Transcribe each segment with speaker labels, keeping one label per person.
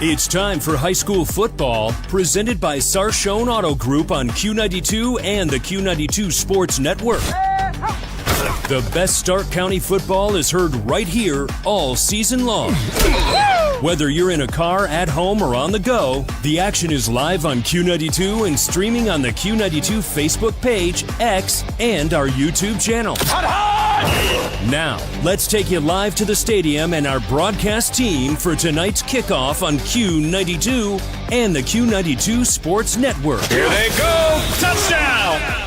Speaker 1: It's time for high school football, presented by Sarshone Auto Group on Q92 and the Q92 Sports Network. The best Stark County football is heard right here all season long. Whether you're in a car, at home, or on the go, the action is live on Q92 and streaming on the Q92 Facebook page, X, and our YouTube channel. Now, let's take you live to the stadium and our broadcast team for tonight's kickoff on Q92 and the Q92 Sports Network.
Speaker 2: Here they go! Touchdown!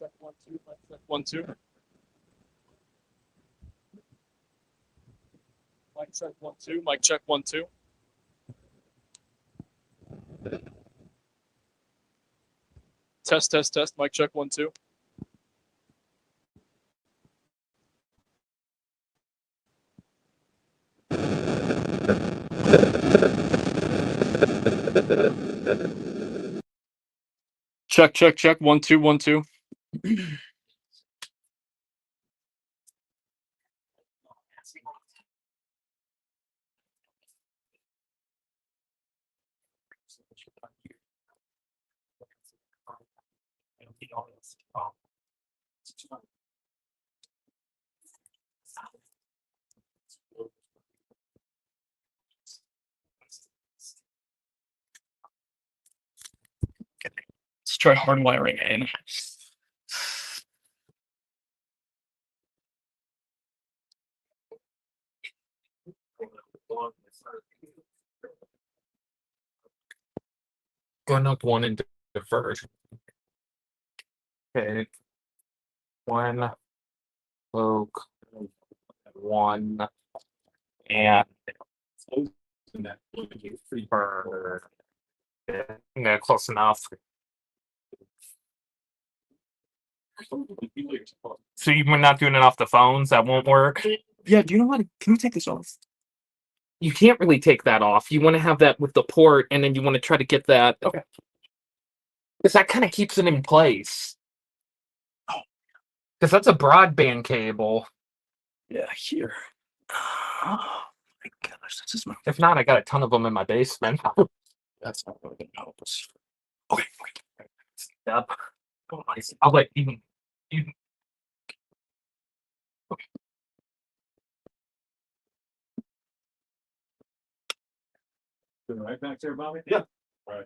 Speaker 2: check 1 2. Mic check 1 2. Mic check 1 2. Mic check 1 2. Test test test. Mic check 1 2. Check check check 1 2 1 2. Let's try hardwiring in.
Speaker 3: Glenoak 1 and deferred. Okay. 1, Oak, 1, and deferred. Yeah, close enough. So you're not doing it off the phones? That won't work?
Speaker 2: Yeah, do you know what? Can we take this off?
Speaker 3: You can't really take that off. You want to have that with the port, and then you want to try to get that.
Speaker 2: Okay.
Speaker 3: Because that kind of keeps it in place. Because that's a broadband cable.
Speaker 2: Yeah, here. Oh my gosh, this is my.
Speaker 3: If not, I got a ton of them in my basement.
Speaker 2: That's not really gonna help us. Okay, wait.
Speaker 3: Yep. I'll let you.
Speaker 4: Right back there, Bobby?
Speaker 2: Yeah.
Speaker 4: Right.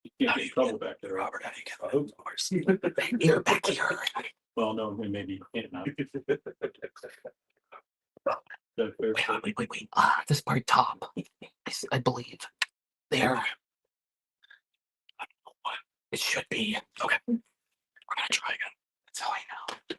Speaker 4: You can't get in trouble back there.
Speaker 2: Robert, how do you get
Speaker 4: I hope.
Speaker 3: You're back here.
Speaker 4: Well, no, maybe you can't now.
Speaker 3: Wait. This part top. I believe. There.
Speaker 2: I don't know what.
Speaker 3: It should be.
Speaker 2: Okay. We're gonna try again.
Speaker 3: That's how I know.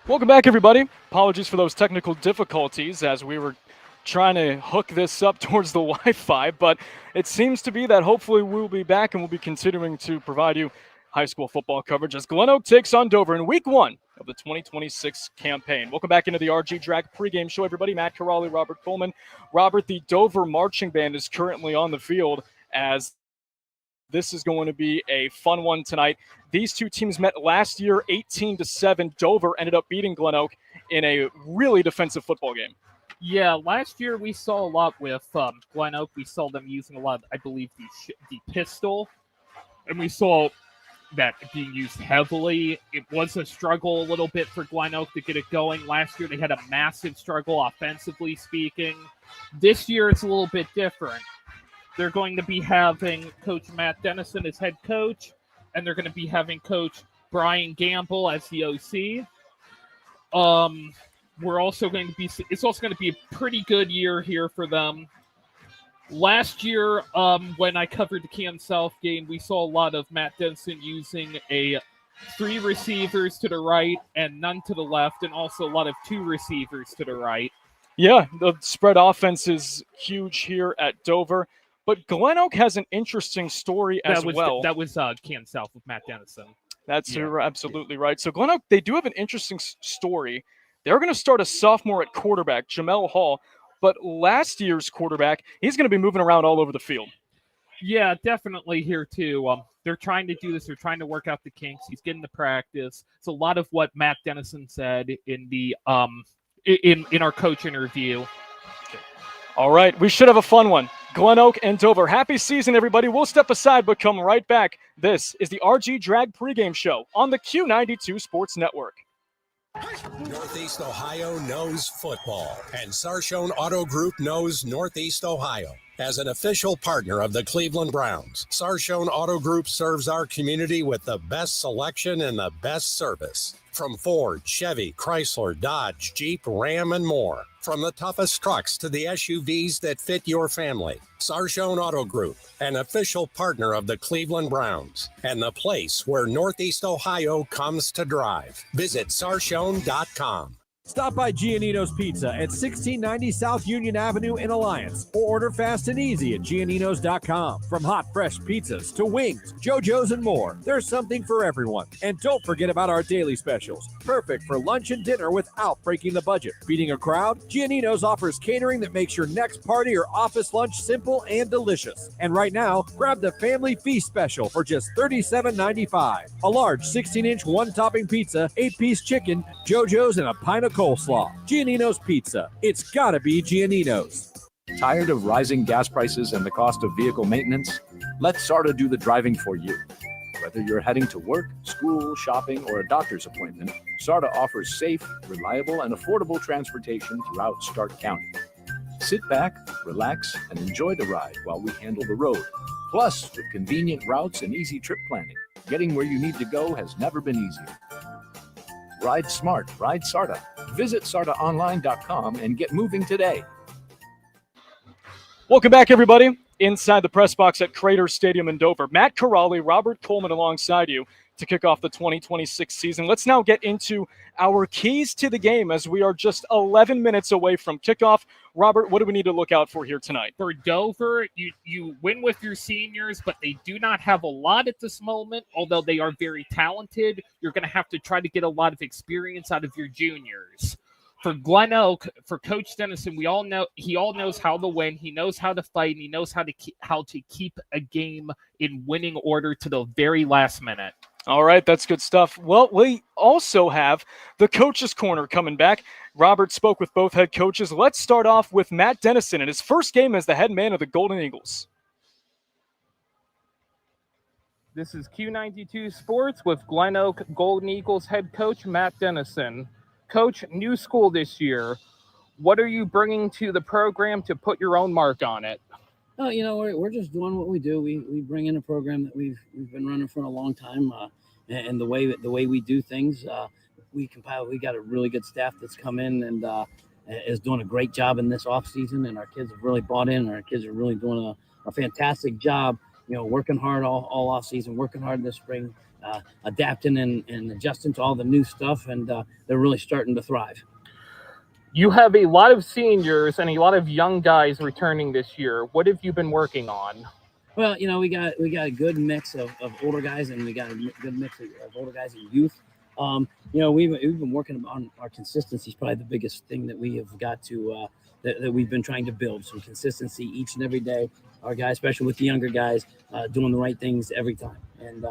Speaker 2: Welcome back, everybody. Apologies for those technical difficulties as we were trying to hook this up towards the Wi-Fi, but it seems to be that hopefully we'll be back and we'll be continuing to provide you high school football coverage as Glenoak takes on Dover in week 1 of the 2026 campaign. Welcome back into the RG Drag pregame show, everybody. Matt Corrali, Robert Coleman. Robert, the Dover marching band is currently on the field as This is going to be a fun one tonight. These two teams met last year 18-7. Dover ended up beating Glenoak in a really defensive football game.
Speaker 3: Yeah, last year we saw a lot with Glenoak. We saw them using a lot, I believe, the pistol. And we saw that being used heavily. It was a struggle a little bit for Glenoak to get it going. Last year they had a massive struggle offensively speaking. This year it's a little bit different. They're going to be having Coach Matt Dennison as head coach, and they're going to be having Coach Brian Gamble as the OC. It's also going to be a pretty good year here for them. Last year, when I covered the Cam South game, we saw a lot of Matt Dennison using 3 receivers to the right and none to the left, and also a lot of 2 receivers to the right.
Speaker 2: Yeah, the spread offense is huge here at Dover. But Glenoak has an interesting story as well.
Speaker 3: That was Cam South with Matt Dennison.
Speaker 2: You're absolutely right. So Glenoak, they do have an interesting story. They're going to start a sophomore at quarterback, Jamel Hall. But last year's quarterback, he's going to be moving around all over the field.
Speaker 3: Yeah, definitely here too. They're trying to do this. They're trying to work out the kinks. He's getting the practice. It's a lot of what Matt Dennison said in the in our coach interview.
Speaker 2: All right, we should have a fun one. Glenoak and Dover. Happy season, everybody. We'll step aside, but come right back. This is the RG Drag pregame show on the Q92 Sports Network.
Speaker 5: Northeast Ohio knows football, and Sarshone Auto Group knows Northeast Ohio. As an official partner of the Cleveland Browns, Sarshone Auto Group serves our community with the best selection and the best service. From Ford, Chevy, Chrysler, Dodge, Jeep, Ram, and more. From the toughest trucks to the SUVs that fit your family. Sarshone Auto Group, an official partner of the Cleveland Browns, and the place where Northeast Ohio comes to drive. Visit Sarshone.com.
Speaker 6: Stop by Giannino's Pizza at 1690 South Union Avenue in Alliance, or order fast and easy at Gianninos.com. From hot, fresh pizzas to wings, JoJo's, and more, there's something for everyone. And don't forget about our daily specials, perfect for lunch and dinner without breaking the budget. Feeding a crowd? Giannino's offers catering that makes your next party or office lunch simple and delicious. And right now, grab the Family Feast Special for just $37.95. A large 16-inch one-topping pizza, 8-piece chicken, JoJo's, and a pint of coleslaw. Giannino's Pizza. It's gotta be Giannino's.
Speaker 7: Tired of rising gas prices and the cost of vehicle maintenance? Let SARTA do the driving for you. Whether you're heading to work, school, shopping, or a doctor's appointment, SARTA offers safe, reliable, and affordable transportation throughout Stark County. Sit back, relax, and enjoy the ride while we handle the road. Plus, with convenient routes and easy trip planning, getting where you need to go has never been easier. Ride smart, ride SARTA. Visit SARTAonline.com and get moving today.
Speaker 2: Welcome back, everybody. Inside the press box at Crater Stadium in Dover. Matt Corrali, Robert Coleman alongside you to kick off the 2026 season. Let's now get into our keys to the game as we are just 11 minutes away from kickoff. Robert, what do we need to look out for here tonight?
Speaker 3: For Dover, you win with your seniors, but they do not have a lot at this moment, although they are very talented. You're going to have to try to get a lot of experience out of your juniors. For Glenoak, for Coach Dennison, he all knows how to win. He knows how to fight, and he knows how to keep a game in winning order to the very last minute.
Speaker 2: All right, that's good stuff. Well, we also have the Coach's Corner coming back. Robert spoke with both head coaches. Let's start off with Matt Dennison in his first game as the head man of the Golden Eagles.
Speaker 3: This is Q92 Sports with Glenoak Golden Eagles head coach Matt Dennison. Coach, new school this year. What are you bringing to the program to put your own mark on it?
Speaker 8: Oh, we're just doing what we do. We bring in a program that we've been running for a long time, and the way we do things, we got a really good staff that's come in and is doing a great job in this off season, and our kids have really bought in. And our kids are really doing a fantastic job. Working hard all off season, working hard this spring, adapting and adjusting to all the new stuff, and they're really starting to thrive.
Speaker 3: You have a lot of seniors and a lot of young guys returning this year. What have you been working on?
Speaker 8: Well, we got a good mix of older guys, and we got a good mix of older guys and youth. We've been working on our consistency. Is probably the biggest thing that we have got to that we've been trying to build. Some consistency each and every day. Our guys, especially with the younger guys, doing the right things every time. And,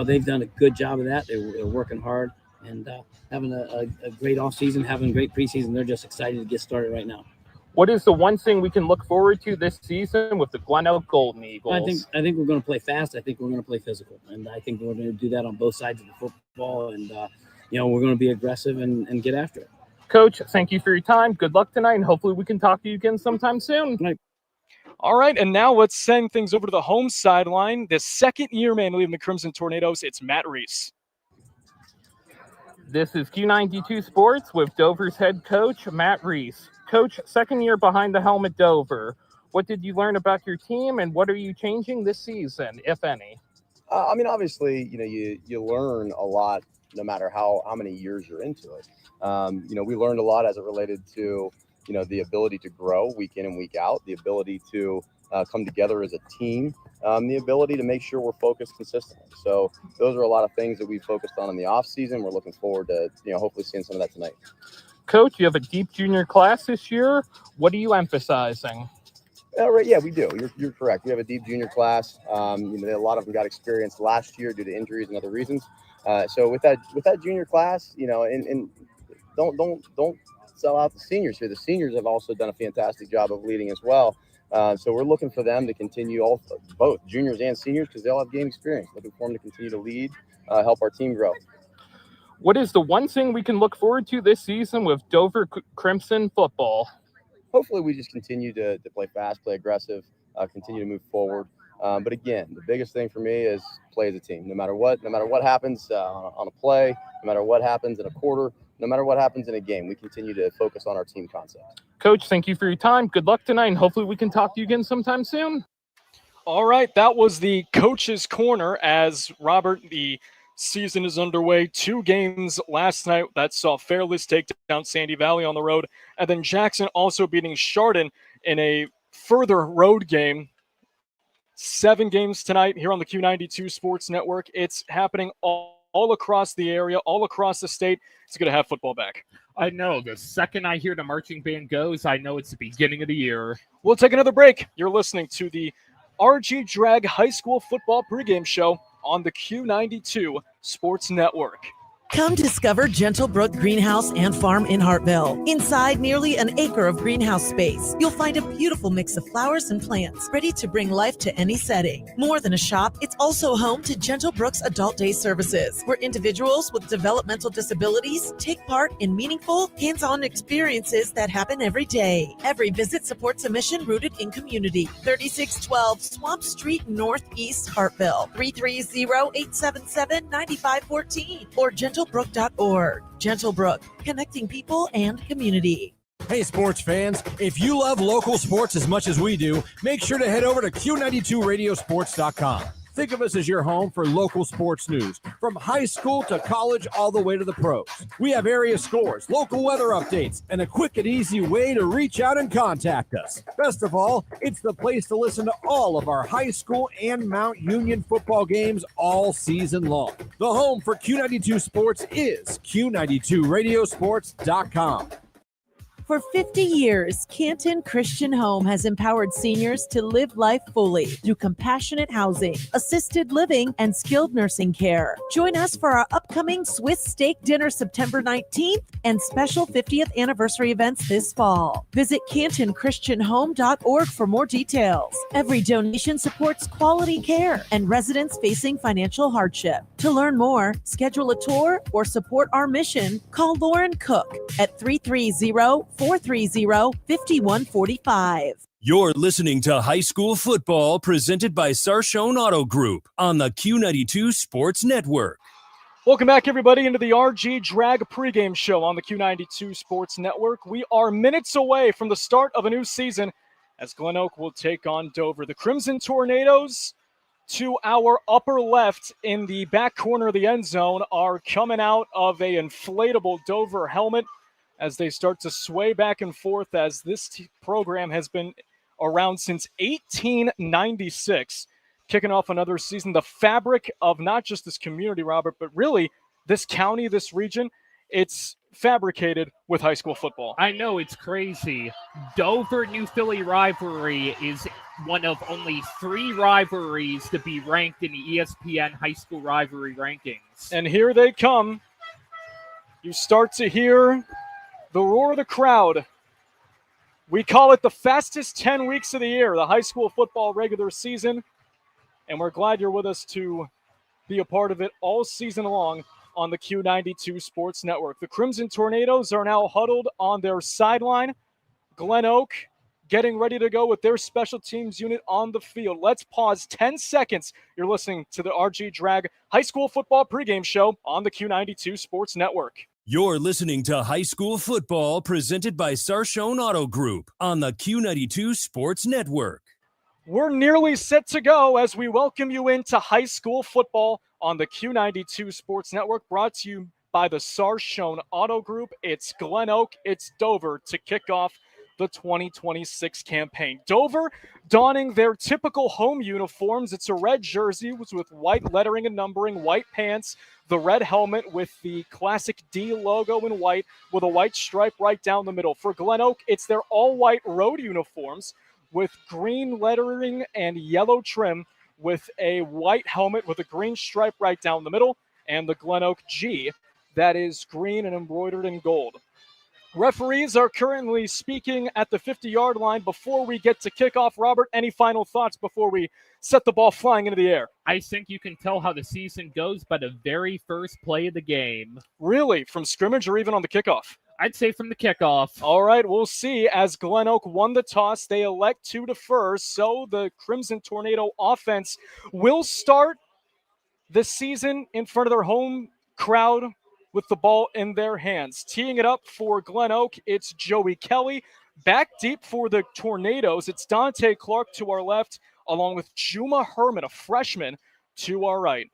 Speaker 8: they've done a good job of that. They're working hard and having a great offseason, having a great preseason. They're just excited to get started right now.
Speaker 3: What is the one thing we can look forward to this season with the Glenoak Golden Eagles?
Speaker 8: I think we're going to play fast. I think we're going to play physical. And I think we're going to do that on both sides of the football. And, we're going to be aggressive and get after it.
Speaker 3: Coach, thank you for your time. Good luck tonight, and hopefully we can talk to you again sometime soon.
Speaker 8: Right.
Speaker 2: All right, and now let's send things over to the home sideline. The second-year man leading the Crimson Tornadoes, it's Matt Reese.
Speaker 3: This is Q92 Sports with Dover's head coach, Matt Reese. Coach, second year behind the helm at Dover. What did you learn about your team, and what are you changing this season, if any?
Speaker 9: Obviously, you learn a lot no matter how many years you're into it. We learned a lot as it related to, the ability to grow week in and week out, the ability to come together as a team, the ability to make sure we're focused consistently. So those are a lot of things that we focused on in the off season. We're looking forward to, hopefully seeing some of that tonight.
Speaker 3: Coach, you have a deep junior class this year. What are you emphasizing?
Speaker 9: Right, yeah, we do. You're correct. We have a deep junior class. A lot of them got experience last year due to injuries and other reasons. So with that junior class, and don't sell out the seniors here. The seniors have also done a fantastic job of leading as well. So we're looking for them to continue both juniors and seniors because they all have game experience. Looking for them to continue to lead, help our team grow.
Speaker 3: What is the one thing we can look forward to this season with Dover Crimson football?
Speaker 9: Hopefully we just continue to play fast, play aggressive, continue to move forward. But again, the biggest thing for me is play as a team. No matter what happens on a play, no matter what happens in a quarter, no matter what happens in a game, we continue to focus on our team concept.
Speaker 3: Coach, thank you for your time. Good luck tonight, and hopefully we can talk to you again sometime soon.
Speaker 2: All right, that was the Coach's Corner as Robert, the season is underway. 2 games last night that saw Fairless take down Sandy Valley on the road, and then Jackson also beating Chardon in a further road game. 7 games tonight here on the Q92 Sports Network. It's happening all across the area, all across the state. It's going to have football back.
Speaker 3: I know. The second I hear the marching band goes, I know it's the beginning of the year.
Speaker 2: We'll take another break. You're listening to the RG Drag High School Football pregame show on the Q92 Sports Network.
Speaker 10: Come discover Gentle Brook Greenhouse and Farm in Hartville. Inside nearly an acre of greenhouse space, you'll find a beautiful mix of flowers and plants ready to bring life to any setting. More than a shop, it's also home to Gentle Brook's Adult Day services, where individuals with developmental disabilities take part in meaningful, hands-on experiences that happen every day. Every visit supports a mission rooted in community. 3612 Swamp Street Northeast, Hartville. 330-877-9514 or gentlebrook.org. Gentle Brook, connecting people and community.
Speaker 6: Hey, sports fans, if you love local sports as much as we do, make sure to head over to Q92radiosports.com. Think of us as your home for local sports news, from high school to college all the way to the pros. We have area scores, local weather updates, and a quick and easy way to reach out and contact us. Best of all, it's the place to listen to all of our high school and Mount Union football games all season long. The home for Q92 Sports is Q92radiosports.com.
Speaker 10: For 50 years, Canton Christian Home has empowered seniors to live life fully through compassionate housing, assisted living, and skilled nursing care. Join us for our upcoming Swiss steak dinner September 19th and special 50th anniversary events this fall. Visit CantonChristianHome.org for more details. Every donation supports quality care and residents facing financial hardship. To learn more, schedule a tour, or support our mission, call Lauren Cook at 330-430-5145.
Speaker 1: You're listening to High School Football presented by Sarshone Auto Group on the Q92 Sports Network.
Speaker 2: Welcome back, everybody, into the RG Drag pregame show on the Q92 Sports Network. We are minutes away from the start of a new season as Glenoak will take on Dover. The Crimson Tornadoes, to our upper left in the back corner of the end zone, are coming out of a inflatable Dover helmet as they start to sway back and forth, as this program has been around since 1896, kicking off another season. The fabric of not just this community, Robert, but really this county, this region, it's fabricated with high school football.
Speaker 3: I know, it's crazy. Dover New Philly rivalry is one of only 3 rivalries to be ranked in the ESPN high school rivalry rankings.
Speaker 2: And here they come. You start to hear the roar of the crowd. We call it the fastest 10 weeks of the year, the high school football regular season. And we're glad you're with us to be a part of it all season long on the Q92 Sports Network. The Crimson Tornadoes are now huddled on their sideline. Glenoak getting ready to go with their special teams unit on the field. Let's pause 10 seconds. You're listening to the RG Drag High School Football pregame show on the Q92 Sports Network.
Speaker 1: You're listening to High School Football presented by Sarshone Auto Group on the Q92 Sports Network.
Speaker 2: We're nearly set to go as we welcome you into high school football on the Q92 Sports Network, brought to you by the Sarshone Auto Group. It's Glenoak, it's Dover to kick off the 2026 campaign. Dover donning their typical home uniforms. It's a red jersey with white lettering and numbering, white pants, the red helmet with the classic D logo in white with a white stripe right down the middle. For Glenoak, it's their all-white road uniforms with green lettering and yellow trim with a white helmet with a green stripe right down the middle, and the Glenoak G that is green and embroidered in gold. Referees are currently speaking at the 50-yard line before we get to kickoff. Robert, any final thoughts before we set the ball flying into the air?
Speaker 3: I think you can tell how the season goes by the very first play of the game.
Speaker 2: Really? From scrimmage or even on the kickoff?
Speaker 3: I'd say from the kickoff.
Speaker 2: All right, we'll see. As Glenoak won the toss, they elect to defer, so the Crimson Tornado offense will start the season in front of their home crowd with the ball in their hands. Teeing it up for Glenoak, it's Joey Kelly. Back deep for the Tornadoes, it's Dante Clark to our left, along with Juma Herman, a freshman, to our right.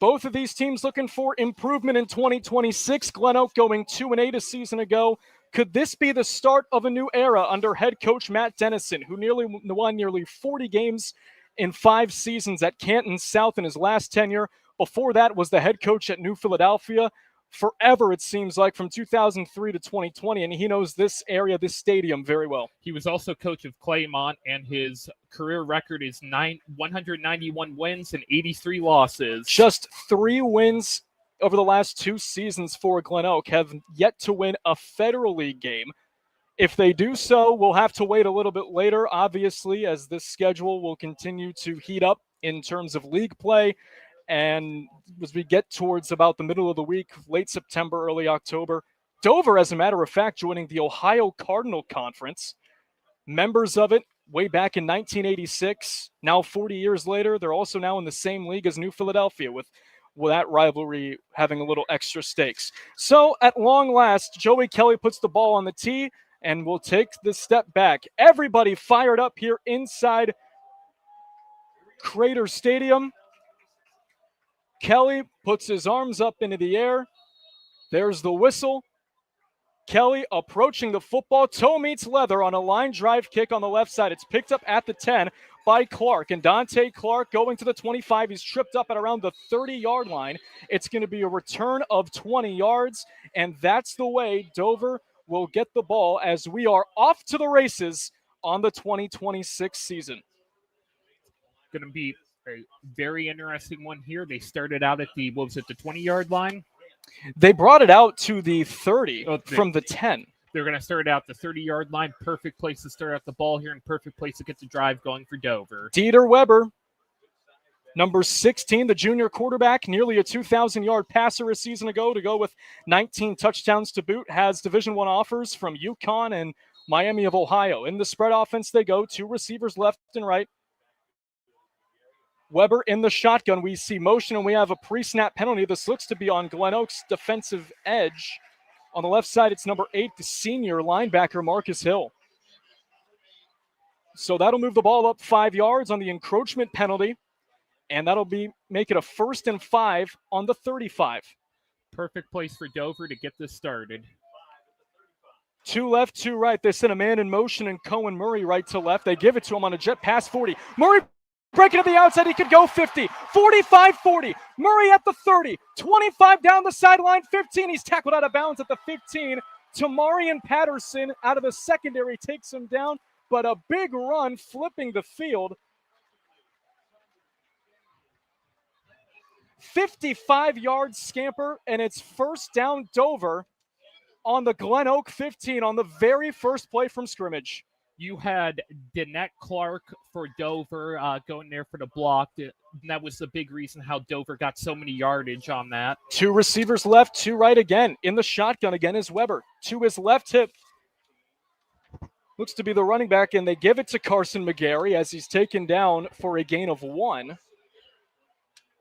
Speaker 2: Both of these teams looking for improvement in 2026. Glenoak going 2-8 a season ago. Could this be the start of a new era under head coach Matt Dennison, who won nearly 40 games in 5 seasons at Canton South in his last tenure? Before that was the head coach at New Philadelphia. Forever, it seems like, from 2003 to 2020, and he knows this area, this stadium, very well.
Speaker 3: He was also coach of Claymont, and his career record is 191 wins and 83 losses.
Speaker 2: Just 3 wins over the last 2 seasons for Glenoak, have yet to win a Federal League game. If they do so, we'll have to wait a little bit later, obviously, as this schedule will continue to heat up in terms of league play. And as we get towards about the middle of the week, late September, early October, Dover, as a matter of fact, joining the Ohio Cardinal Conference. Members of it way back in 1986. Now 40 years later, they're also now in the same league as New Philadelphia, with that rivalry having a little extra stakes. So at long last, Joey Kelly puts the ball on the tee and will take the step back. Everybody fired up here inside Crater Stadium. Kelly puts his arms up into the air. There's the whistle. Kelly approaching the football. Toe meets leather on a line drive kick on the left side. It's picked up at the 10 by Clark. And Dante Clark going to the 25. He's tripped up at around the 30-yard line. It's going to be a return of 20 yards. And that's the way Dover will get the ball as we are off to the races on the 2026 season.
Speaker 3: Going to be a very interesting one here. They started out at the 20-yard line?
Speaker 2: They brought it out to the 30 from the 10.
Speaker 3: They're going to start out the 30-yard line. Perfect place to start out the ball here and perfect place to get the drive going for Dover.
Speaker 2: Dieter Weber, number 16, the junior quarterback, nearly a 2,000-yard passer a season ago to go with 19 touchdowns to boot, has Division I offers from UConn and Miami of Ohio. In the spread offense, they go 2 receivers left and right. Weber in the shotgun. We see motion, and we have a pre-snap penalty. This looks to be on Glenoak's defensive edge. On the left side, it's number 8, the senior linebacker, Marcus Hill. So that'll move the ball up 5 yards on the encroachment penalty, and that'll make it a 1st and 5 on the 35.
Speaker 3: Perfect place for Dover to get this started.
Speaker 2: 2 left, 2 right. They send a man in motion, and Cohen Murray right to left. They give it to him on a jet pass 40. Murray breaking to the outside. He could go 50, 45, 40. Murray at the 30, 25 down the sideline, 15. He's tackled out of bounds at the 15. Tamarian Patterson out of the secondary takes him down, but a big run flipping the field. 55-yard scamper, and it's first down Dover on the Glenoak 15 on the very first play from scrimmage.
Speaker 3: You had Danette Clark for Dover going there for the block. And that was the big reason how Dover got so many yardage on that.
Speaker 2: 2 receivers left, 2 right again. In the shotgun again is Weber. To his left hip. Looks to be the running back, and they give it to Carson McGarry as he's taken down for a gain of 1.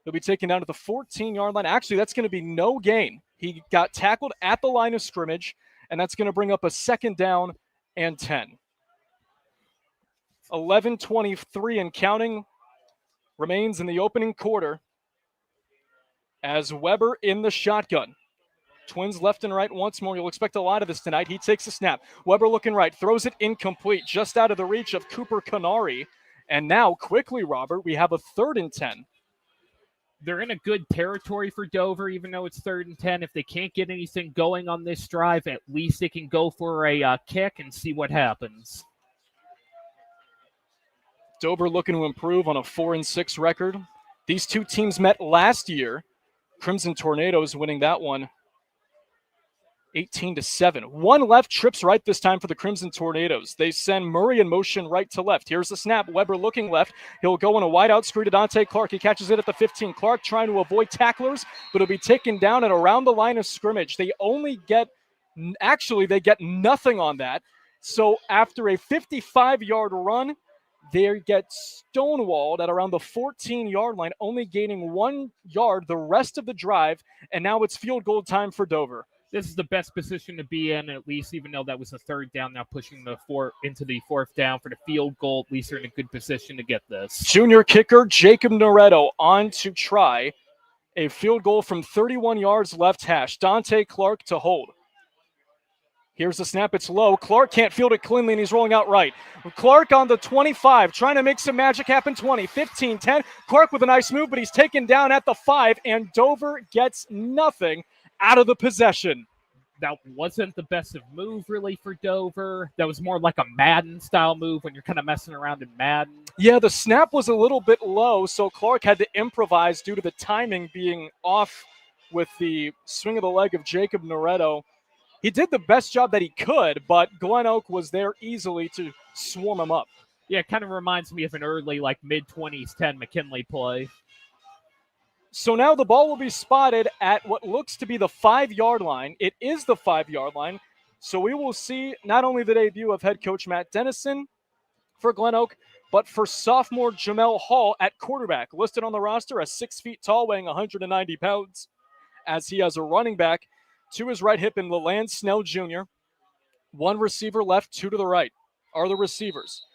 Speaker 2: He'll be taken down to the 14-yard line. Actually, that's going to be no gain. He got tackled at the line of scrimmage, and that's going to bring up a second down and 10. 11:23 and counting remains in the opening quarter as Weber in the shotgun. Twins left and right once more. You'll expect a lot of this tonight. He takes a snap. Weber looking right, throws it incomplete, just out of the reach of Cooper Canary. And now, quickly, Robert, we have a 3rd and 10.
Speaker 3: They're in a good territory for Dover, even though it's 3rd and 10. If they can't get anything going on this drive, at least they can go for a kick and see what happens.
Speaker 2: Dover looking to improve on a 4-6 record. These two teams met last year. Crimson Tornadoes winning that one 18-7. One left, trips right this time for the Crimson Tornadoes. They send Murray in motion right to left. Here's the snap. Weber looking left. He'll go in a wide out screen to Dante Clark. He catches it at the 15. Clark trying to avoid tacklers, but it'll be taken down and around the line of scrimmage. They get nothing on that. So after a 55-yard run, they get stonewalled at around the 14-yard line, only gaining 1 yard the rest of the drive, and now it's field goal time for Dover.
Speaker 3: This is the best position to be in, at least, even though that was a 3rd down, now pushing into the 4th down for the field goal. At least they're in a good position to get this.
Speaker 2: Junior kicker Jacob Noretto on to try a field goal from 31 yards left hash. Dante Clark to hold. Here's the snap. It's low. Clark can't field it cleanly, and he's rolling out right. Clark on the 25, trying to make some magic happen. 20, 15, 10. Clark with a nice move, but he's taken down at the 5, and Dover gets nothing out of the possession.
Speaker 3: That wasn't the best of move, really, for Dover. That was more like a Madden-style move when you're kind of messing around in Madden.
Speaker 2: Yeah, the snap was a little bit low, so Clark had to improvise due to the timing being off with the swing of the leg of Jacob Noretto. He did the best job that he could, but Glenoak was there easily to swarm him up.
Speaker 3: Yeah, it kind of reminds me of an early, mid-20s 10 McKinley play.
Speaker 2: So now the ball will be spotted at what looks to be the 5-yard line. It is the 5-yard line. So we will see not only the debut of head coach Matt Dennison for Glenoak, but for sophomore Jamel Hall at quarterback, listed on the roster as 6 feet tall, weighing 190 pounds, as he has a running back to his right hip in Leland Snell Jr. 1 receiver left, 2 to the right are the receivers.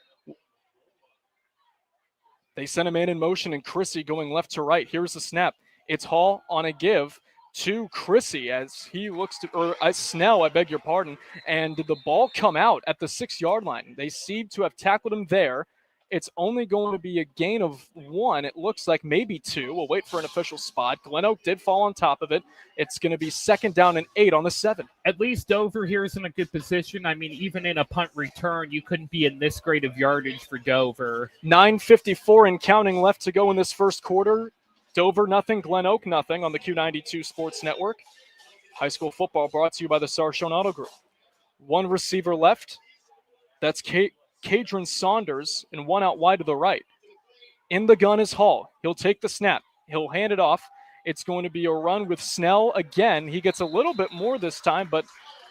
Speaker 2: They send a man in motion, and Chrissy going left to right. Here's the snap. It's Hall on a give to Chrissy as he looks to, or Snell, I beg your pardon. And did the ball come out at the 6-yard line? They seem to have tackled him there. It's only going to be a gain of 1. It looks like maybe 2. We'll wait for an official spot. Glenoak did fall on top of it. It's going to be 2nd down and 8 on the 7.
Speaker 3: At least Dover here is in a good position. I mean, even in a punt return, you couldn't be in this great of yardage for Dover.
Speaker 2: 9:54 and counting left to go in this first quarter. Dover nothing, Glenoak nothing on the Q92 Sports Network. High school football brought to you by the Sarshone Auto Group. 1 receiver left. That's Cadron Saunders, and 1 out wide to the right. In the gun is Hall. He'll take the snap. He'll hand it off. It's going to be a run with Snell again. He gets a little bit more this time, but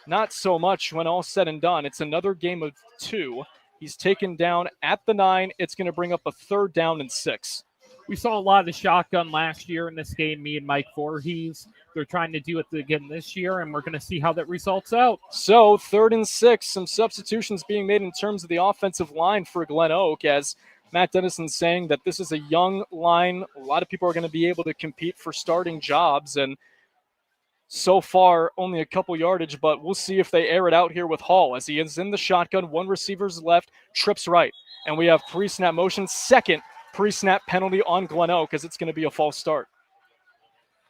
Speaker 2: not so much when all said and done. It's another game of 2. He's taken down at the 9. It's going to bring up a 3rd down and 6.
Speaker 3: We saw a lot of the shotgun last year in this game, me and Mike Voorhees. They're trying to do it again this year, and we're going to see how that results out.
Speaker 2: So 3rd and 6, some substitutions being made in terms of the offensive line for Glenoak, as Matt Dennison saying that this is a young line. A lot of people are going to be able to compete for starting jobs, and so far only a couple yardage, but we'll see if they air it out here with Hall as he is in the shotgun. 1 receiver's left, trips right, and we have pre-snap motion. Second pre-snap penalty on Glenoak as it's going to be a false start.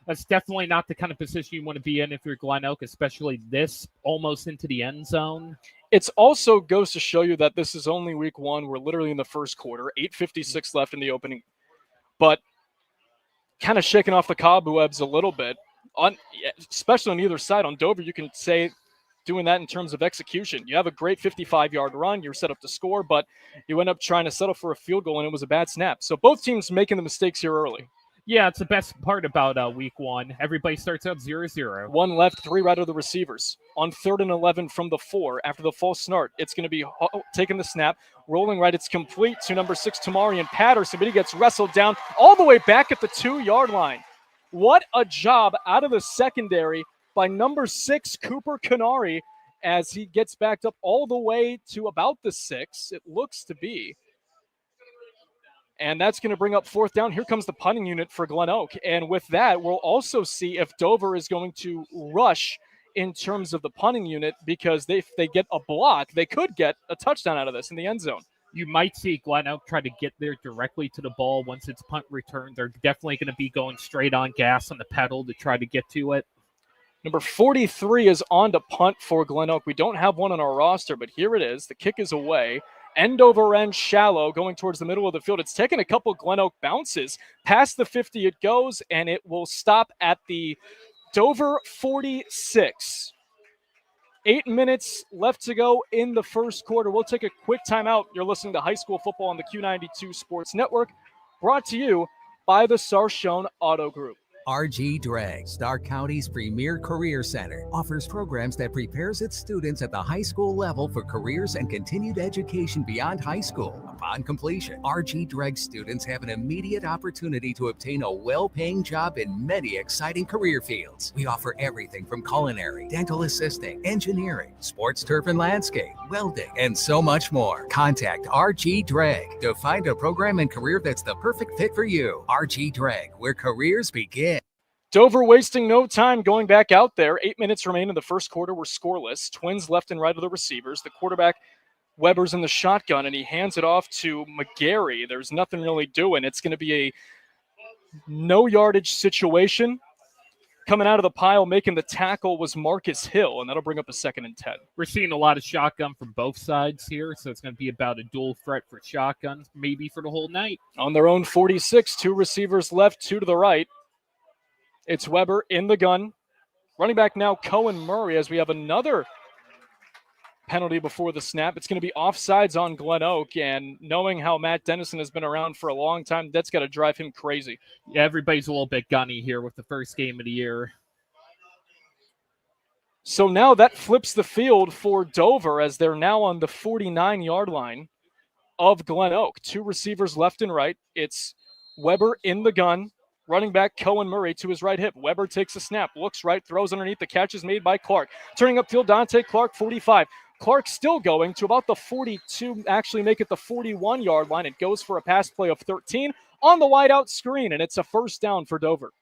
Speaker 3: That's definitely not the kind of position you want to be in if you're Glenoak, especially this almost into the end zone.
Speaker 2: It's also goes to show you that this is only week one. We're literally in the first quarter, 8:56 left in the opening, but kind of shaking off the cobwebs a little bit, especially on either side. On Dover, you can say doing that in terms of execution. You have a great 55-yard run. You're set up to score, but you end up trying to settle for a field goal, and it was a bad snap. So both teams making the mistakes here early.
Speaker 3: Yeah, it's the best part about week one. Everybody starts out 0-0.
Speaker 2: One left, three right of the receivers. On 3rd and 11 from the 4, after the false start, it's going to be taking the snap, rolling right. It's complete to number 6, Tamarian Patterson, but he gets wrestled down all the way back at the 2-yard line. What a job out of the secondary by number 6, Cooper Canary, as he gets backed up all the way to about the 6, it looks to be. And that's going to bring up 4th down. Here comes the punting unit for Glenoak. And with that, we'll also see if Dover is going to rush in terms of the punting unit, because if they get a block, they could get a touchdown out of this in the end zone.
Speaker 3: You might see Glenoak try to get there directly to the ball once it's punt return. They're definitely going to be going straight on gas on the pedal to try to get to it.
Speaker 2: Number 43 is on to punt for Glenoak. We don't have one on our roster, but here it is. The kick is away. End over end, shallow, going towards the middle of the field. It's taken a couple Glenoak bounces. Past the 50 it goes, and it will stop at the Dover 46. 8 minutes left to go in the first quarter. We'll take a quick timeout. You're listening to High School Football on the Q92 Sports Network, brought to you by the Sarshone Auto Group.
Speaker 11: RG Drag, Stark County's premier career center, offers programs that prepares its students at the high school level for careers and continued education beyond high school. Upon completion, RG Drag students have an immediate opportunity to obtain a well-paying job in many exciting career fields. We offer everything from culinary, dental assisting, engineering, sports turf and landscape, welding, and so much more. Contact RG Drag to find a program and career that's the perfect fit for you. RG Drag, where careers begin.
Speaker 2: Dover wasting no time going back out there. 8 minutes remain in the first quarter. We're scoreless. Twins left and right of the receivers. The quarterback, Weber's in the shotgun, and he hands it off to McGarry. There's nothing really doing. It's going to be a no yardage situation. Coming out of the pile, making the tackle was Marcus Hill, and that'll bring up a 2nd and 10.
Speaker 3: We're seeing a lot of shotgun from both sides here, so it's going to be about a dual threat for shotguns, maybe for the whole night.
Speaker 2: On their own 46, 2 receivers left, 2 to the right. It's Weber in the gun. Running back now, Cohen Murray, as we have another penalty before the snap. It's going to be offsides on Glenoak, and knowing how Matt Dennison has been around for a long time, that's got to drive him crazy.
Speaker 3: Yeah, everybody's a little bit gunny here with the first game of the year.
Speaker 2: So now that flips the field for Dover, as they're now on the 49-yard line of Glenoak. 2 receivers left and right. It's Weber in the gun. Running back Cohen Murray to his right hip. Weber takes a snap, looks right, throws underneath. The catch is made by Clark. Turning upfield, Dante Clark, 45. Clark still going to about the 42, actually make it the 41-yard line. It goes for a pass play of 13 on the wideout screen, and it's a 1st down for Dover.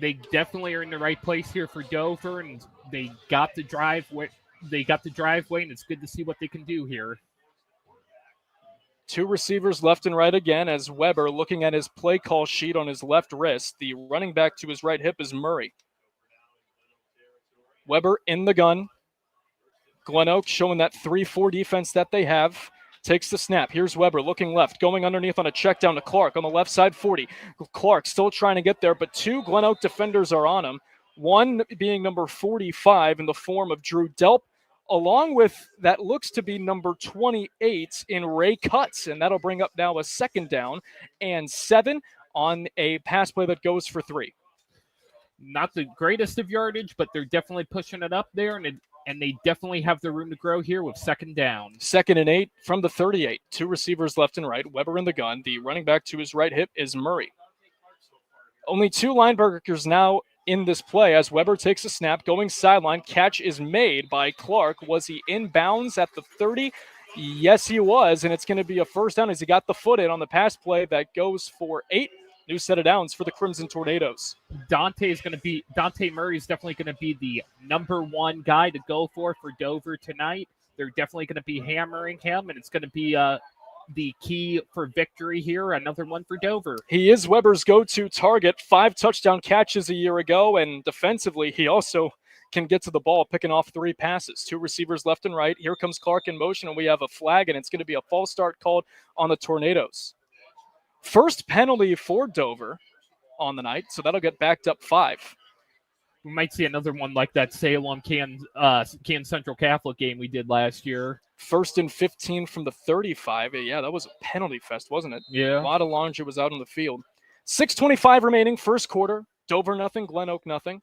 Speaker 3: They definitely are in the right place here for Dover, and they got the driveway. And it's good to see what they can do here.
Speaker 2: 2 receivers left and right again, as Weber, looking at his play call sheet on his left wrist. The running back to his right hip is Murray. Weber in the gun. Glenoak showing that 3-4 defense that they have. Takes the snap. Here's Weber looking left, going underneath on a check down to Clark on the left side, 40. Clark still trying to get there, but 2 Glenoak defenders are on him. One being number 45 in the form of Drew Delp, along with that looks to be number 28 in Ray Cutts, and that'll bring up now a 2nd down and 7 on a pass play that goes for 3.
Speaker 3: Not the greatest of yardage, but they're definitely pushing it up there, and they definitely have the room to grow here with 2nd down.
Speaker 2: 2nd and 8 from the 38. 2 receivers left and right. Weber in the gun. The running back to his right hip is Murray. Only 2 linebackers now in this play as Weber takes a snap, going sideline. Catch is made by Clark. Was he in bounds at the 30? Yes, he was, and it's going to be a 1st down as he got the foot in on the pass play that goes for 8. New set of downs for the Crimson Tornadoes.
Speaker 3: Dante Murray is definitely going to be the number 1 guy to go for Dover tonight. They're definitely going to be hammering him, and it's going to be the key for victory here. Another one for Dover.
Speaker 2: He is Weber's go-to target. 5 touchdown catches a year ago, and defensively, he also can get to the ball, picking off 3 passes. 2 receivers left and right. Here comes Clark in motion, and we have a flag, and it's going to be a false start called on the Tornadoes. First penalty for Dover on the night, so that'll get backed up 5.
Speaker 3: We might see another one like that Salem Can Central Catholic game we did last year.
Speaker 2: 1st and 15 from the 35. Yeah, that was a penalty fest, wasn't it?
Speaker 3: Yeah.
Speaker 2: A lot of laundry was out on the field. 6:25 remaining, first quarter. Dover nothing, Glenoak nothing.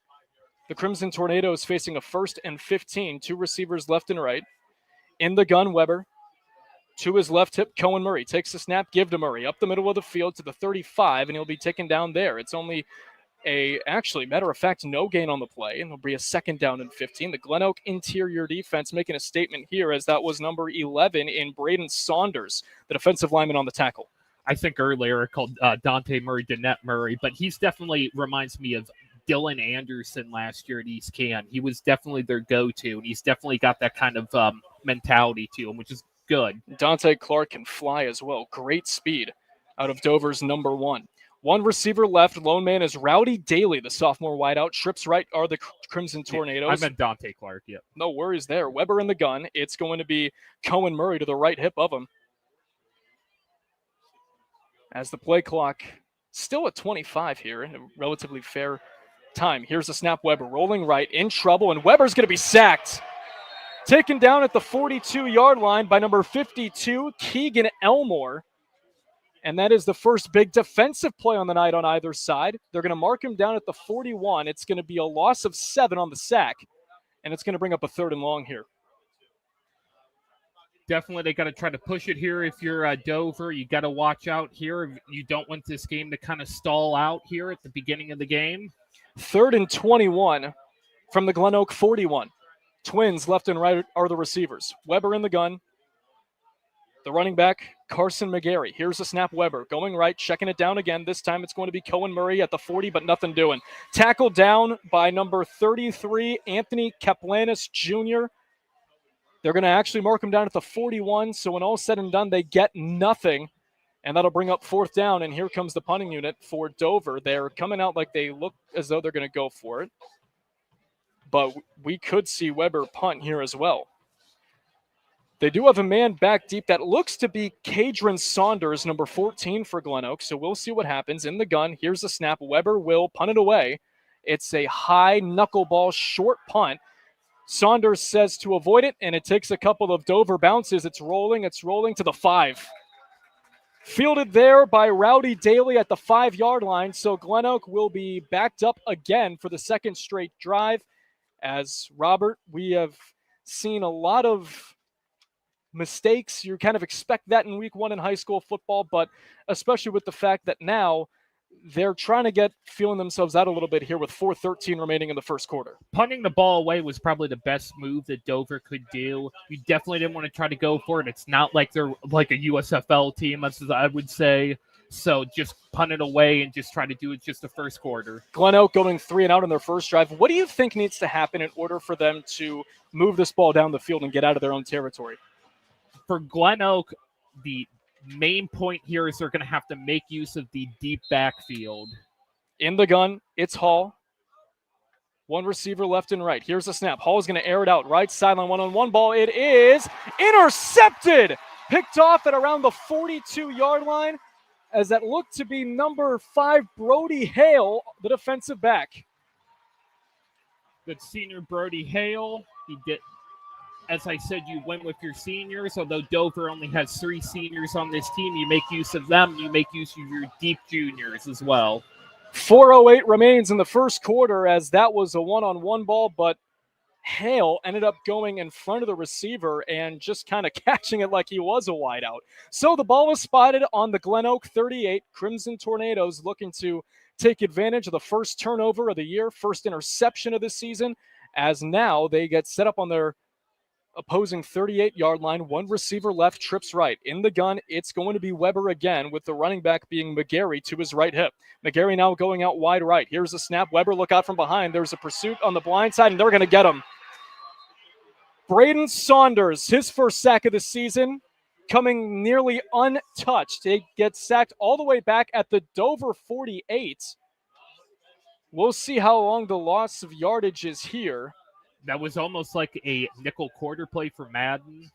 Speaker 2: The Crimson Tornadoes facing a 1st and 15. 2 receivers left and right. In the gun, Weber. To his left hip, Cohen Murray takes the snap, give to Murray. Up the middle of the field to the 35, and he'll be taken down there. It's only matter of fact, no gain on the play, and it'll be a 2nd down and 15. The Glenoak interior defense making a statement here, as that was number 11 in Braden Saunders, the defensive lineman on the tackle.
Speaker 3: I think earlier I called Dante Murray Danette Murray, but he's definitely reminds me of Dylan Anderson last year at East Can. He was definitely their go-to, and he's definitely got that kind of mentality to him, which is good.
Speaker 2: Dante Clark can fly as well. Great speed out of Dover's number 1. 1 receiver left. Lone man is Rowdy Daly, the sophomore wideout. Trips right are the Crimson Tornadoes.
Speaker 3: I meant Dante Clark, yeah.
Speaker 2: No worries there. Weber in the gun. It's going to be Cohen Murray to the right hip of him. As the play clock still at 25 here, in a relatively fair time. Here's the snap. Weber rolling right, in trouble, and Weber's going to be sacked. Taken down at the 42-yard line by number 52, Keegan Elmore. And that is the first big defensive play on the night on either side. They're going to mark him down at the 41. It's going to be a loss of 7 on the sack, and it's going to bring up a 3rd and long here.
Speaker 3: Definitely, they got to try to push it here. If you're Dover, you got to watch out here. You don't want this game to kind of stall out here at the beginning of the game.
Speaker 2: 3rd and 21 from the Glenoak 41. Twins left and right are the receivers. Weber in the gun. The running back, Carson McGarry. Here's the snap. Weber going right, checking it down again. This time it's going to be Cohen Murray at the 40, but nothing doing. Tackled down by number 33, Anthony Kaplanis Jr. They're going to actually mark him down at the 41, so when all's said and done, they get nothing, and that'll bring up 4th down, and here comes the punting unit for Dover. They're coming out like they look as though they're going to go for it, but we could see Weber punt here as well. They do have a man back deep that looks to be Kadron Saunders, number 14 for Glenoak, so we'll see what happens. In the gun, here's the snap. Weber will punt it away. It's a high knuckleball short punt. Saunders says to avoid it, and it takes a couple of Dover bounces. It's rolling to the 5. Fielded there by Rowdy Daly at the 5-yard line, so Glenoak will be backed up again for the 2nd straight drive. As Robert, we have seen a lot of mistakes. You kind of expect that in week 1 in high school football, but especially with the fact that now they're trying to feeling themselves out a little bit here with 4:13 remaining in the first quarter.
Speaker 3: Punting the ball away was probably the best move that Dover could do. You definitely didn't want to try to go for it. It's not like they're like a USFL team, as I would say. So just punt it away and just try to do it just the first quarter.
Speaker 2: Glenoak going 3 and out in their first drive. What do you think needs to happen in order for them to move this ball down the field and get out of their own territory?
Speaker 3: For Glenoak, the main point here is they're going to have to make use of the deep backfield.
Speaker 2: In the gun, it's Hall. 1 receiver left and right. Here's the snap. Hall is going to air it out. Right sideline, 1-on-1 ball. It is intercepted. Picked off at around the 42-yard line, as that looked to be number 5, Brody Hale, the defensive back.
Speaker 3: Good senior Brody Hale. He did. As I said, you went with your seniors. Although Dover only has 3 seniors on this team, you make use of them. You make use of your deep juniors as well.
Speaker 2: 4:08 remains in the first quarter, as that was a 1-on-1 ball, but Hale ended up going in front of the receiver and just kind of catching it like he was a wideout. So the ball was spotted on the Glenoak 38. Crimson Tornadoes looking to take advantage of the first turnover of the year, first interception of the season, as now they get set up on their opposing 38-yard line. 1 receiver left, trips right. In the gun, it's going to be Weber again, with the running back being McGarry to his right hip. McGarry now going out wide right. Here's a snap. Weber look out from behind. There's a pursuit on the blind side, and they're going to get him. Braden Saunders, his first sack of the season. coming nearly untouched. They get sacked all the way back at the Dover 48. We'll see how long the loss of yardage is here.
Speaker 3: That was almost like a nickel quarter play for Madden.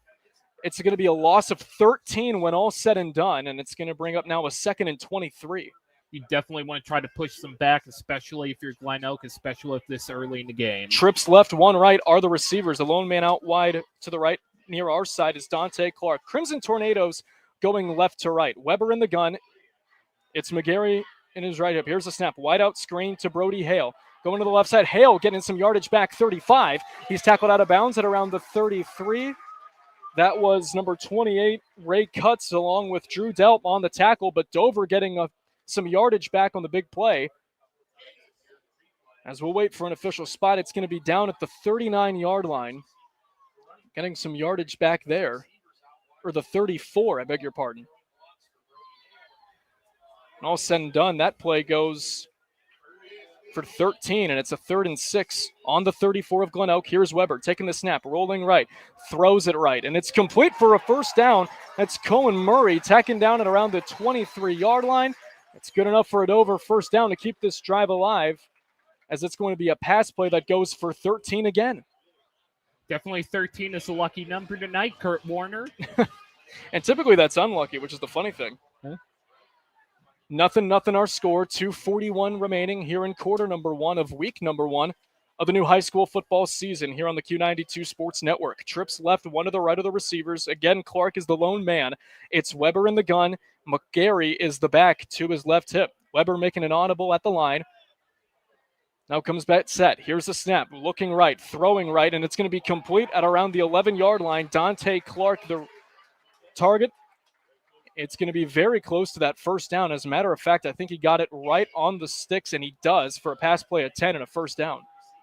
Speaker 2: It's going to be a loss of 13 when all said and done, and it's going to bring up now a 2nd and 23.
Speaker 3: You definitely want to try to push them back, especially if you're Glenoak, especially if this early in the game.
Speaker 2: Trips left, one right are the receivers. The lone man out wide to the right near our side is Dante Clark. Crimson Tornadoes going left to right. Weber in the gun. It's McGarry in his right hip. Here's the snap. Wide out screen to Brody Hale. Going to the left side. Hale getting some yardage back, 35. He's tackled out of bounds at around the 33. That was number 28, Ray Cutts, along with Drew Delp on the tackle, but Dover getting some yardage back on the big play. As we'll wait for an official spot, it's going to be down at the 39-yard line. Getting some yardage back there. Or the 34, I beg your pardon. And all said and done, that play goes for 13, and it's a 3rd and 6 on the 34 of Glenoak. Here's Weber taking the snap, rolling right, throws it right, and it's complete for a first down. That's Cohen Murray tacking down at around the 23-yard line. It's good enough for a Dover first down to keep this drive alive, as it's going to be a pass play that goes for 13 again.
Speaker 3: Definitely 13 is a lucky number tonight, Kurt Warner.
Speaker 2: And typically that's unlucky, which is the funny thing.
Speaker 3: Huh?
Speaker 2: Nothing our score. 2:41 remaining here in quarter number 1 of week number 1 of the new high school football season here on the Q92 Sports Network. Trips left, one to the right of the receivers. Again, Clark is the lone man. It's Weber in the gun. McGarry is the back to his left hip. Weber making an audible at the line. Now comes back set. Here's the snap. Looking right, throwing right, and it's going to be complete at around the 11-yard line. Dante Clark, the target. It's going to be very close to that first down. As a matter of fact, I think he got it right on the sticks, and he does for a pass play of 10 and a first down.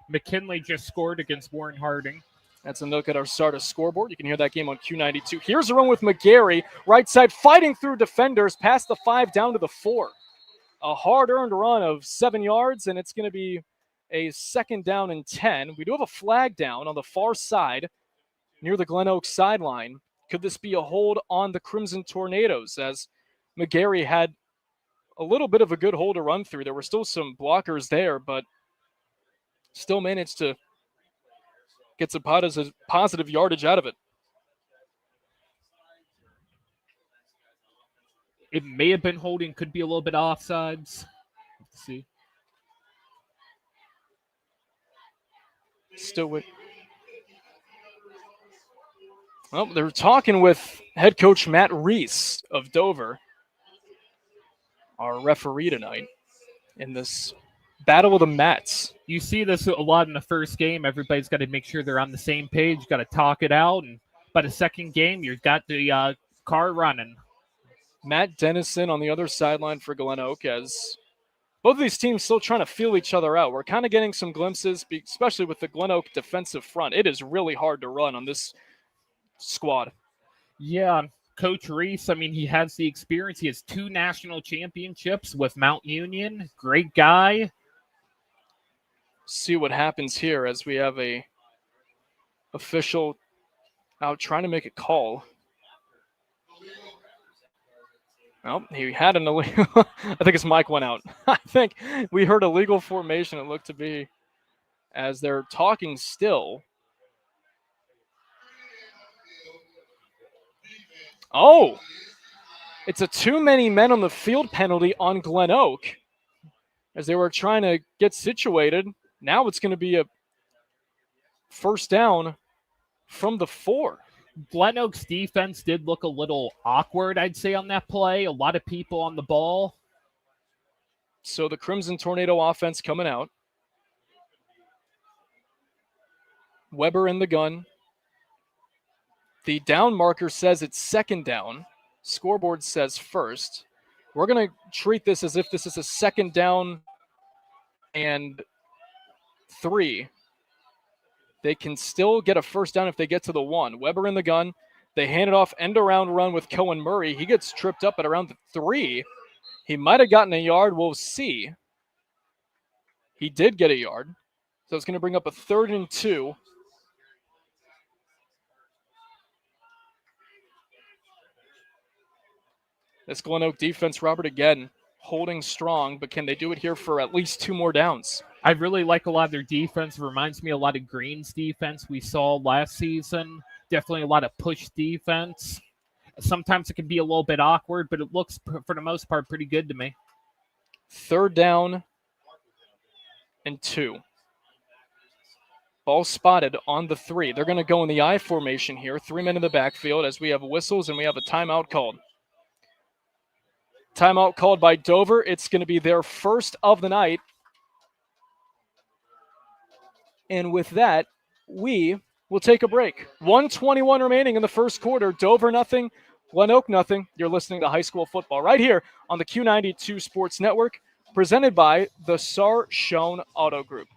Speaker 3: McKinley just scored against Warren Harding.
Speaker 2: That's a look at our Sardis scoreboard. You can hear that game on Q92. Here's a run with McGarry. Right side fighting through defenders past the 5 down to the 4. A hard-earned run of 7 yards, and it's going to be a 2nd down and 10. We do have a flag down on the far side near the Glenoak sideline. Could this be a hold on the Crimson Tornadoes, as McGarry had a little bit of a good hole to run through? There were still some blockers there, but still managed to get some positive yardage out of it.
Speaker 3: It may have been holding, could be a little bit offsides. Let's see.
Speaker 2: Still with. Well, they're talking with head coach Matt Reese of Dover, our referee tonight in this battle of the Mats.
Speaker 3: You see this a lot in the first game. Everybody's got to make sure they're on the same page, got to talk it out. And by the second game, you've got the car running.
Speaker 2: Matt Dennison on the other sideline for Glenoak, as both of these teams still trying to feel each other out. We're kind of getting some glimpses, especially with the Glenoak defensive front. It is really hard to run on this squad.
Speaker 3: Yeah, Coach Reese, I mean, he has the experience. He has 2 national championships with Mount Union. Great guy.
Speaker 2: See what happens here as we have a official out trying to make a call. Well, he had an illegal. I think his mic went out. I think we heard illegal formation, it looked to be, as they're talking still. Oh, it's a too many men on the field penalty on Glenoak as they were trying to get situated. Now it's going to be a first down from the 4.
Speaker 3: Glenoak's defense did look a little awkward, I'd say, on that play. A lot of people on the ball.
Speaker 2: So the Crimson Tornado offense coming out. Weber in the gun. The down marker says it's 2nd down. Scoreboard says first. We're going to treat this as if this is a 2nd down and 3. They can still get a first down if they get to the 1. Weber in the gun. They hand it off, end around run with Cohen Murray. He gets tripped up at around the 3. He might have gotten a yard. We'll see. He did get a yard. So it's going to bring up a 3rd and 2. This Glenoak defense, Robert, again, holding strong, but can they do it here for at least 2 more downs?
Speaker 3: I really like a lot of their defense. It reminds me a lot of Green's defense we saw last season. Definitely a lot of push defense. Sometimes it can be a little bit awkward, but it looks, for the most part, pretty good to me.
Speaker 2: 3rd down and 2. Ball spotted on the 3. They're going to go in the I formation here. 3 men in the backfield as we have whistles and we have a timeout called. Timeout called by Dover. It's going to be their first of the night. And with that, we will take a break. 1:21 remaining in the first quarter. Dover nothing, Glenoak nothing. You're listening to high school football right here on the Q92 Sports Network, presented by the Sarshone Auto Group.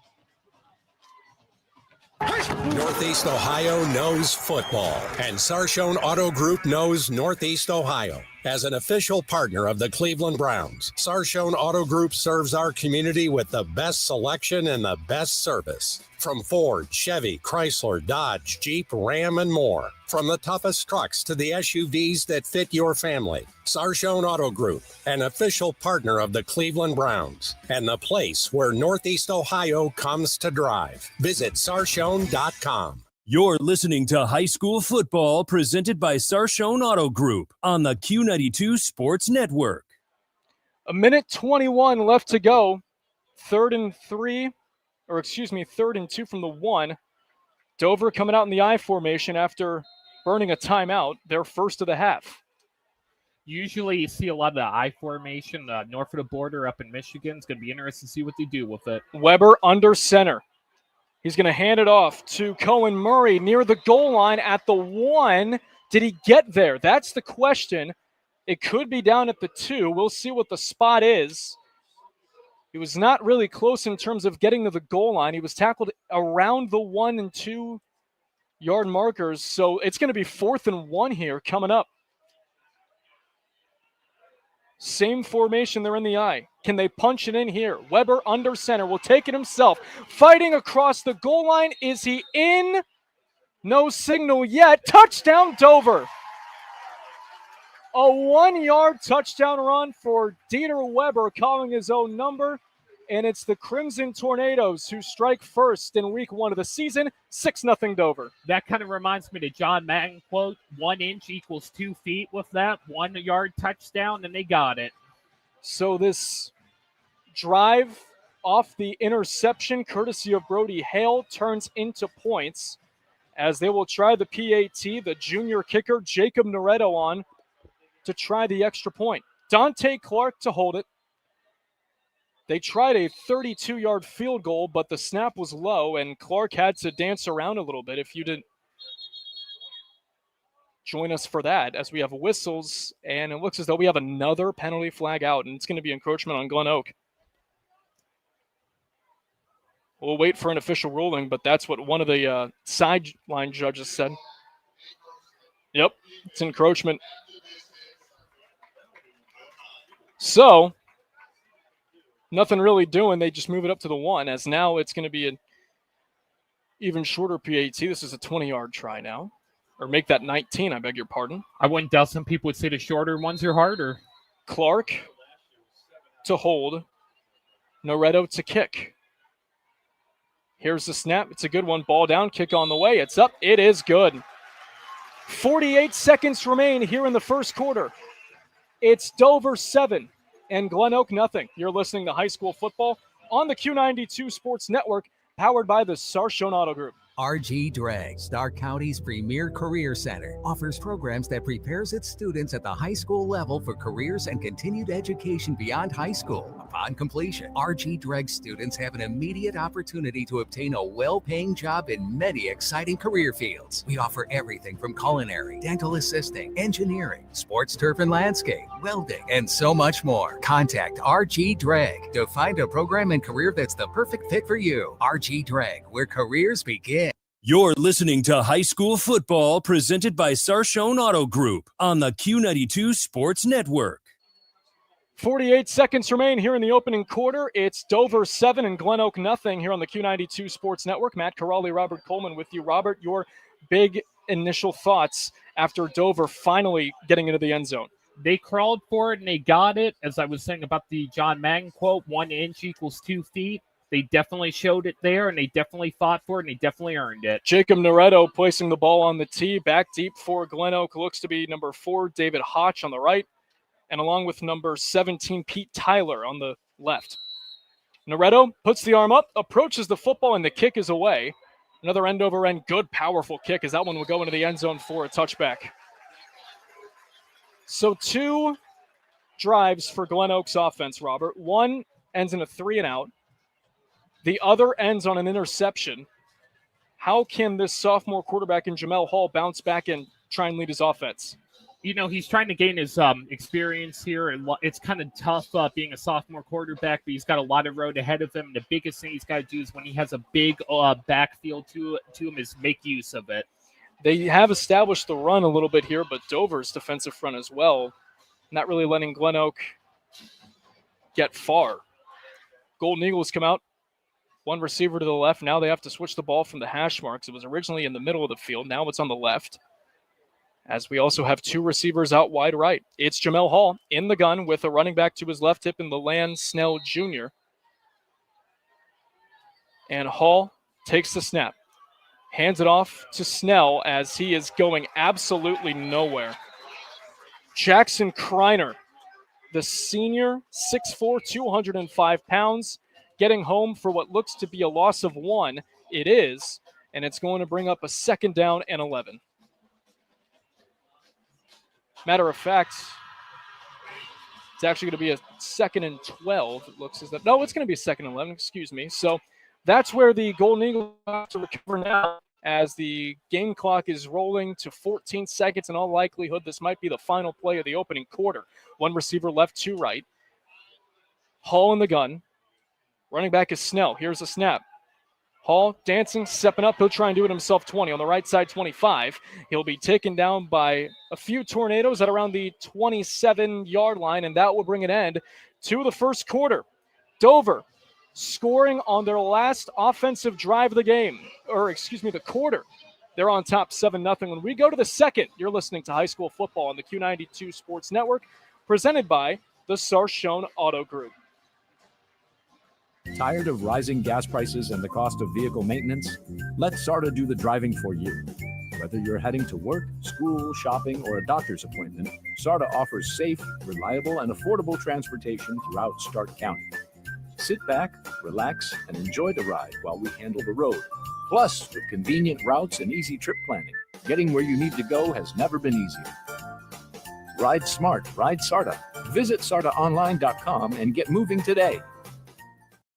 Speaker 5: Northeast Ohio knows football, and Sarshone Auto Group knows Northeast Ohio. As an official partner of the Cleveland Browns, Sarshone Auto Group serves our community with the best selection and the best service. From Ford, Chevy, Chrysler, Dodge, Jeep, Ram, and more. From the toughest trucks to the SUVs that fit your family. Sarshone Auto Group, an official partner of the Cleveland Browns, and the place where Northeast Ohio comes to drive. Visit sarshone.com.
Speaker 1: You're listening to high school football presented by Sarshone Auto Group on the Q92 Sports Network.
Speaker 2: 1:21 left to go. 3rd and 2 from the 1. Dover coming out in the I formation after burning a timeout, their first of the half.
Speaker 3: Usually you see a lot of the I formation north of the border up in Michigan. It's going to be interesting to see what they do with it.
Speaker 2: Weber under center. He's going to hand it off to Cohen Murray near the goal line at the 1. Did he get there? That's the question. It could be down at the 2. We'll see what the spot is. He was not really close in terms of getting to the goal line. He was tackled around the 1 and 2 yard markers. So it's going to be 4th and 1 here coming up. Same formation, they're in the I. Can they punch it in here? Weber under center will take it himself. Fighting across the goal line. Is he in? No signal yet. Touchdown, Dover. A 1-yard touchdown run for Dieter Weber, calling his own number. And it's the Crimson Tornadoes who strike first in week 1 of the season. 6-0 Dover.
Speaker 3: That kind of reminds me of the John Madden quote, 1 inch equals 2 feet with that. 1-yard touchdown, and they got it.
Speaker 2: So this drive off the interception, courtesy of Brody Hale, turns into points as they will try the PAT, the junior kicker, Jacob Noretto, on to try the extra point. Dante Clark to hold it. They tried a 32-yard field goal, but the snap was low, and Clark had to dance around a little bit. If you didn't join us for that, as we have whistles, and it looks as though we have another penalty flag out, and it's going to be encroachment on Glenoak. We'll wait for an official ruling, but that's what one of the sideline judges said. Yep, it's encroachment. So, nothing really doing. They just move it up to the 1, as now it's going to be an even shorter PAT. This is a 20-yard try now. Or make that 19, I beg your pardon.
Speaker 3: I wouldn't doubt some people would say the shorter ones are harder.
Speaker 2: Clark to hold. Noretto to kick. Here's the snap. It's a good one. Ball down, kick on the way. It's up. It is good. 48 seconds remain here in the first quarter. It's Dover 7 and Glenoak nothing. You're listening to high school football on the Q92 Sports Network, powered by the Sarshone Auto Group.
Speaker 11: RG Drag, Stark County's premier career center, offers programs that prepares its students at the high school level for careers and continued education beyond high school. Upon completion, RG Drag students have an immediate opportunity to obtain a well-paying job in many exciting career fields. We offer everything from culinary, dental assisting, engineering, sports turf and landscape, welding, and so much more. Contact RG Drag to find a program and career that's the perfect fit for you. RG Drag, where careers begin.
Speaker 1: You're listening to high school football presented by Sarshone Auto Group on the Q92 Sports Network.
Speaker 2: 48 seconds remain here in the opening quarter. It's Dover 7 and Glenoak nothing here on the Q92 Sports Network. Matt Corrali, Robert Coleman with you. Robert, your big initial thoughts after Dover finally getting into the end zone.
Speaker 3: They crawled for it and they got it. As I was saying about the John Madden quote, 1 inch equals 2 feet. They definitely showed it there, and they definitely fought for it, and they definitely earned it.
Speaker 2: Jacob Noretto placing the ball on the tee. Back deep for Glenoak looks to be number 4, David Hotch on the right, and along with number 17, Pete Tyler on the left. Noretto puts the arm up, approaches the football, and the kick is away. Another end-over-end, good, powerful kick as that one will go into the end zone for a touchback. So 2 drives for Glenoak's offense, Robert. One ends in a 3-and-out. The other ends on an interception. How can this sophomore quarterback in Jamel Hall bounce back and try and lead his offense?
Speaker 3: You know, he's trying to gain his experience here, and it's kind of tough being a sophomore quarterback, but he's got a lot of road ahead of him. And the biggest thing he's got to do is when he has a big backfield to him is make use of it.
Speaker 2: They have established the run a little bit here, but Dover's defensive front as well, not really letting Glenoak get far. Golden Eagles come out. 1 receiver to the left. Now they have to switch the ball from the hash marks. It was originally in the middle of the field. Now it's on the left. As we also have 2 receivers out wide right. It's Jamel Hall in the gun with a running back to his left hip in Leland Snell Jr. And Hall takes the snap. Hands it off to Snell as he is going absolutely nowhere. Jackson Kreiner, the senior, 6'4", 205 pounds, getting home for what looks to be a loss of 1. It is, and it's going to bring up a 2nd down and 11. Matter of fact, it's actually going to be a 2nd and 12. It looks as though, no, it's going to be a 2nd and 11, excuse me. So that's where the Golden Eagles have to recover now as the game clock is rolling to 14 seconds. In all likelihood, this might be the final play of the opening quarter. 1 receiver left, 2 right. Hall in the gun. Running back is Snell. Here's a snap. Hall dancing, stepping up. He'll try and do it himself. 20 on the right side, 25. He'll be taken down by a few tornadoes at around the 27-yard line, and that will bring an end to the first quarter. Dover scoring on their last offensive drive of the game, the quarter. They're on top 7-0. When we go to the second, you're listening to High School Football on the Q92 Sports Network, presented by the Sarshone Auto Group.
Speaker 7: Tired of rising gas prices and the cost of vehicle maintenance? Let SARTA do the driving for you. Whether you're heading to work, school, shopping, or a doctor's appointment, SARTA offers safe, reliable, and affordable transportation throughout Stark County. Sit back, relax, and enjoy the ride while we handle the road. Plus, with convenient routes and easy trip planning, getting where you need to go has never been easier. Ride smart, ride SARTA. Visit SARTAonline.com and get moving today.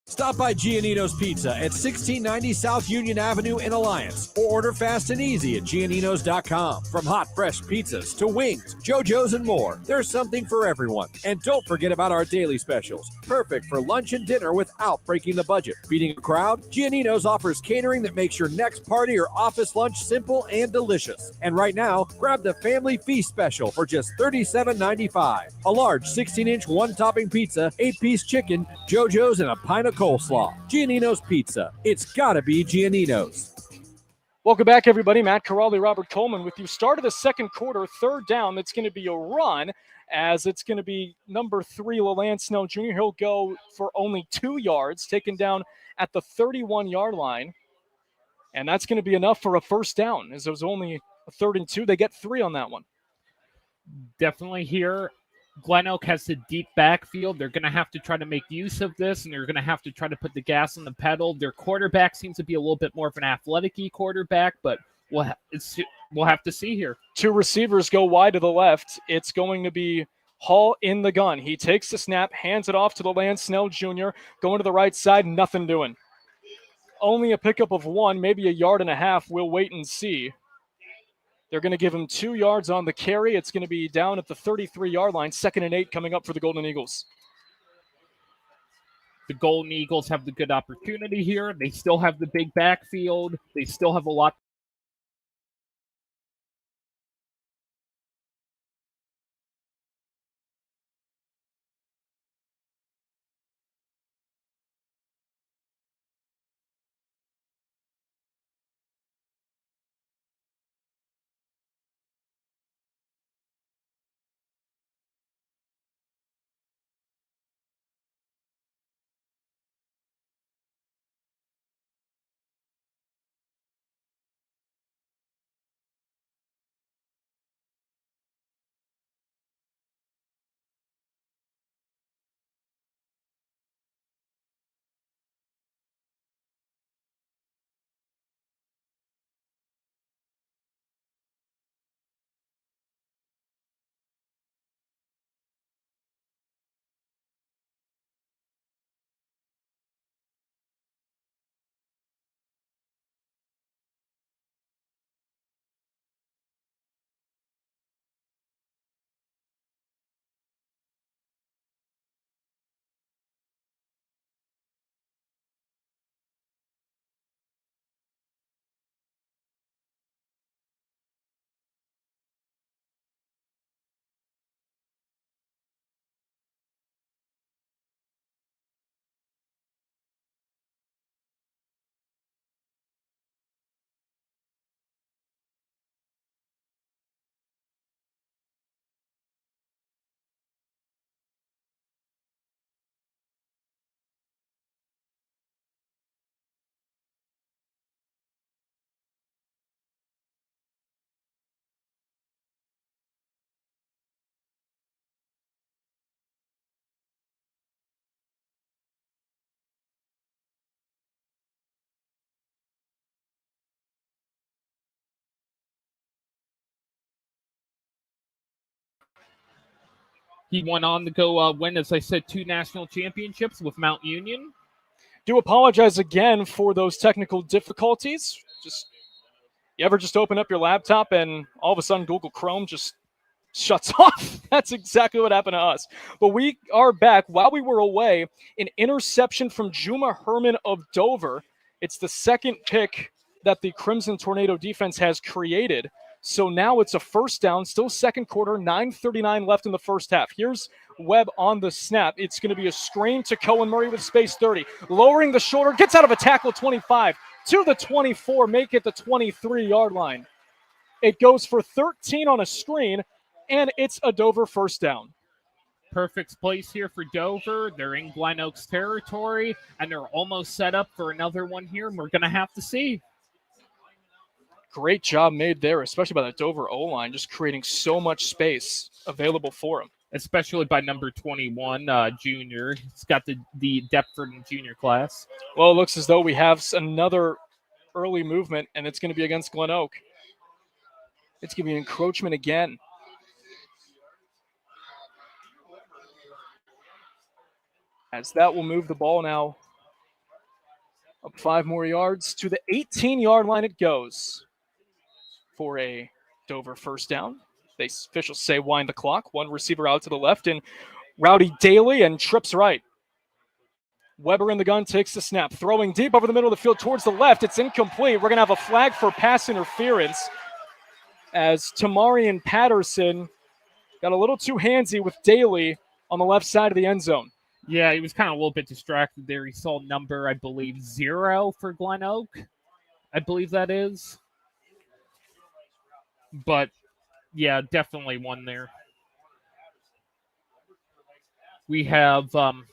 Speaker 6: Stop by Giannino's Pizza at 1690 South Union Avenue in Alliance, or order fast and easy at Gianninos.com. From hot, fresh pizzas to wings, JoJo's, and more, there's something for everyone. And don't forget about our daily specials, perfect for lunch and dinner without breaking the budget. Feeding a crowd? Giannino's offers catering that makes your next party or office lunch simple and delicious. And right now, grab the Family Feast Special for just $37.95. A large 16-inch one-topping pizza, 8-piece chicken, JoJo's, and a pint of coleslaw. Giannino's Pizza. It's gotta be Giannino's.
Speaker 2: Welcome back, everybody. Matt Corrali, Robert Coleman with you. Start of the second quarter, 3rd down. That's going to be a run, as it's going to be number 3, Leland Snell Jr. He'll go for only 2 yards, taken down at the 31-yard line. And that's going to be enough for a 1st down, as it was only a 3rd and 2. They get 3 on that one.
Speaker 3: Definitely here. Glenoak has the deep backfield. They're going to have to try to make use of this, and they're going to have to try to put the gas on the pedal. Their quarterback seems to be a little bit more of an athletic-y quarterback, but we'll have to see here. 2 receivers go wide to the left. It's going to be Hall in the gun. He takes the snap, hands it off to Leland Snell Jr., going to the right side, nothing doing. Only a pickup of 1, maybe a 1.5 yards. We'll wait and see. They're going to give him 2 yards on the carry. It's going to be down at the 33-yard line. 2nd and 8 coming up for the Golden Eagles. The Golden Eagles have the good opportunity here. They still have the big backfield. They still have a lot He went on to go win, as I said, 2 national championships with Mount Union.
Speaker 2: Do apologize again for those technical difficulties. You ever just open up your laptop and all of a sudden Google Chrome just shuts off? That's exactly what happened to us. But we are back. While we were away, an interception from Juma Herman of Dover. It's the second pick that the Crimson Tornado defense has created. So now it's a first down, still second quarter, 9:39 left in the first half. Here's Webb on the snap. It's going to be a screen to Cohen Murray with space 30. Lowering the shoulder, gets out of a tackle 25 to the 24, make it the 23-yard line. It goes for 13 on a screen, and it's a Dover first down.
Speaker 3: Perfect place here for Dover. They're in Glenoak's territory, and they're almost set up for another one here, and we're going to have to see.
Speaker 2: Great job made there, especially by the Dover O-line, just creating so much space available for him.
Speaker 3: Especially by number 21, junior. He's got the depth for the junior class.
Speaker 2: Well, it looks as though we have another early movement, and it's going to be against Glenoak. It's going to be encroachment again. As that will move the ball now up 5 more yards to the 18-yard line it goes for a Dover first down. The officials say wind the clock. One receiver out to the left, and Rowdy Daly and trips right. Weber in the gun takes the snap, throwing deep over the middle of the field towards the left. It's incomplete. We're going to have a flag for pass interference as Tamarian Patterson got a little too handsy with Daly on the left side of the end zone.
Speaker 3: Yeah, he was kind of a little bit distracted there. He saw number, I believe, 0 for Glenoak. I believe that is. But, yeah, definitely one there. We have them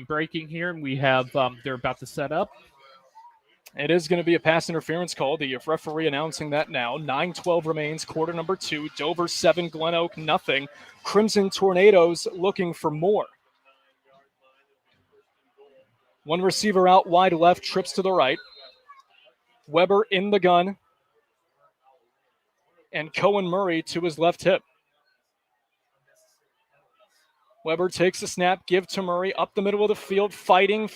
Speaker 3: breaking here, and we have they're about to set up.
Speaker 2: It is going to be a pass interference call. The referee announcing that now. 9:12 remains, quarter number 2. Dover 7, Glenoak nothing. Crimson Tornadoes looking for more. One receiver out wide left, trips to the right. Weber in the gun. And Cohen Murray to his left hip. Weber takes the snap, give to Murray, up the middle of the field, fighting,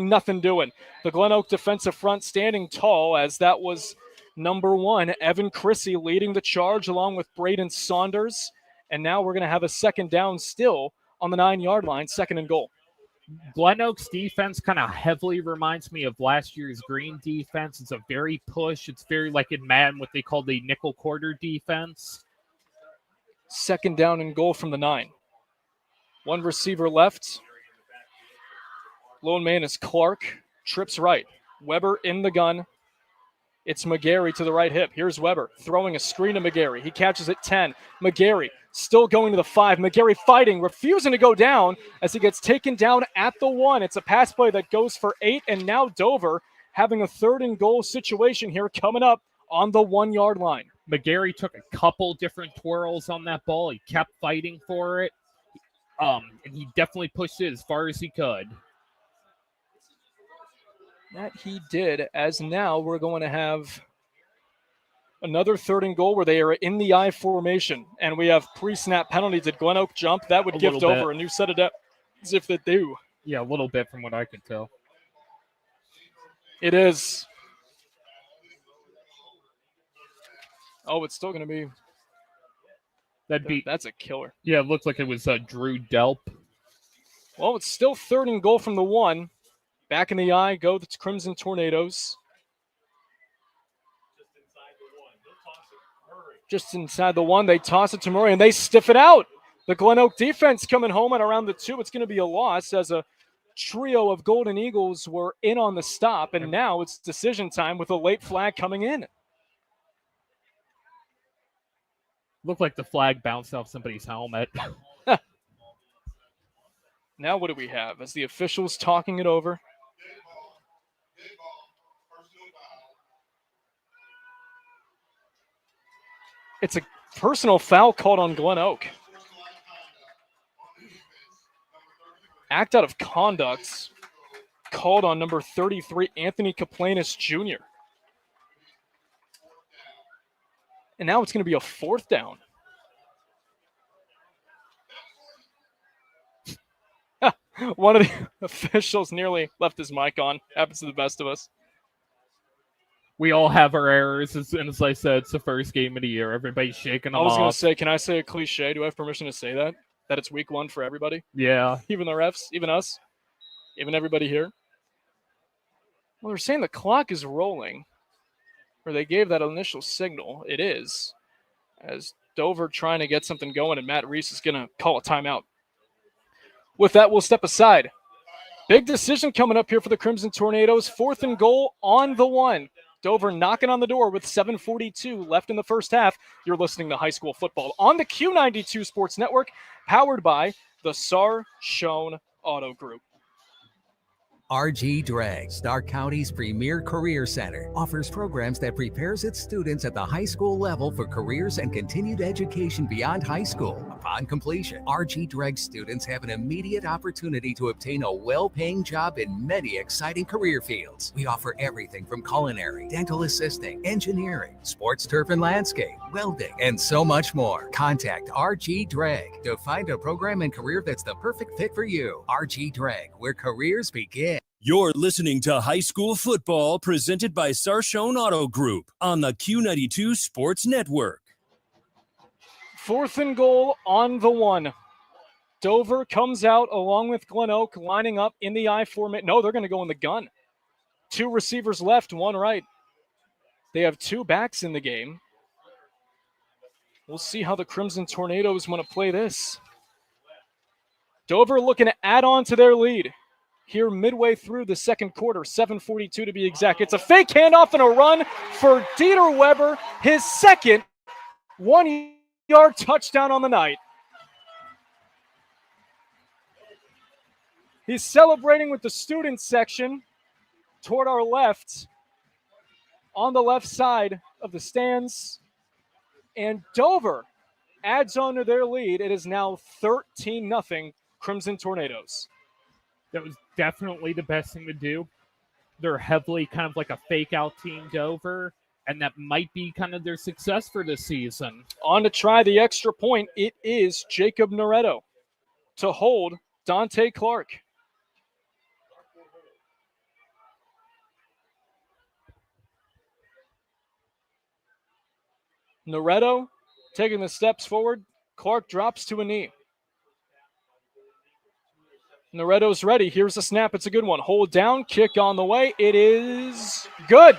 Speaker 2: nothing doing. The Glenoak defensive front standing tall, as that was number 1, Evan Chrissy leading the charge along with Braden Saunders. And now we're going to have a second down still on the 9-yard line, second and goal.
Speaker 3: Glenoak's defense kind of heavily reminds me of last year's Green defense. It's a very push. It's very like in Madden, what they call the nickel quarter defense.
Speaker 2: Second down and goal from the 9. One receiver left. Lone man is Clark. Trips right. Weber in the gun. It's McGarry to the right hip. Here's Weber throwing a screen to McGarry. He catches at 10. McGarry still going to the 5. McGarry fighting, refusing to go down as he gets taken down at the 1. It's a pass play that goes for 8, and now Dover having a third and goal situation here coming up on the 1-yard line.
Speaker 3: McGarry took a couple different twirls on that ball. He kept fighting for it, and he definitely pushed it as far as he could.
Speaker 2: That he did, as now we're going to have another third and goal where they are in the I formation, and we have pre-snap penalty. Did Glenoak jump? That would give Dover a new set of depth, as if they do.
Speaker 3: Yeah, a little bit from what I could tell.
Speaker 2: It is. Oh, it's still going to be. That's a killer.
Speaker 3: Yeah, it looked like it was Drew Delp.
Speaker 2: Well, it's still third and goal from the 1. Back in the eye go the Crimson Tornadoes. Just inside the 1, they toss it to Murray, and they stiff it out. The Glenoak defense coming home at around the 2. It's going to be a loss as a trio of Golden Eagles were in on the stop, and now it's decision time with a late flag coming in.
Speaker 3: Looked like the flag bounced off somebody's helmet.
Speaker 2: Now what do we have? As the officials talking it over. It's a personal foul called on Glenoak. Act out of conduct called on number 33, Anthony Kaplanis Jr. And now it's going to be a fourth down. One of the officials nearly left his mic on. Happens to the best of us.
Speaker 3: We all have our errors, and as I said, it's the first game of the year. Everybody's shaking them
Speaker 2: I was going
Speaker 3: off.
Speaker 2: to say, can I say a cliche? Do I have permission to say that? That it's week one for everybody?
Speaker 3: Yeah.
Speaker 2: Even the refs? Even us? Even everybody here? Well, they're saying the clock is rolling. Or they gave that initial signal. It is. As Dover trying to get something going, and Matt Reese is going to call a timeout. With that, we'll step aside. Big decision coming up here for the Crimson Tornadoes. 4th and goal on the 1. Dover knocking on the door with 7:42 left in the first half. You're listening to High School Football on the Q92 Sports Network, powered by the Sar-Schoen Auto Group.
Speaker 11: RG Drag, Stark County's premier career center, offers programs that prepares its students at the high school level for careers and continued education beyond high school. Upon completion, RG Drag students have an immediate opportunity to obtain a well-paying job in many exciting career fields. We offer everything from culinary, dental assisting, engineering, sports turf and landscape, welding, and so much more. Contact RG Drag to find a program and career that's the perfect fit for you. RG Drag, where careers begin.
Speaker 1: You're listening to High School Football presented by Sar-Schoen Auto Group on the Q92 Sports Network.
Speaker 2: 4th and goal on the 1. Dover comes out along with Glenoak lining up in the I formation. No, they're going to go in the gun. 2 receivers left, 1 right. They have 2 backs in the game. We'll see how the Crimson Tornadoes want to play this. Dover looking to add on to their lead here midway through the second quarter, 7:42 to be exact. It's a fake handoff and a run for Dieter Weber, his second 1-yard touchdown on the night. He's celebrating with the student section toward our left, on the left side of the stands. And Dover adds on to their lead. It is now 13-0 Crimson Tornadoes.
Speaker 3: That was definitely the best thing to do. They're heavily kind of like a fake out team, Dover, and that might be kind of their success for this season.
Speaker 2: On to try the extra point, it is Jacob Noretto to hold Dante Clark. Noretto taking the steps forward. Clark drops to a knee. Noretto's ready. Here's the snap. It's a good one. Hold down. Kick on the way. It is good.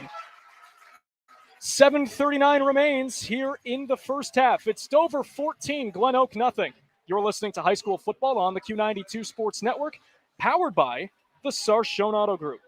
Speaker 2: 7:39 remains here in the first half. It's Dover 14, Glenoak nothing. You're listening to High School Football on the Q92 Sports Network, powered by the Sar-Schoen Auto Group.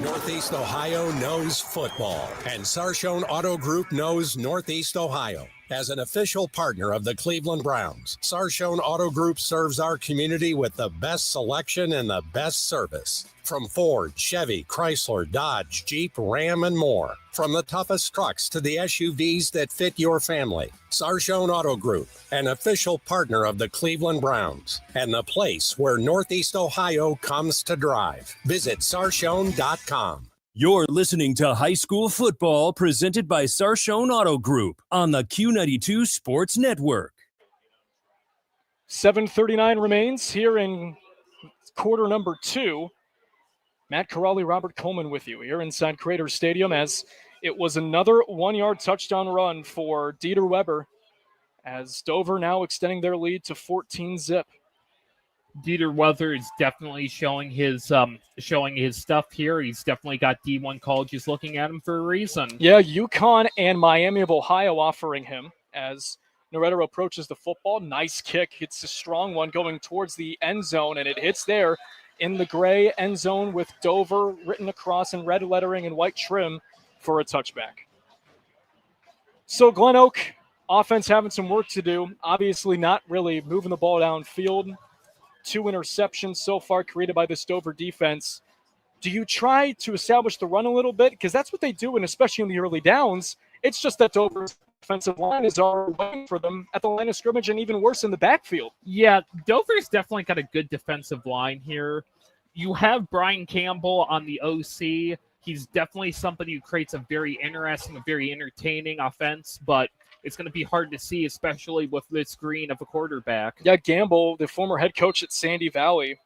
Speaker 5: Northeast Ohio knows football, and Sar-Schoen Auto Group knows Northeast Ohio. As an official partner of the Cleveland Browns, Sar-Schoen Auto Group serves our community with the best selection and the best service. From Ford, Chevy, Chrysler, Dodge, Jeep, Ram, and more. From the toughest trucks to the SUVs that fit your family. Sar-Schoen Auto Group, an official partner of the Cleveland Browns, and the place where Northeast Ohio comes to drive. Visit sarschoen.com.
Speaker 1: You're listening to High School Football presented by Sar-Schoen Auto Group on the Q92 Sports Network.
Speaker 2: 7:39 remains here in quarter number 2. Matt Corrali, Robert Coleman with you here inside Crater Stadium as it was another 1-yard touchdown run for Dieter Weber as Dover now extending their lead to 14-0.
Speaker 3: Dieter Weber is definitely showing his stuff here. He's definitely got D1 colleges looking at him for a reason.
Speaker 2: Yeah, UConn and Miami of Ohio offering him as Noretto approaches the football. Nice kick. It's a strong one going towards the end zone, and it hits there in the gray end zone with Dover written across in red lettering and white trim for a touchback. So Glenoak offense having some work to do. Obviously not really moving the ball downfield. 2 interceptions so far created by this Dover defense. Do you try to establish the run a little bit? Because that's what they do, and especially in the early downs. It's just that Dover's offensive line is already waiting for them at the line of scrimmage and even worse in the backfield.
Speaker 3: Yeah, Dover's definitely got a good defensive line here. You have Brian Campbell on the OC. He's definitely somebody who creates a very interesting, a very entertaining offense, but it's going to be hard to see, especially with this green of a quarterback.
Speaker 2: Yeah, Gamble, the former head coach at Sandy Valley,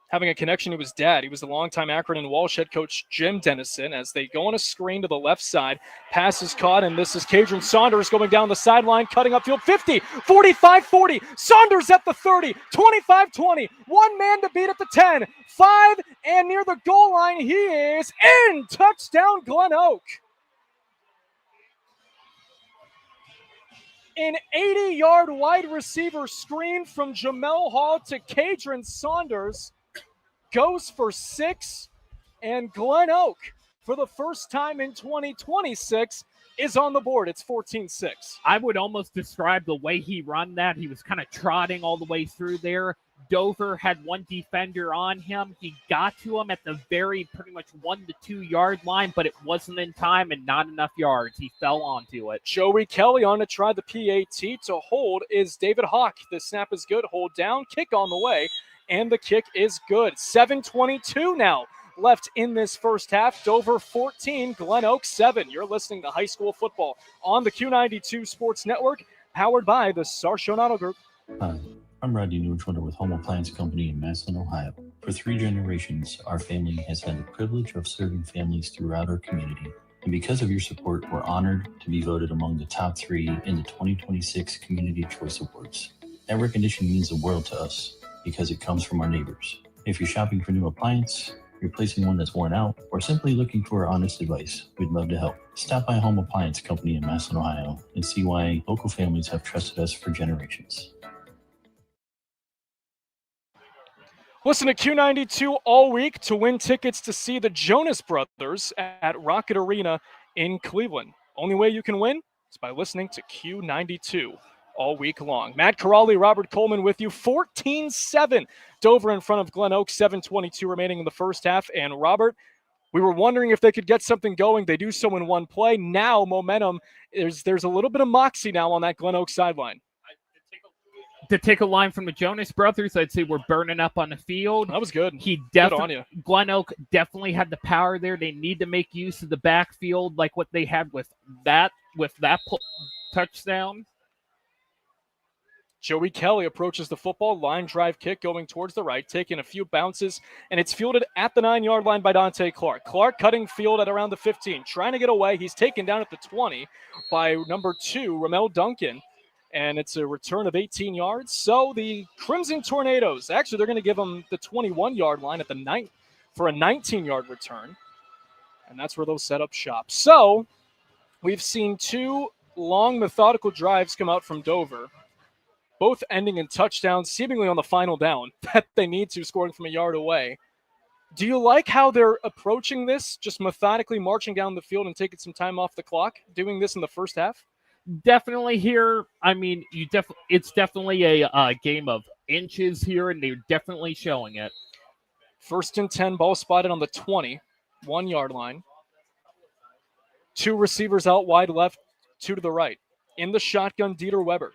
Speaker 2: having a connection to his dad. He was the longtime Akron and Walsh head coach Jim Dennison as they go on a screen to the left side. Pass is caught, and this is Kadron Saunders going down the sideline, cutting upfield 50, 45, 40. Saunders at the 30, 25, 20. One man to beat at the 10, 5, and near the goal line, he is in. Touchdown, Glenoak. An 80-yard wide receiver screen from Jamel Hall to Kadron Saunders goes for 6, and Glenoak, for the first time in 2026, is on the board. It's 14-6.
Speaker 3: I would almost describe the way he run that. He was kind of trotting all the way through there. Dover had one defender on him. He got to him at the very pretty much 1 to 2 yard line, but it wasn't in time and not enough yards. He fell onto it.
Speaker 2: Joey Kelly on to try the PAT. To hold is David Hawk. The snap is good. Hold down. Kick on the way. And the kick is good. 7:22 now left in this first half. Dover 14, Glenoak 7. You're listening to high school football on the Q92 Sports Network, powered by the Sarshon Auto Group.
Speaker 12: Hi, I'm Rodney Newswinter with Home Appliance Company in Massillon, Ohio. For 3 generations, our family has had the privilege of serving families throughout our community. And because of your support, we're honored to be voted among the top 3 in the 2026 Community Choice Awards. That recognition means the world to us, because it comes from our neighbors. If you're shopping for a new appliance, replacing one that's worn out, or simply looking for honest advice, we'd love to help. Stop by Home Appliance Company in Massillon, Ohio, and see why local families have trusted us for generations.
Speaker 2: Listen to Q92 all week to win tickets to see the Jonas Brothers at Rocket Arena in Cleveland. Only way you can win is by listening to Q92 all week long. Matt Corrali, Robert Coleman with you. 14-7. Dover in front of Glenoak. 7:22 remaining in the first half. And Robert, we were wondering if they could get something going. They do so in one play. Now momentum, there's a little bit of moxie now on that Glenoak sideline.
Speaker 3: To take a line from the Jonas Brothers, I'd say we're burning up on the field.
Speaker 2: That was good.
Speaker 3: Good on you. Glenoak definitely had the power there. They need to make use of the backfield like what they had with that touchdown.
Speaker 2: Joey Kelly approaches the football, line drive kick going towards the right, taking a few bounces, and it's fielded at the 9-yard line by Dante Clark. Clark cutting field at around the 15, trying to get away. He's taken down at the 20 by number 2, Ramel Duncan, and it's a return of 18 yards. So the Crimson Tornadoes, actually they're going to give them the 21-yard line at the 9 for a 19-yard return, and that's where they'll set up shop. So we've seen 2 long methodical drives come out from Dover, both ending in touchdowns, seemingly on the final down that they need to, scoring from a yard away. Do you like how they're approaching this, just methodically marching down the field and taking some time off the clock, doing this in the first half?
Speaker 3: Definitely here. I mean, it's definitely a game of inches here, and they're definitely showing it.
Speaker 2: 1st and 10, ball spotted on the 21-yard line. 2 receivers out wide left, 2 to the right. In the shotgun, Dieter Weber.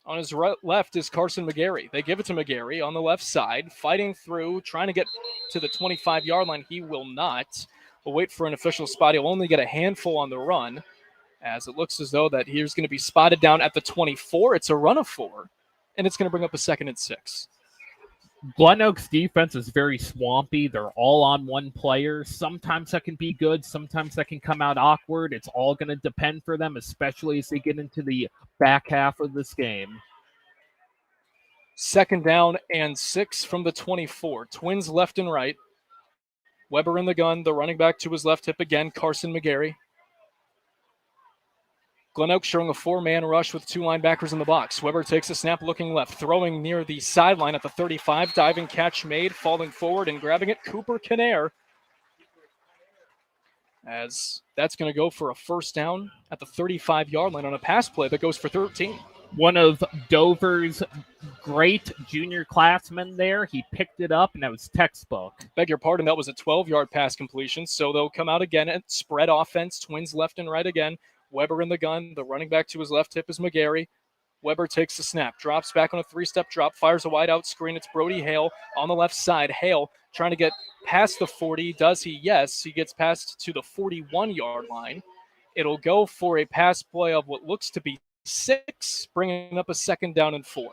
Speaker 2: On his left is Carson McGarry. They give it to McGarry on the left side, fighting through, trying to get to the 25-yard line. He will not. We'll wait for an official spot. He'll only get a handful on the run, as it looks as though that he's going to be spotted down at the 24. It's a run of 4, and it's going to bring up a 2nd and 6.
Speaker 3: Glenoak's defense is very swampy. They're all on one player. Sometimes that can be good. Sometimes that can come out awkward. It's all going to depend for them, especially as they get into the back half of this game.
Speaker 2: 2nd down and 6 from the 24. Twins left and right. Weber in the gun. The running back to his left hip again, Carson McGarry. Glenoak showing a 4-man rush with 2 linebackers in the box. Weber takes a snap looking left, throwing near the sideline at the 35. Diving catch made, falling forward and grabbing it, Cooper Kinnair. As that's going to go for a 1st down at the 35-yard line on a pass play that goes for 13.
Speaker 3: One of Dover's great junior classmen there. He picked it up, and that was textbook.
Speaker 2: Beg your pardon, that was a 12-yard pass completion. So they'll come out again and spread offense. Twins left and right again. Weber in the gun. The running back to his left hip is McGarry. Weber takes the snap, drops back on a 3-step drop, fires a wide out screen. It's Brody Hale on the left side. Hale trying to get past the 40. Does he? Yes. He gets past to the 41-yard line. It'll go for a pass play of what looks to be 6, bringing up a 2nd down and 4.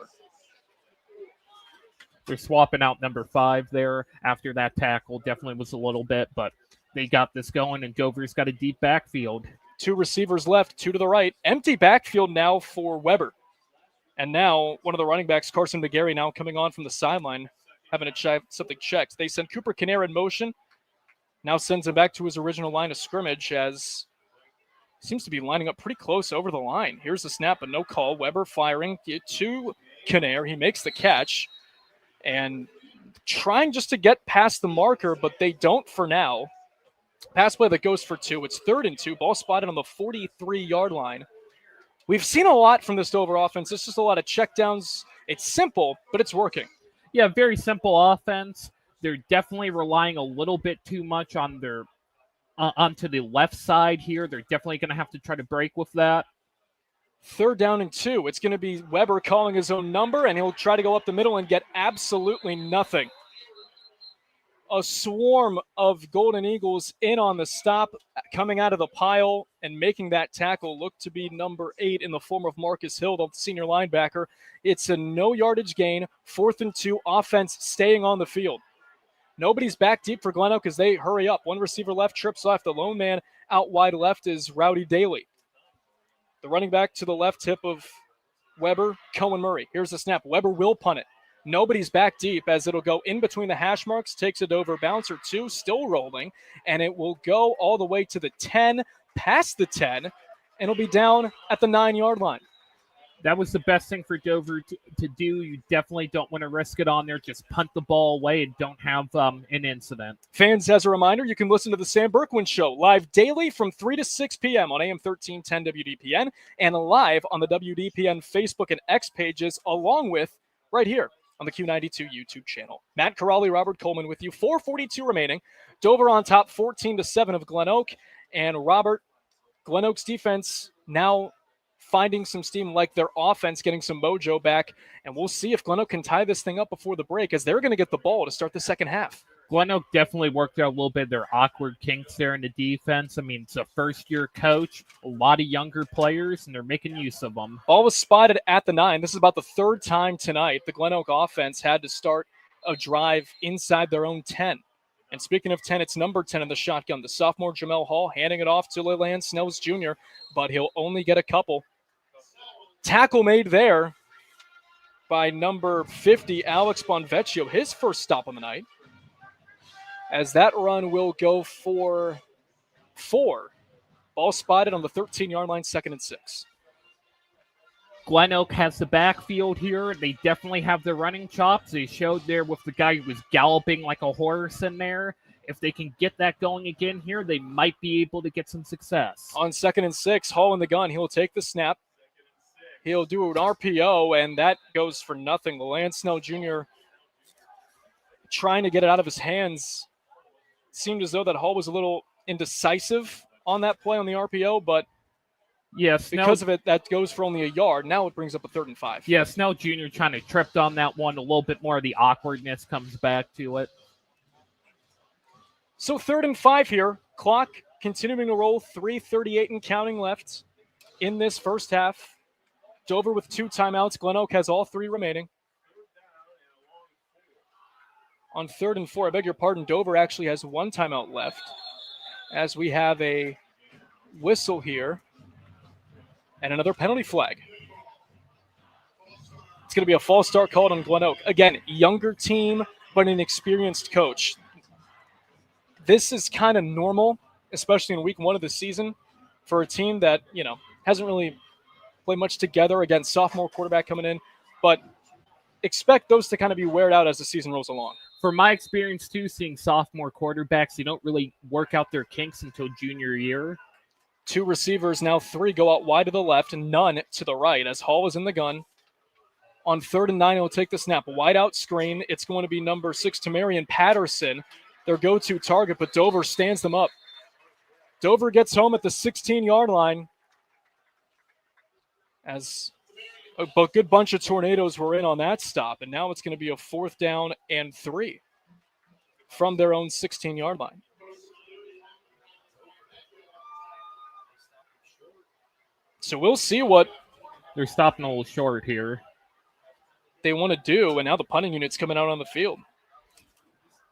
Speaker 3: They're swapping out number 5 there after that tackle. Definitely was a little bit, but they got this going, and Dover's got a deep backfield.
Speaker 2: 2 receivers left, 2 to the right. Empty backfield now for Weber. And now one of the running backs, Carson McGarry, now coming on from the sideline, having to check something checked. They send Cooper Kinnear in motion. Now sends him back to his original line of scrimmage as seems to be lining up pretty close over the line. Here's the snap, but no call. Weber firing to Kinnear. He makes the catch and trying just to get past the marker, but they don't for now. Pass play that goes for 2. It's 3rd and 2. Ball spotted on the 43-yard line. We've seen a lot from this Dover offense. It's just a lot of checkdowns. It's simple, but it's working.
Speaker 3: Yeah, very simple offense. They're definitely relying a little bit too much on their onto the left side here. They're definitely going to have to try to break with that.
Speaker 2: 3rd down and 2. It's going to be Weber calling his own number, and he'll try to go up the middle and get absolutely nothing. A swarm of Golden Eagles in on the stop, coming out of the pile and making that tackle look to be number 8 in the form of Marcus Hill, the senior linebacker. It's a no yardage gain, 4th and 2, offense staying on the field. Nobody's back deep for Glenoak as they hurry up. One receiver left trips left. The lone man out wide left is Rowdy Daly. The running back to the left hip of Weber, Cohen Murray. Here's the snap. Weber will punt it. Nobody's back deep as it'll go in between the hash marks, takes it over bouncer 2, still rolling, and it will go all the way to the 10, past the 10, and it'll be down at the 9-yard line.
Speaker 3: That was the best thing for Dover to do. You definitely don't want to risk it on there. Just punt the ball away and don't have an incident.
Speaker 2: Fans, as a reminder, you can listen to the Sam Berkwin Show live daily from 3 to 6 p.m. on AM 1310 WDPN and live on the WDPN Facebook and X pages, along with right here on the Q92 YouTube channel. Matt Corrali, Robert Coleman with you. 4:42 remaining. Dover on top 14-7 of Glenoak. And Robert, Glenoak's defense now finding some steam, like their offense getting some mojo back. And we'll see if Glenoak can tie this thing up before the break, as they're going to get the ball to start the second half.
Speaker 3: Glenoak definitely worked out a little bit of their awkward kinks there in the defense. I mean, it's a first-year coach, a lot of younger players, and they're making use of them.
Speaker 2: Ball was spotted at the 9. This is about the 3rd time tonight the Glenoak offense had to start a drive inside their own 10. And speaking of 10, it's number 10 in the shotgun. The sophomore Jamel Hall handing it off to Leland Snells Jr., but he'll only get a couple. Tackle made there by number 50, Alex Bonvecchio, his first stop on the night. As that run will go for 4. Ball spotted on the 13-yard line, 2nd and 6.
Speaker 3: Glenoak has the backfield here. They definitely have their running chops. They showed there with the guy who was galloping like a horse in there. If they can get that going again here, they might be able to get some success.
Speaker 2: On 2nd and 6, Hall in the gun. He'll take the snap. He'll do an RPO, and that goes for nothing. Leland Snell Jr. trying to get it out of his hands. It seemed as though that Hall was a little indecisive on that play on the RPO, but
Speaker 3: yes,
Speaker 2: because of it, that goes for only a yard. Now it brings up a 3rd and 5.
Speaker 3: Yeah, Snell Jr. trying to trip on that one. A little bit more of the awkwardness comes back to it.
Speaker 2: So 3rd and 5 here. Clock continuing to roll. 3:38 and counting left in this first half. Dover with 2 timeouts. Glenoak has all 3 remaining. On 3rd and 4, I beg your pardon, Dover actually has 1 timeout left, as we have a whistle here and another penalty flag. It's going to be a false start called on Glenoak. Again, younger team, but an experienced coach. This is kind of normal, especially in week 1 of the season, for a team that, hasn't really played much together against sophomore quarterback coming in, but expect those to kind of be weared out as the season rolls along.
Speaker 3: For my experience, too, seeing sophomore quarterbacks, they don't really work out their kinks until junior year.
Speaker 2: 2 receivers, now 3 go out wide to the left and none to the right as Hall is in the gun. On 3rd and 9, he'll take the snap. Wide out screen. It's going to be number 6, Tamarian Patterson, their go-to target, but Dover stands them up. Dover gets home at the 16-yard line as a good bunch of tornadoes were in on that stop, and now it's going to be a 4th down and 3 from their own 16-yard line. So we'll see what
Speaker 3: They're stopping a little short here.
Speaker 2: they want to do, and now the punting unit's coming out on the field.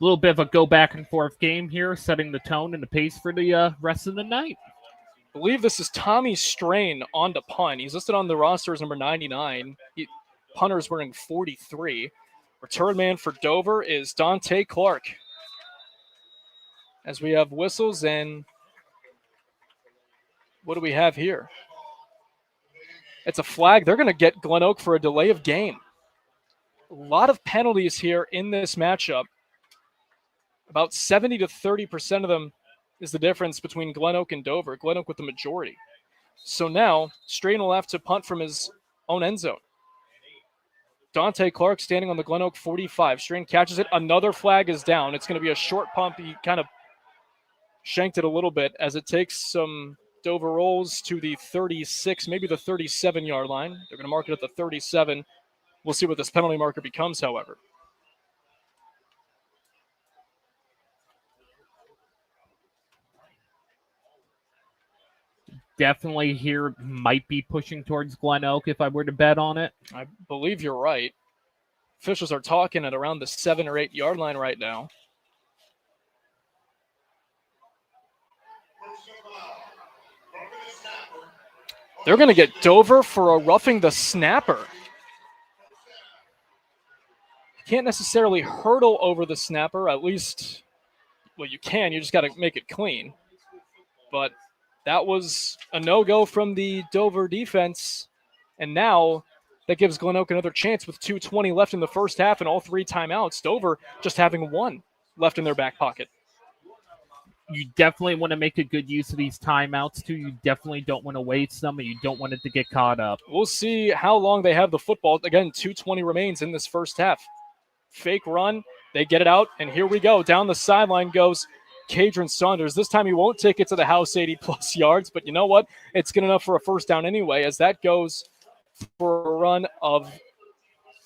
Speaker 3: A little bit of a go back and forth game here, setting the tone and the pace for the rest of the night.
Speaker 2: I believe this is Tommy Strain on to punt. He's listed on the roster as number 99. Punter's wearing 43. Return man for Dover is Dante Clark. As we have whistles, and what do we have here? It's a flag. They're going to get Glenoak for a delay of game. A lot of penalties here in this matchup. About 70 to 30% of them is the difference between Glenoak and Dover. Glenoak with the majority. So now Strain will have to punt from his own end zone. Dante Clark standing on the Glenoak 45. Strain catches it. Another flag is down. It's going to be a short pump. He kind of shanked it a little bit as it takes some Dover rolls to the 36, maybe the 37-yard line. They're going to mark it at the 37. We'll see what this penalty marker becomes, however.
Speaker 3: Definitely here might be pushing towards Glenoak if I were to bet on it.
Speaker 2: I believe you're right. Officials are talking at around the 7 or 8 yard line right now. They're going to get Dover for a roughing the snapper. You can't necessarily hurdle over the snapper, at least, well, you can. You just got to make it clean. But that was a no-go from the Dover defense. And now that gives Glenoak another chance with 2:20 left in the first half and all 3 timeouts. Dover just having 1 left in their back pocket.
Speaker 3: You definitely want to make a good use of these timeouts, too. You definitely don't want to waste them, and you don't want it to get caught up.
Speaker 2: We'll see how long they have the football. Again, 2:20 remains in this first half. Fake run. They get it out, and here we go. Down the sideline goes Cadron Saunders. This time he won't take it to the house 80-plus yards, but you know what? It's good enough for a first down anyway, as that goes for a run of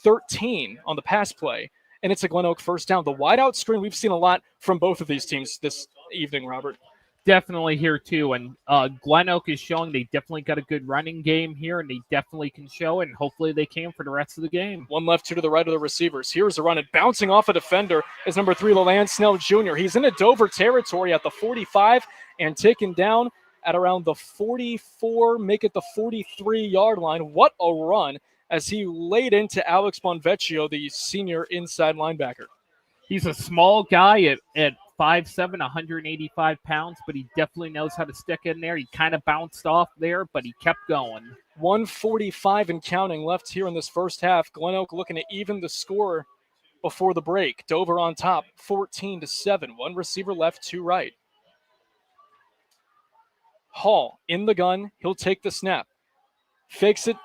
Speaker 2: 13 on the pass play, and it's a Glenoak first down. The wideout screen, we've seen a lot from both of these teams this evening, Robert.
Speaker 3: Definitely here, too, and Glenoak is showing they definitely got a good running game here, and they definitely can show, and hopefully they can for the rest of the game.
Speaker 2: 1 left, 2 to the right of the receivers. Here's a run, and bouncing off a defender is number 3, Leland Snell Jr. He's in a Dover territory at the 45 and taken down at around the 44, make it the 43-yard line. What a run as he laid into Alex Bonvecchio, the senior inside linebacker.
Speaker 3: He's a small guy at 5'7", 185 pounds, but he definitely knows how to stick in there. He kind of bounced off there, but he kept going.
Speaker 2: 1:45 and counting left here in this first half. Glenoak looking to even the score before the break. Dover on top, 14-7. 1 receiver left, 2 right. Hall in the gun. He'll take the snap. Fakes it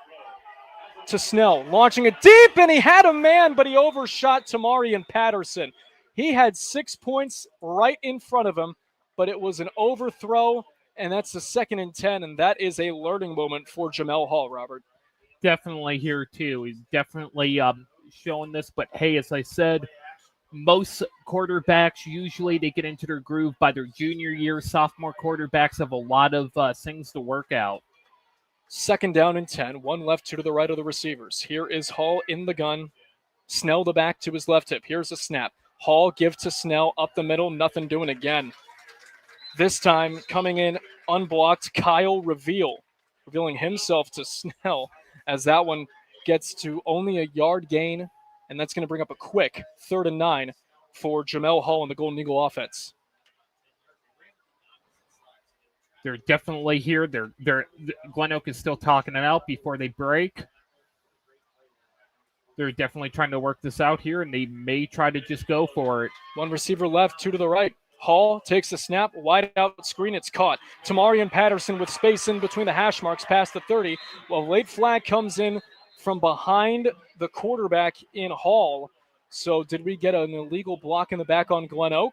Speaker 2: to Snell. Launching it deep, and he had a man, but he overshot Tamarian Patterson. He had 6 points right in front of him, but it was an overthrow, and that's the 2nd and 10, and that is a learning moment for Jamel Hall, Robert.
Speaker 3: Definitely here, too. He's definitely showing this, but hey, as I said, most quarterbacks, usually they get into their groove by their junior year. Sophomore quarterbacks have a lot of things to work out.
Speaker 2: 2nd down and 10. 1 left, 2 to the right of the receivers. Here is Hall in the gun. Snell the back to his left hip. Here's a snap. Hall give to Snell up the middle. Nothing doing again. This time coming in unblocked, Kyle revealing himself to Snell as that one gets to only a yard gain. And that's going to bring up a quick 3rd and 9 for Jamel Hall and the Golden Eagle offense.
Speaker 3: They're definitely here. Glenoak is still talking it out before they break. They're definitely trying to work this out here, and they may try to just go for it.
Speaker 2: 1 receiver left, 2 to the right. Hall takes the snap, wide out screen, it's caught. Tamarian Patterson with space in between the hash marks past the 30. Well, late flag comes in from behind the quarterback in Hall. So did we get an illegal block in the back on Glenoak?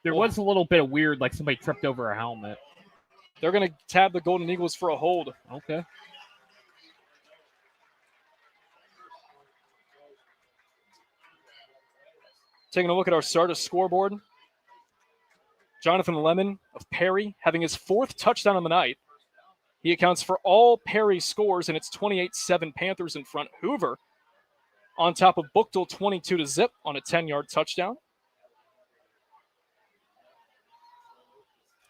Speaker 3: There was a little bit of weird, like somebody tripped over a helmet.
Speaker 2: They're going to tab the Golden Eagles for a hold.
Speaker 3: Okay.
Speaker 2: Taking a look at our Sardis scoreboard. Jonathan Lemon of Perry having his 4th touchdown of the night. He accounts for all Perry scores, and it's 28-7 Panthers in front. Hoover on top of Buchtel 22-0 on a 10-yard touchdown.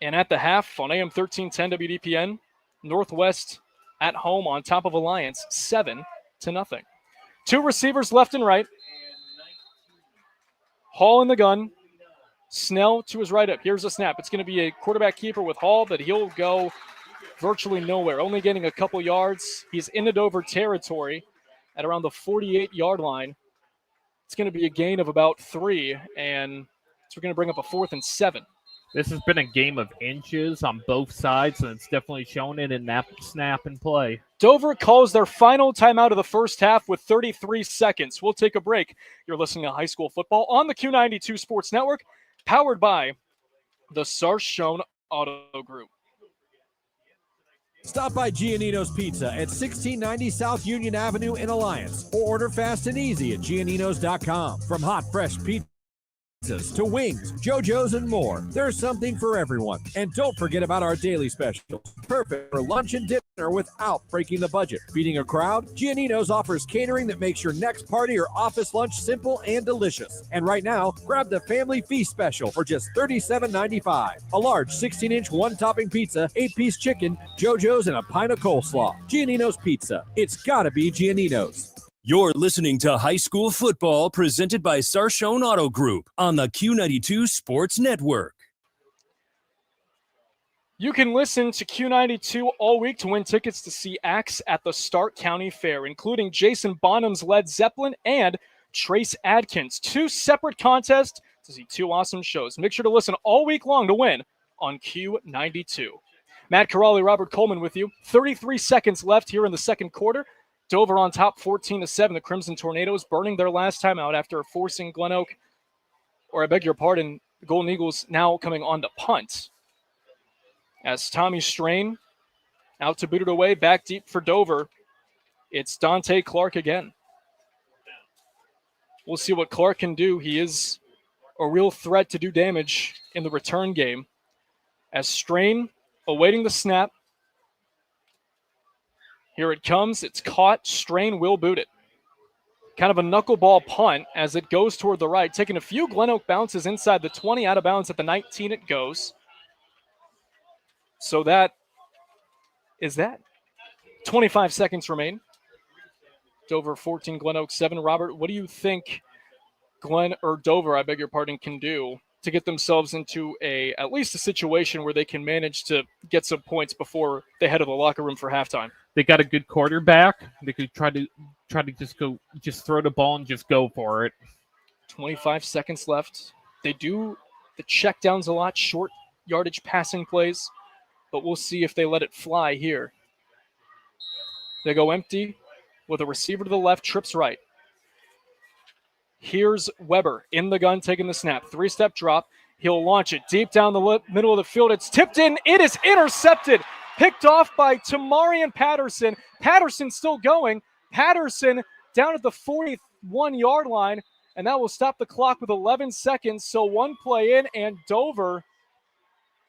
Speaker 2: And at the half on AM 1310 WDPN, Northwest at home on top of Alliance 7-0. 2 receivers left and right. Hall in the gun. Snell to his right up. Here's a snap. It's going to be a quarterback keeper with Hall, but he'll go virtually nowhere, only getting a couple yards. He's in the Dover territory at around the 48-yard line. It's going to be a gain of about 3, and so we're going to bring up a 4th and 7.
Speaker 3: This has been a game of inches on both sides, and it's definitely shown it in that snap and play.
Speaker 2: Dover calls their final timeout of the first half with 33 seconds. We'll take a break. You're listening to High School Football on the Q92 Sports Network, powered by the Sarshone Auto Group.
Speaker 6: Stop by Giannino's Pizza at 1690 South Union Avenue in Alliance, or order fast and easy at Gianninos.com. From hot, fresh pizzas to wings, JoJo's, and more, there's something for everyone. And don't forget about our daily specials. Perfect for lunch and dinner without breaking the budget. Feeding a crowd? Giannino's offers catering that makes your next party or office lunch simple and delicious. And right now, grab the Family Feast Special for just $37.95. A large 16-inch one-topping pizza, 8-piece chicken, JoJo's, and a pint of coleslaw. Giannino's Pizza. It's gotta be Giannino's.
Speaker 1: You're listening to High School Football presented by Sarshone Auto Group on the Q92 Sports Network.
Speaker 2: You can listen to Q92 all week to win tickets to see acts at the Stark County Fair, including Jason Bonham's Led Zeppelin and Trace Adkins. 2 separate contests to see 2 awesome shows. Make sure to listen all week long to win on Q92. Matt Corrali, Robert Coleman with you. 33 seconds left here in the second quarter. Dover on top 14-7. The Crimson Tornadoes burning their last time out after forcing Glenoak, or I beg your pardon, the Golden Eagles now coming on to punt. As Tommy Strain out to boot it away, back deep for Dover. It's Dante Clark again. We'll see what Clark can do. He is a real threat to do damage in the return game. As Strain awaiting the snap. Here it comes. It's caught. Strain will boot it. Kind of a knuckleball punt as it goes toward the right. Taking a few Glenoak bounces inside the 20, out of bounds at the 19 it goes. So that is that. 25 seconds remain. Dover 14, Glenoak 7. Robert, what do you think Dover, I beg your pardon, can do to get themselves into at least a situation where they can manage to get some points before they head to the locker room for halftime?
Speaker 3: They got a good quarterback. They could try to just throw the ball and just go for it.
Speaker 2: 25 seconds left. They do the checkdowns a lot, short yardage passing plays, but we'll see if they let it fly here. They go empty with a receiver to the left, trips right. Here's Weber in the gun taking the snap. 3-step drop. He'll launch it deep down the middle of the field. It's tipped in. It is intercepted. Picked off by Tamarian Patterson. Patterson still going. Patterson down at the 41-yard line, and that will stop the clock with 11 seconds. So 1 play in, and Dover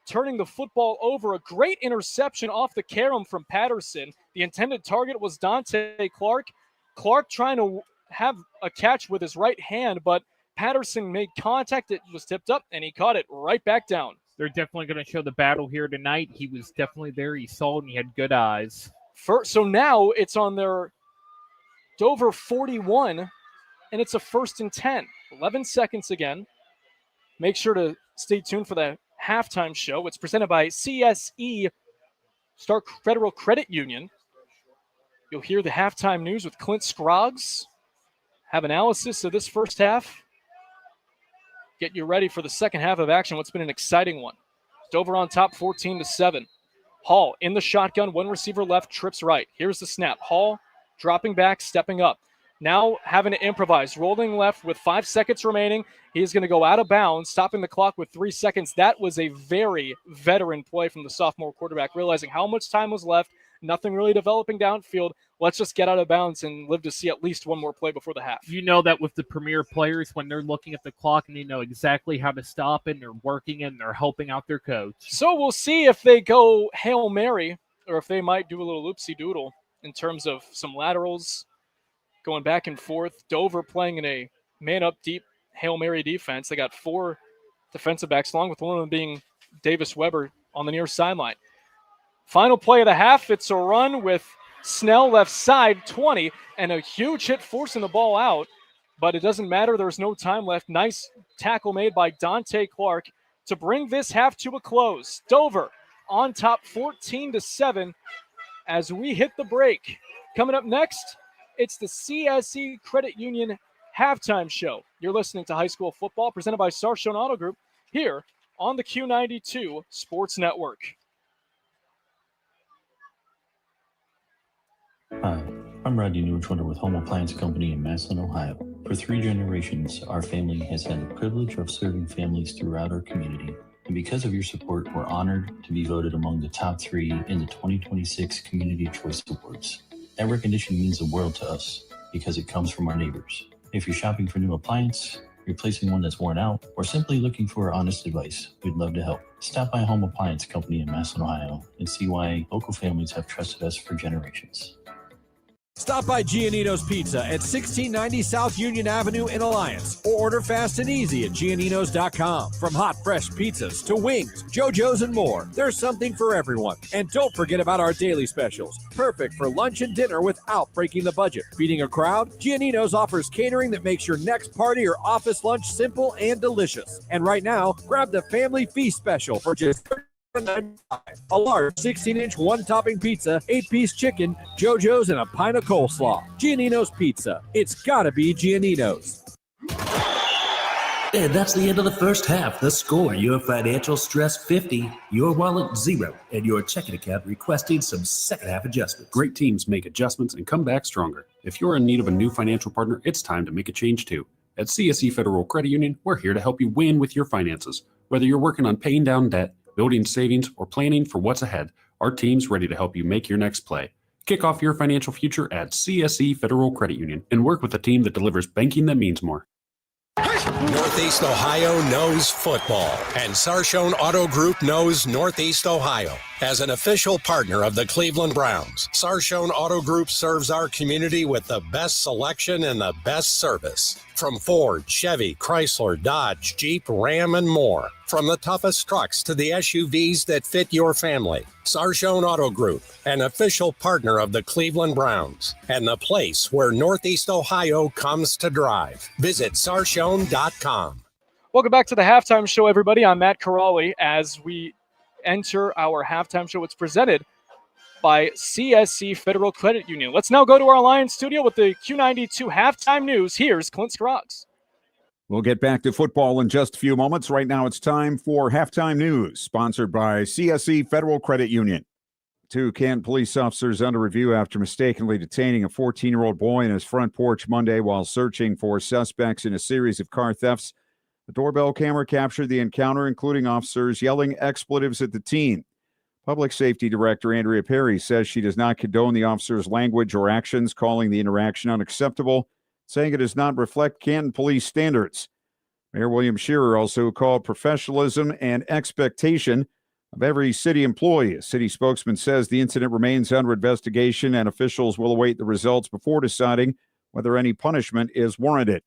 Speaker 2: turning the football over. A great interception off the carom from Patterson. The intended target was Dante Clark. Clark trying to have a catch with his right hand, but Patterson made contact. It was tipped up, and he caught it right back down.
Speaker 3: They're definitely going to show the battle here tonight. He was definitely there. He saw it, and he had good eyes.
Speaker 2: So now it's on their Dover 41, and it's a 1st and 10. 11 seconds again. Make sure to stay tuned for the halftime show. It's presented by CSE, Stark Federal Credit Union. You'll hear the halftime news with Clint Scroggs. Have analysis of this first half. Get you ready for the second half of action. What's been an exciting one. Dover on top 14-7. Hall in the shotgun, 1 receiver left, trips right. Here's the snap. Hall dropping back, stepping up. Now having to improvise, rolling left with 5 seconds remaining. He's going to go out of bounds, stopping the clock with 3 seconds. That was a very veteran play from the sophomore quarterback, realizing how much time was left, nothing really developing downfield. Let's just get out of bounds and live to see at least one more play before the half.
Speaker 3: You know that with the premier players, when they're looking at the clock and they know exactly how to stop it, and they're working it, and they're helping out their coach.
Speaker 2: So we'll see if they go Hail Mary or if they might do a little loopsy-doodle in terms of some laterals going back and forth. Dover playing in a man-up deep Hail Mary defense. They got 4 defensive backs, along with one of them being Davis Weber on the near sideline. Final play of the half, it's a run with Snell left side, 20, and a huge hit forcing the ball out, but it doesn't matter. There's no time left. Nice tackle made by Dante Clark to bring this half to a close. Dover on top 14-7 as we hit the break. Coming up next, it's the CSE Credit Union halftime show. You're listening to High School Football presented by Sarshone Auto Group here on the Q92 Sports Network.
Speaker 12: Hi, I'm Rodney Newswinter with Home Appliance Company in Massillon, Ohio. For 3 generations, our family has had the privilege of serving families throughout our community. And because of your support, we're honored to be voted among the top 3 in the 2026 Community Choice Awards. That recognition means the world to us because it comes from our neighbors. If you're shopping for a new appliance, replacing one that's worn out, or simply looking for honest advice, we'd love to help. Stop by Home Appliance Company in Massillon, Ohio, and see why local families have trusted us for generations.
Speaker 6: Stop by Giannino's Pizza at 1690 South Union Avenue in Alliance, or order fast and easy at Gianninos.com. From hot, fresh pizzas to wings, JoJo's, and more, there's something for everyone. And don't forget about our daily specials, perfect for lunch and dinner without breaking the budget. Feeding a crowd? Giannino's offers catering that makes your next party or office lunch simple and delicious. And right now, grab the Family Feast Special for just a large 16-inch one-topping pizza, 8-piece chicken, JoJo's, and a pint of coleslaw. Giannino's Pizza. It's gotta be Giannino's.
Speaker 13: And that's the end of the first half. The score, your financial stress 50, your wallet 0, and your checking account requesting some second half adjustments.
Speaker 14: Great teams make adjustments and come back stronger. If you're in need of a new financial partner, it's time to make a change too. At CSE Federal Credit Union, we're here to help you win with your finances. Whether you're working on paying down debt, building savings, or planning for what's ahead, our team's ready to help you make your next play. Kick off your financial future at CSE Federal Credit Union and work with a team that delivers banking that means more.
Speaker 5: Northeast Ohio knows football, and Sarshone Auto Group knows Northeast Ohio. As an official partner of the Cleveland Browns, Sarshone Auto Group serves our community with the best selection and the best service. From Ford, Chevy, Chrysler, Dodge, Jeep, Ram, and more. From the toughest trucks to the SUVs that fit your family. Sarshone Auto Group, an official partner of the Cleveland Browns, and the place where Northeast Ohio comes to drive. Visit Sarshone.com.
Speaker 2: Welcome back to the halftime show, everybody. I'm Matt Corrali as we enter our halftime show. It's presented by CSC Federal Credit Union. Let's now go to our Alliance studio with the Q92 halftime news. Here's Clint Scroggs.
Speaker 15: We'll get back to football in just a few moments. Right now, it's time for halftime news, sponsored by CSE Federal Credit Union. 2 Canton police officers under review after mistakenly detaining a 14-year-old boy in his front porch Monday while searching for suspects in a series of car thefts. The doorbell camera captured the encounter, including officers yelling expletives at the teen. Public Safety Director Andrea Perry says she does not condone the officers' language or actions, calling the interaction unacceptable, saying it does not reflect Canton police standards. Mayor William Shearer also called professionalism and expectation of every city employee. A city spokesman says the incident remains under investigation and officials will await the results before deciding whether any punishment is warranted.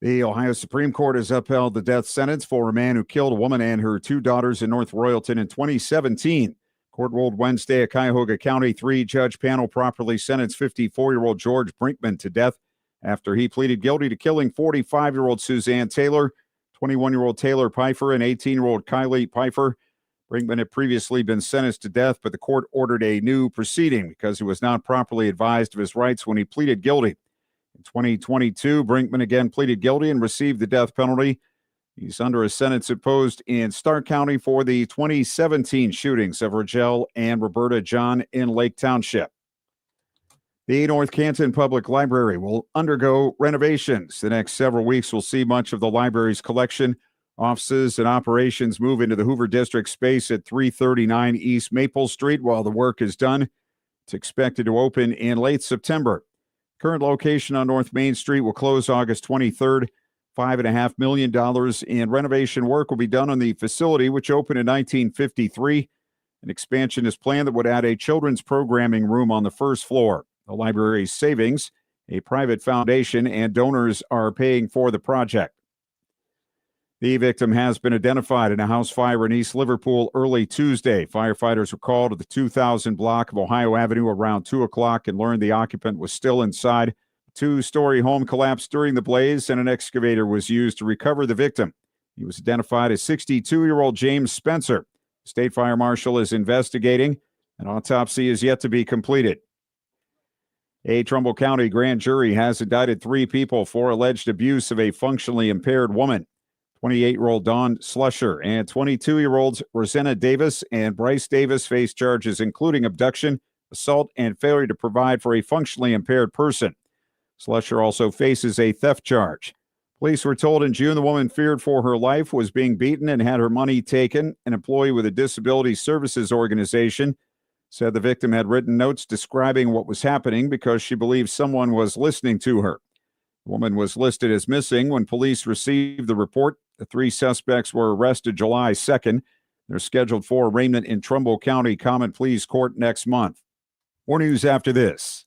Speaker 15: The Ohio Supreme Court has upheld the death sentence for a man who killed a woman and her 2 daughters in North Royalton in 2017. Court ruled Wednesday a Cuyahoga County 3-judge panel properly sentenced 54-year-old George Brinkman to death after he pleaded guilty to killing 45-year-old Suzanne Taylor, 21-year-old Taylor Pfeiffer, and 18-year-old Kylie Pfeiffer. Brinkman had previously been sentenced to death, but the court ordered a new proceeding because he was not properly advised of his rights when he pleaded guilty. In 2022, Brinkman again pleaded guilty and received the death penalty. He's under a sentence imposed in Stark County for the 2017 shootings of Rogel and Roberta John in Lake Township. The North Canton Public Library will undergo renovations. The next several weeks will see much of the library's collection, offices, and operations move into the Hoover District space at 339 East Maple Street while the work is done. It's expected to open in late September. Current location on North Main Street will close August 23rd. $5.5 million in renovation work will be done on the facility, which opened in 1953. An expansion is planned that would add a children's programming room on the first floor. The library's savings, a private foundation, and donors are paying for the project. The victim has been identified in a house fire in East Liverpool early Tuesday. Firefighters were called to the 2000 block of Ohio Avenue around 2 o'clock and learned the occupant was still inside. A two-story home collapsed during the blaze, and an excavator was used to recover the victim. He was identified as 62-year-old James Spencer. State Fire Marshal is investigating. An autopsy is yet to be completed. A Trumbull County grand jury has indicted 3 people for alleged abuse of a functionally impaired woman. 28-year-old Dawn Slusher and 22-year-olds Rosanna Davis and Bryce Davis face charges including abduction, assault, and failure to provide for a functionally impaired person. Slusher also faces a theft charge. Police were told in June the woman feared for her life, was being beaten, and had her money taken. An employee with a disability services organization said the victim had written notes describing what was happening because she believed someone was listening to her. The woman was listed as missing when police received the report. The 3 suspects were arrested July 2nd. They're scheduled for arraignment in Trumbull County Common Pleas Court next month. More news after this.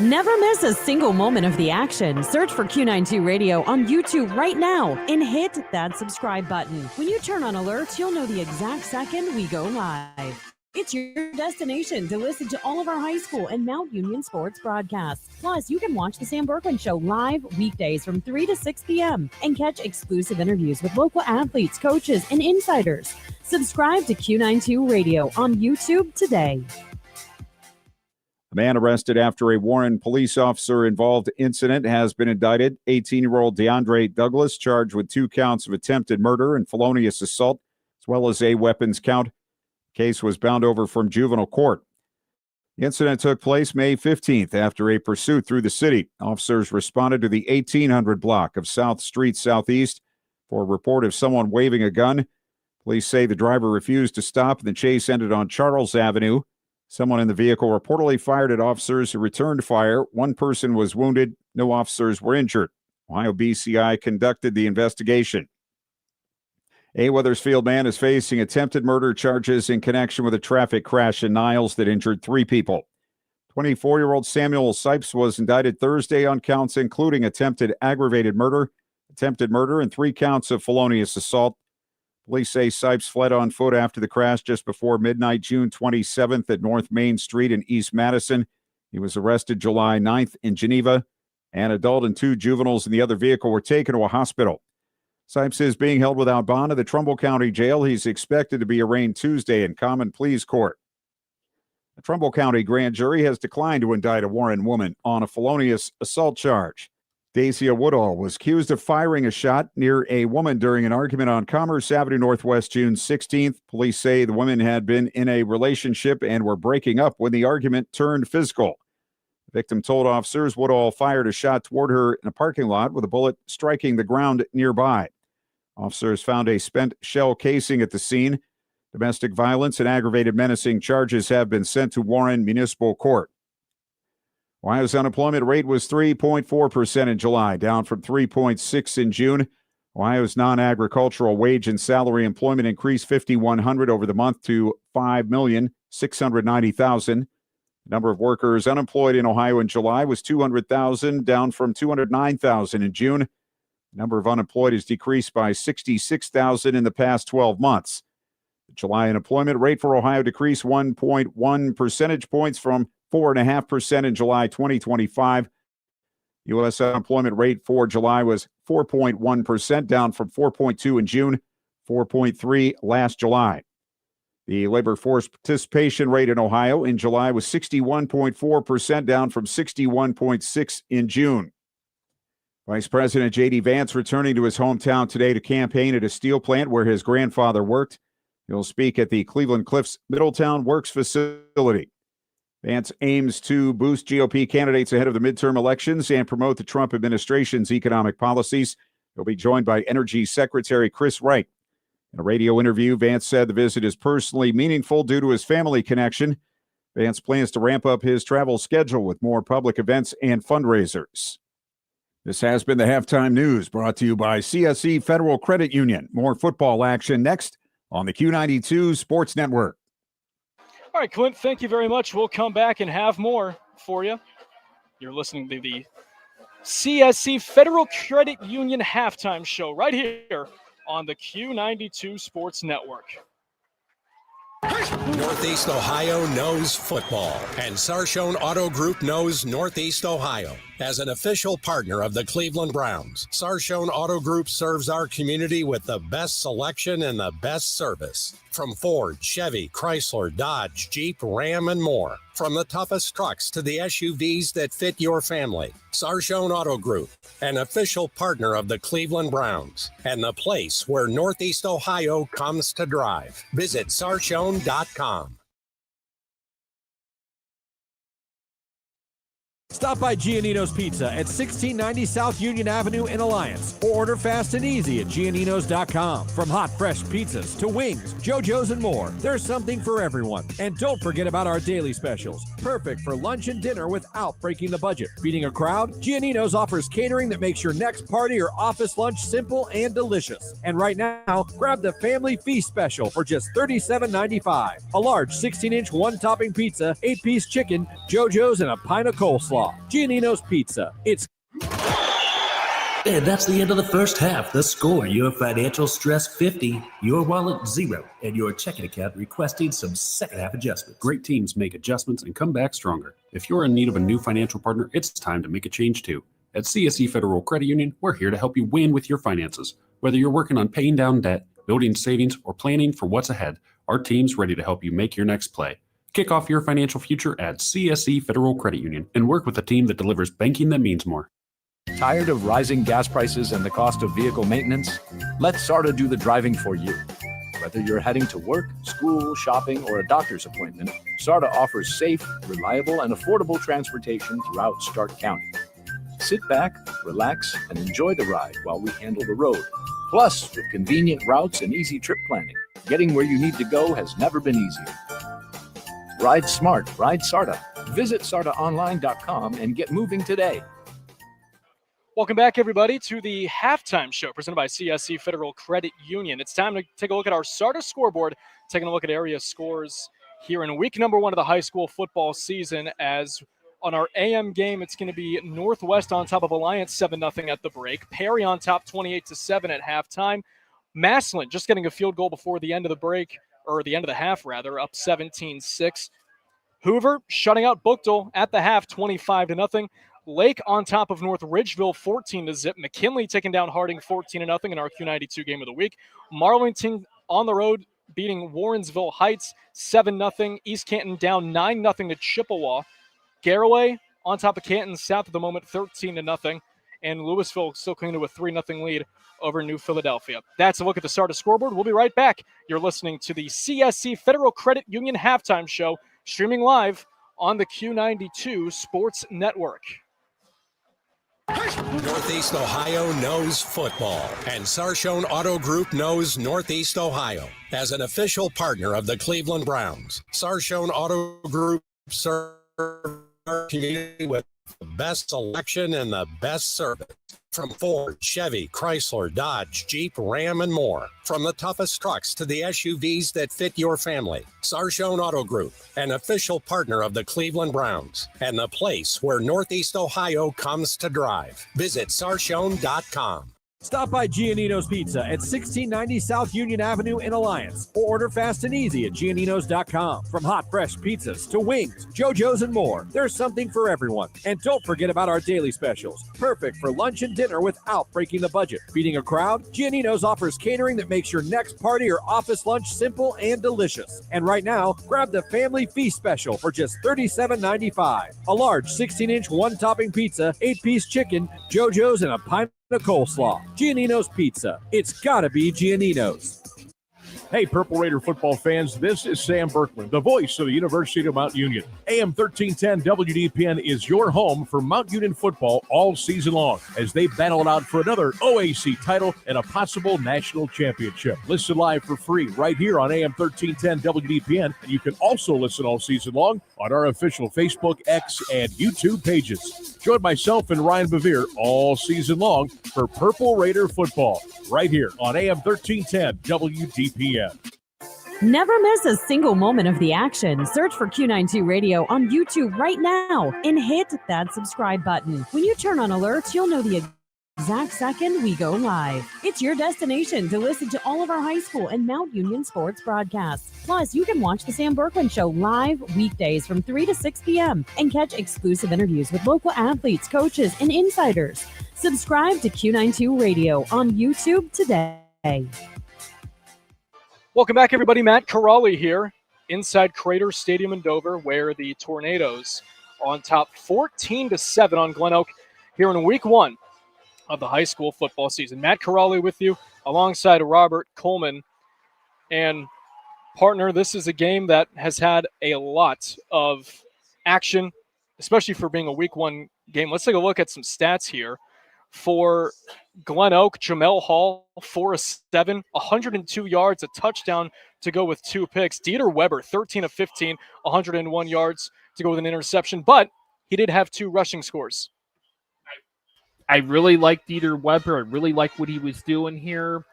Speaker 16: Never miss a single moment of the action. Search for Q92 Radio on YouTube right now and hit that subscribe button. When you turn on alerts, you'll know the exact second we go live. It's your destination to listen to all of our high school and Mount Union sports broadcasts. Plus, you can watch The Sam Berkman Show live weekdays from 3 to 6 p.m. and catch exclusive interviews with local athletes, coaches, and insiders. Subscribe to Q92 Radio on YouTube today.
Speaker 15: A man arrested after a Warren police officer-involved incident has been indicted. 18-year-old DeAndre Douglas charged with 2 counts of attempted murder and felonious assault, as well as a weapons count. The case was bound over from juvenile court. The incident took place May 15th after a pursuit through the city. Officers responded to the 1800 block of South Street Southeast for a report of someone waving a gun. Police say the driver refused to stop and the chase ended on Charles Avenue. Someone in the vehicle reportedly fired at officers who returned fire. 1 person was wounded. No officers were injured. Ohio BCI conducted the investigation. A Weathersfield man is facing attempted murder charges in connection with a traffic crash in Niles that injured 3 people. 24-year-old Samuel Sipes was indicted Thursday on counts including attempted aggravated murder, and 3 counts of felonious assault. Police say Sipes fled on foot after the crash just before midnight, June 27th at North Main Street in East Madison. He was arrested July 9th in Geneva. An adult and 2 juveniles in the other vehicle were taken to a hospital. Sipes is being held without bond in the Trumbull County Jail. He's expected to be arraigned Tuesday in Common Pleas Court. The Trumbull County grand jury has declined to indict a Warren woman on a felonious assault charge. Dacia Woodall was accused of firing a shot near a woman during an argument on Commerce Avenue Northwest June 16th. Police say the women had been in a relationship and were breaking up when the argument turned physical. The victim told officers Woodall fired a shot toward her in a parking lot with a bullet striking the ground nearby. Officers found a spent shell casing at the scene. Domestic violence and aggravated menacing charges have been sent to Warren Municipal Court. Ohio's unemployment rate was 3.4% in July, down from 3.6% in June. Ohio's non-agricultural wage and salary employment increased 5,100 over the month to 5,690,000. The number of workers unemployed in Ohio in July was 200,000, down from 209,000 in June. The number of unemployed has decreased by 66,000 in the past 12 months. The July unemployment rate for Ohio decreased 1.1 percentage points from 4.5% in July 2025. U.S. unemployment rate for July was 4.1%, down from 4.2 in June, 4.3 last July. The labor force participation rate in Ohio in July was 61.4%, down from 61.6 in June. Vice President J.D. Vance returning to his hometown today to campaign at a steel plant where his grandfather worked. He'll speak at the Cleveland Cliffs Middletown Works facility. Vance aims to boost GOP candidates ahead of the midterm elections and promote the Trump administration's economic policies. He'll be joined by Energy Secretary Chris Wright. In a radio interview, Vance said the visit is personally meaningful due to his family connection. Vance plans to ramp up his travel schedule with more public events and fundraisers. This has been the Halftime News brought to you by CSE Federal Credit Union. More football action next on the Q92 Sports Network.
Speaker 2: All right, Clint, thank you very much. We'll come back and have more for you. You're listening to the CSC Federal Credit Union halftime show right here on the Q92 Sports Network.
Speaker 5: Northeast Ohio knows football, and Sarshone Auto Group knows Northeast Ohio. As an official partner of the Cleveland Browns, Sarshone Auto Group serves our community with the best selection and the best service. From Ford, Chevy, Chrysler, Dodge, Jeep, Ram, and more. From the toughest trucks to the SUVs that fit your family. Sarshone Auto Group, an official partner of the Cleveland Browns, and the place where Northeast Ohio comes to drive. Visit sarshone.com.
Speaker 6: Stop by Giannino's Pizza at 1690 South Union Avenue in Alliance, or order fast and easy at Gianninos.com. From hot, fresh pizzas to wings, JoJo's, and more, there's something for everyone. And don't forget about our daily specials, perfect for lunch and dinner without breaking the budget. Feeding a crowd? Giannino's offers catering that makes your next party or office lunch simple and delicious. And right now, grab the Family Feast Special for just $37.95. A large 16-inch one-topping pizza, 8-piece chicken, JoJo's, and a pint of coleslaw. Giannino's Pizza. It's
Speaker 13: And that's the end of the first half. The score, your financial stress 50, your wallet 0, and your checking account requesting some second half adjustments.
Speaker 14: Great teams make adjustments and come back stronger. If you're in need of a new financial partner, it's time to make a change too. At CSE Federal Credit Union, we're here to help you win with your finances. Whether you're working on paying down debt, building savings, or planning for what's ahead, our team's ready to help you make your next play. Kick off your financial future at CSE Federal Credit Union and work with a team that delivers banking that means more.
Speaker 7: Tired of rising gas prices and the cost of vehicle maintenance? Let SARTA do the driving for you. Whether you're heading to work, school, shopping, or a doctor's appointment, SARTA offers safe, reliable, and affordable transportation throughout Stark County. Sit back, relax, and enjoy the ride while we handle the road. Plus, with convenient routes and easy trip planning, getting where you need to go has never been easier. Ride smart, ride SARTA. Visit sartaonline.com and get moving today.
Speaker 2: Welcome back, everybody, to the halftime show presented by CSC Federal Credit Union. It's time to take a look at our SARTA scoreboard, taking a look at area scores here in week number 1 of the high school football season. As on our AM game, it's going to be Northwest on top of Alliance 7-0 at the break. Perry on top 28-7 at halftime. Massillon just getting a field goal before the end of the break, or the end of the half, rather, up 17-6. Hoover shutting out Bookdale at the half, 25-0. Lake on top of North Ridgeville, 14-0. McKinley taking down Harding, 14-0 in our Q92 game of the week. Marlington on the road beating Warrensville Heights, 7-0. East Canton down 9-0 to Chippewa. Garraway on top of Canton South at the moment, 13-0. And Louisville still clinging to a 3-0 lead over New Philadelphia. That's a look at the SARTA scoreboard. We'll be right back. You're listening to the CSC Federal Credit Union halftime show, streaming live on the Q92 Sports Network.
Speaker 5: Northeast Ohio knows football, and Sarshone Auto Group knows Northeast Ohio. As an official partner of the Cleveland Browns, Sarshone Auto Group serves our community with the best selection and the best service. From Ford, Chevy, Chrysler, Dodge, Jeep, Ram, and more. From the toughest trucks to the SUVs that fit your family. Sarshone Auto Group, an official partner of the Cleveland Browns, and the place where Northeast Ohio comes to drive. Visit sarshone.com.
Speaker 6: Stop by Giannino's Pizza at 1690 South Union Avenue in Alliance, or order fast and easy at Gianninos.com. From hot, fresh pizzas to wings, JoJo's, and more, there's something for everyone. And don't forget about our daily specials, perfect for lunch and dinner without breaking the budget. Feeding a crowd? Giannino's offers catering that makes your next party or office lunch simple and delicious. And right now, grab the Family Feast Special for just $37.95. A large 16-inch one-topping pizza, 8-piece chicken, JoJo's, and a pint of coleslaw. Giannino's Pizza. It's gotta be Giannino's.
Speaker 17: Hey, Purple Raider football fans, this is Sam Berkman, the voice of the University of Mount Union. AM 1310 WDPN is your home for Mount Union football all season long as they battle it out for another OAC title and a possible national championship. Listen live for free right here on AM 1310 WDPN, and you can also listen all season long on our official Facebook, X, and YouTube pages. Join myself and Ryan Bevere all season long for Purple Raider football right here on AM 1310 WDPN.
Speaker 16: Never miss a single moment of the action. Search for Q92 Radio on YouTube right now and hit that subscribe button. When you turn on alerts, you'll know the exact second we go live. It's your destination to listen to all of our high school and Mount Union sports broadcasts. Plus, you can watch the Sam Berkman Show live weekdays from 3 to 6 p.m. and catch exclusive interviews with local athletes, coaches, and insiders. Subscribe to Q92 Radio on YouTube today.
Speaker 2: Welcome back, everybody. Matt Corrali here inside Crater Stadium in Dover, where the Tornadoes are on top 14-7 on Glenoak here in week 1 of the high school football season. Matt Corrali with you alongside Robert Coleman. And partner, this is a game that has had a lot of action, especially for being a week 1 game. Let's take a look at some stats here. For Glenoak, Jamel Hall, 4 of 7, 102 yards, a touchdown to go with 2 picks. Dieter Weber, 13 of 15, 101 yards to go with an interception, but he did have 2 rushing scores.
Speaker 3: I really like Dieter Weber. I really like what he was doing here.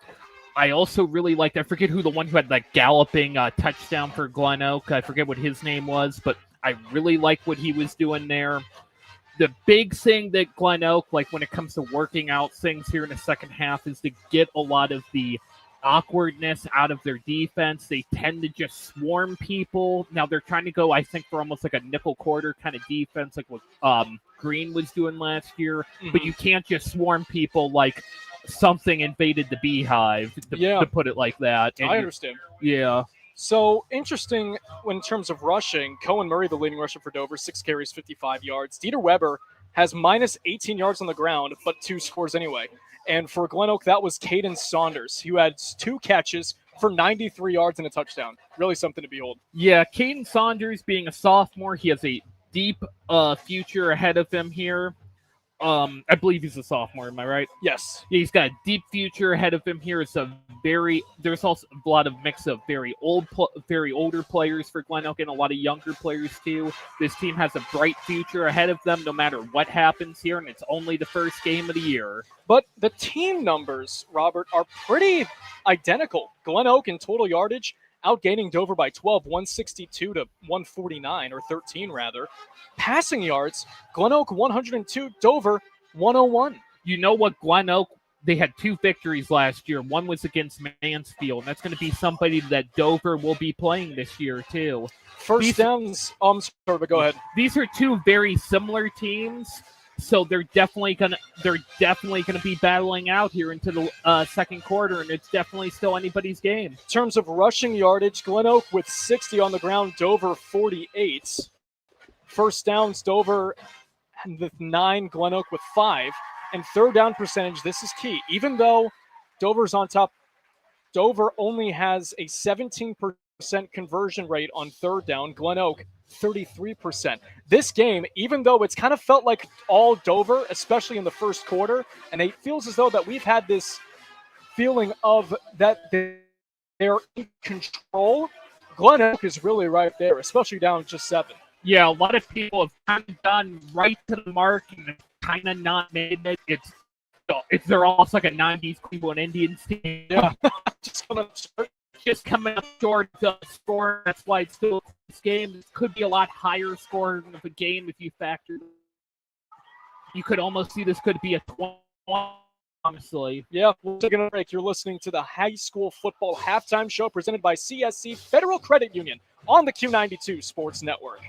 Speaker 3: I also really liked, I forget who the one who had that galloping touchdown for Glenoak. I forget what his name was, but I really like what he was doing there. The big thing that Glenoak, like when it comes to working out things here in the second half, is to get a lot of the awkwardness out of their defense. They tend to just swarm people. Now they're trying to go, I think, for almost like a nickel quarter kind of defense, like what Green was doing last year. Mm-hmm. But you can't just swarm people like something invaded the beehive, to put it like that. And
Speaker 2: I understand.
Speaker 3: Yeah.
Speaker 2: So interesting in terms of rushing. Cohen Murray, the leading rusher for Dover, 6 carries, 55 yards. Dieter Weber has minus 18 yards on the ground, but 2 scores anyway. And for Glenoak, that was Caden Saunders, who had 2 catches for 93 yards and a touchdown. Really something to behold.
Speaker 3: Yeah, Caden Saunders being a sophomore, he has a deep future ahead of him here. I believe he's a sophomore, am I right?
Speaker 2: Yes.
Speaker 3: Yeah, he's got a deep future ahead of him here. There's also a lot of mix of very older players for Glenoak and a lot of younger players too. This team has a bright future ahead of them no matter what happens here, and it's only the first game of the year.
Speaker 2: But the team numbers, Robert, are pretty identical. Glenoak in total yardage outgaining Dover by 12, 162 to 149, or 13 rather. Passing yards, Glenoak 102, Dover 101.
Speaker 3: You know what, Glenoak, they had 2 victories last year. One was against Mansfield, and that's going to be somebody that Dover will be playing this year too.
Speaker 2: First downs, I'm sorry, but go ahead.
Speaker 3: These are 2 very similar teams. So they're definitely gonna be battling out here into the second quarter, and it's definitely still anybody's game.
Speaker 2: In terms of rushing yardage, Glenoak with 60 on the ground, Dover 48. First downs, Dover with 9, Glenoak with 5. And third down percentage, this is key. Even though Dover's on top, Dover only has a 17% conversion rate on third down. Glenoak 33%. This game, even though it's kind of felt like all Dover, especially in the first quarter, and it feels as though that we've had this feeling of that they're in control, Glenoak is really right there, especially down just 7.
Speaker 3: Yeah, a lot of people have kind of gone right to the mark and kind of not made it. They're almost like a 90s Cleveland Indians team.
Speaker 2: Yeah.
Speaker 3: Just coming up short of score. That's why it's still this game. This could be a lot higher scoring of a game if you factor. You could almost see this could be a 20, honestly.
Speaker 2: Yeah, we're taking a break. You're listening to the high school football halftime show presented by CSC Federal Credit Union on the Q92 Sports Network.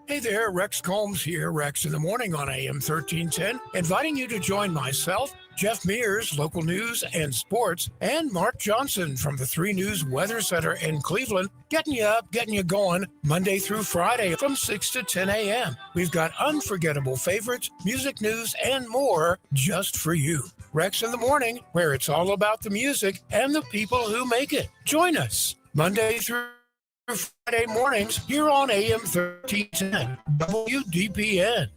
Speaker 18: Hey there, Rex Combs here, Rex in the Morning on AM 1310, inviting you to join myself, Jeff Mears, local news and sports, and Mark Johnson from the 3 News Weather Center in Cleveland, getting you up, getting you going, Monday through Friday from 6 to 10 a.m. We've got unforgettable favorites, music news, and more just for you. Rex in the Morning, where it's all about the music and the people who make it. Join us Monday through Friday mornings here on AM 1310 WDPN.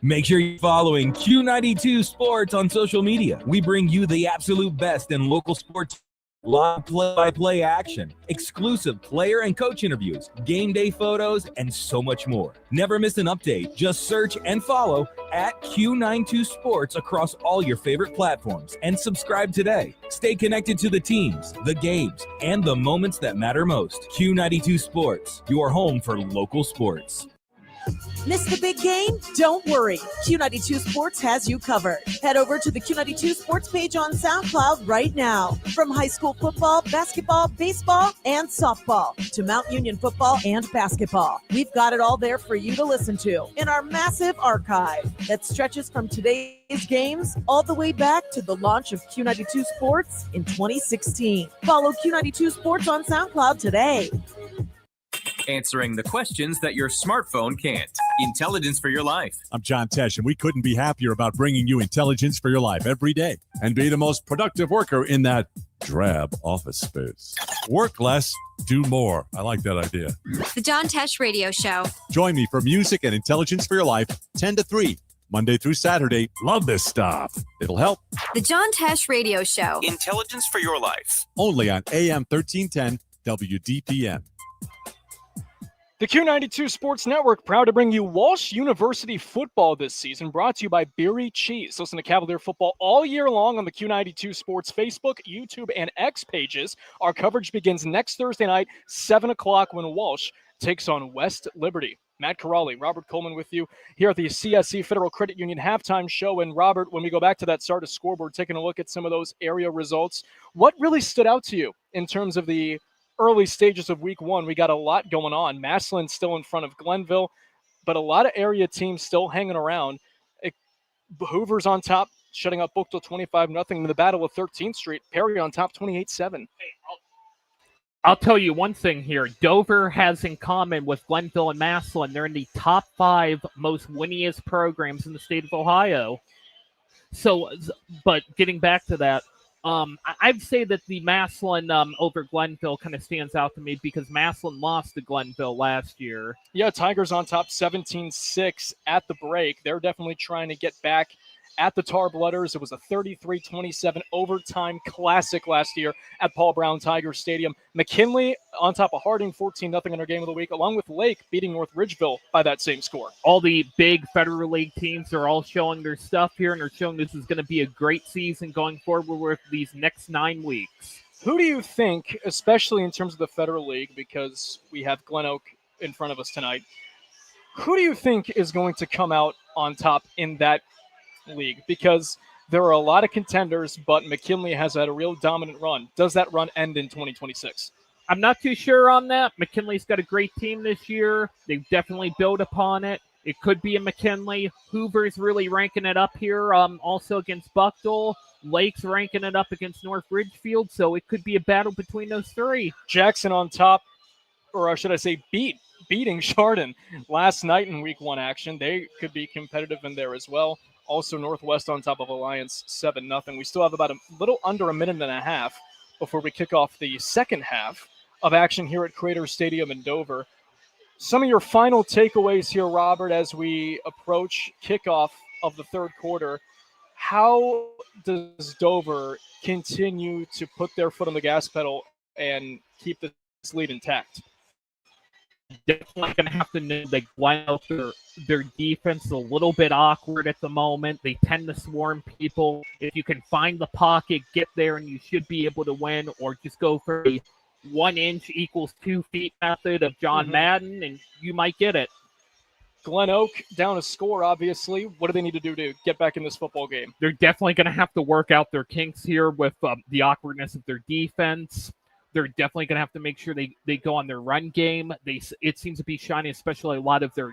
Speaker 19: Make sure you're following Q92 Sports on social media. We bring you the absolute best in local sports live play-by-play action, exclusive player and coach interviews, game day photos, and so much more. Never miss an update. Just search and follow at Q92 Sports across all your favorite platforms and subscribe today. Stay connected to the teams, the games, and the moments that matter most. Q92 Sports, your home for local sports.
Speaker 10: Missed the big game? Don't worry. Q92 Sports has you covered. Head over to the Q92 Sports page on SoundCloud right now. From high school football, basketball, baseball, and softball to Mount Union football and basketball. We've got it all there for you to listen to in our massive archive that stretches from today's games all the way back to the launch of Q92 Sports in 2016. Follow Q92 Sports on SoundCloud today.
Speaker 20: Answering the questions that your smartphone can't. Intelligence for your life.
Speaker 21: I'm John Tesh, and we couldn't be happier about bringing you intelligence for your life every day and be the most productive worker in that drab office space. Work less, do more. I like that idea.
Speaker 22: The John Tesh Radio Show.
Speaker 21: Join me for music and intelligence for your life, 10 to 3, Monday through Saturday. Love this stuff. It'll help.
Speaker 22: The John Tesh Radio Show.
Speaker 20: Intelligence for your life.
Speaker 21: Only on AM 1310 WDPM.
Speaker 2: The Q92 Sports Network proud to bring you Walsh University football this season, brought to you by Beery Cheese. Listen to Cavalier football all year long on the Q92 Sports Facebook, YouTube, and X pages. Our coverage begins next Thursday night, 7 o'clock, when Walsh takes on West Liberty. Matt Corrali, Robert Coleman with you here at the CSE Federal Credit Union halftime show. And Robert, when we go back to that start of scoreboard, taking a look at some of those area results, what really stood out to you in terms of the early stages of week one? We got a lot going on. Massillon still in front of Glenville, but a lot of area teams still hanging around. Hoover's on top, shutting up Bookville 25-0 in the Battle of 13th Street. Perry on top 28-7.
Speaker 3: I'll tell you one thing here. Dover has in common with Glenville and Massillon. They're in the top 5 most winningest programs in the state of Ohio. So, but getting back to that, I'd say that the Massillon over Glenville kind of stands out to me because Massillon lost to Glenville last year.
Speaker 2: Yeah, Tigers on top 17-6 at the break. They're definitely trying to get back at the Tar Blooders. It was a 33-27 overtime classic last year at Paul Brown Tiger Stadium. McKinley on top of Harding 14-0 in their game of the week, along with Lake beating North Ridgeville by that same score.
Speaker 3: All the big Federal League teams are all showing their stuff here, and they're showing this is going to be a great season going forward with these next 9 weeks.
Speaker 2: Who do you think, especially in terms of the Federal League, because we have Glenoak in front of us tonight, who do you think is going to come out on top in that league? Because there are a lot of contenders, but McKinley has had a real dominant run. Does that run end in 2026?
Speaker 3: I'm not too sure on that. McKinley's got a great team this year. They've definitely built upon it. It could be a McKinley. Hoover's really ranking it up here, also against Buckdale. Lake's ranking it up against North Ridgefield, so it could be a battle between those 3.
Speaker 2: Jackson on top, or should I say beating Chardon last night in week 1 action. They could be competitive in there as well. Also, Northwest on top of Alliance 7-0. We still have about a little under a minute and a half before we kick off the second half of action here at Crater Stadium in Dover. Some of your final takeaways here, Robert, as we approach kickoff of the third quarter. How does Dover continue to put their foot on the gas pedal and keep this lead intact?
Speaker 3: Definitely going to have to know that Glenoak, their defense is a little bit awkward at the moment. They tend to swarm people. If you can find the pocket, get there, and you should be able to win, or just go for a 1 inch equals 2 feet method of John Madden, and you might get it.
Speaker 2: Glenoak down a score, obviously. What do they need to do to get back in this football game?
Speaker 3: They're definitely going to have to work out their kinks here with the awkwardness of their defense. They're definitely going to have to make sure they go on their run game. It seems to be shining, especially a lot of their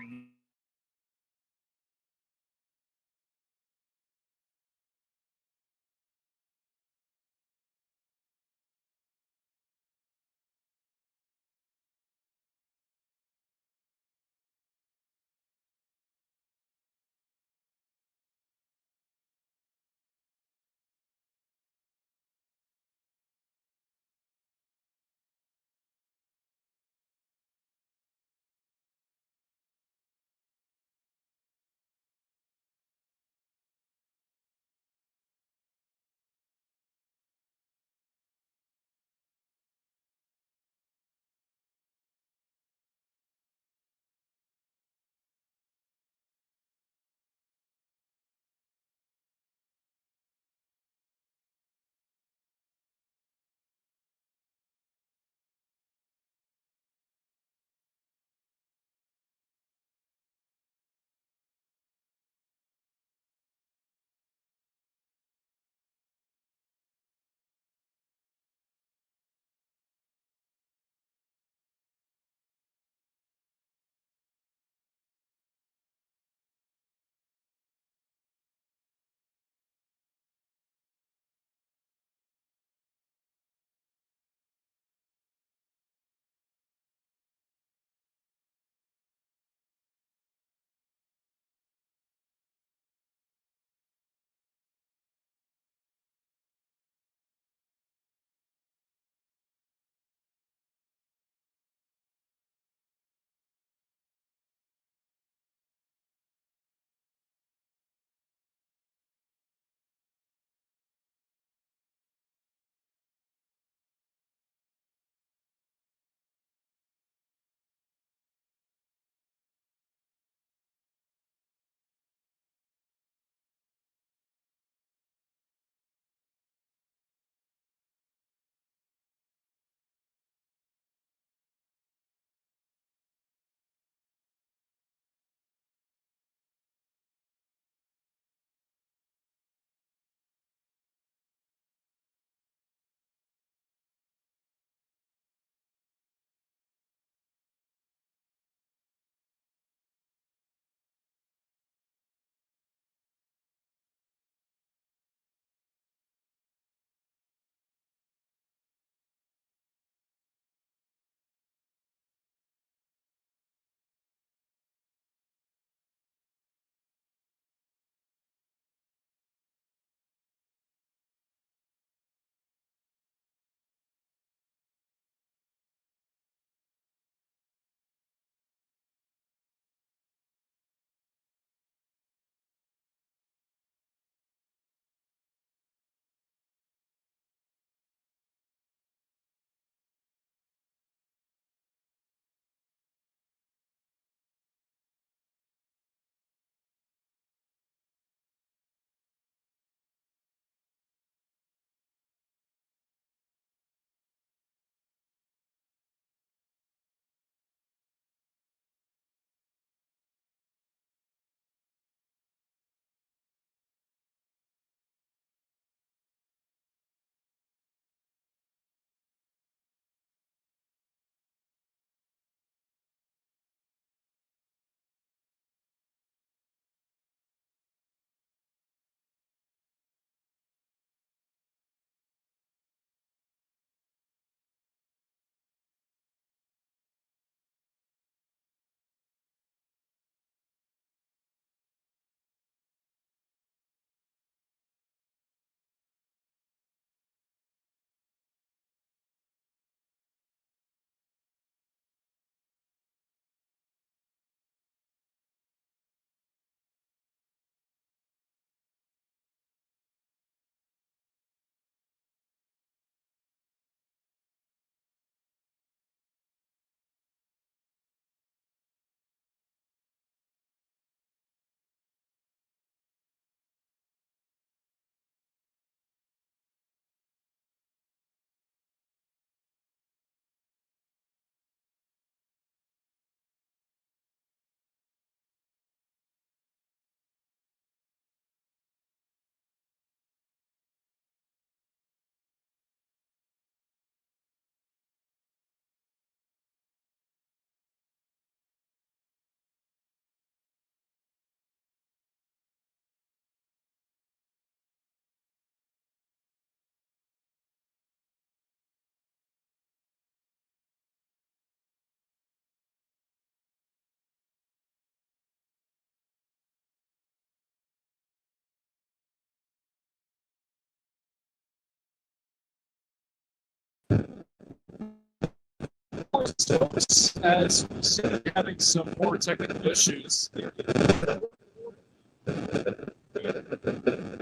Speaker 2: as we said, having some more technical issues.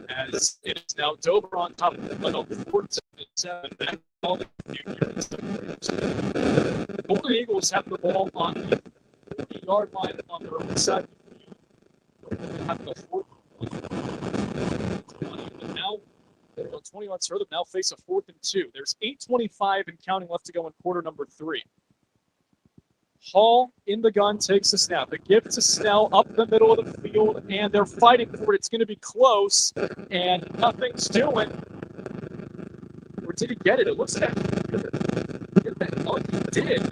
Speaker 2: As it is now Dover on top of Glenoak, 4-7. Golden Eagles have the ball on the 40-yard line on their own side. Have the 4th. Now, they're going 20 yards further. Now face a 4th and 2. There's 8:25 and counting left to go in quarter number 3. Hall in the gun takes the snap. A give to Snell up the middle of the field, and they're fighting for it. It's going to be close, and nothing's doing. Or did he get it? It looks like he did.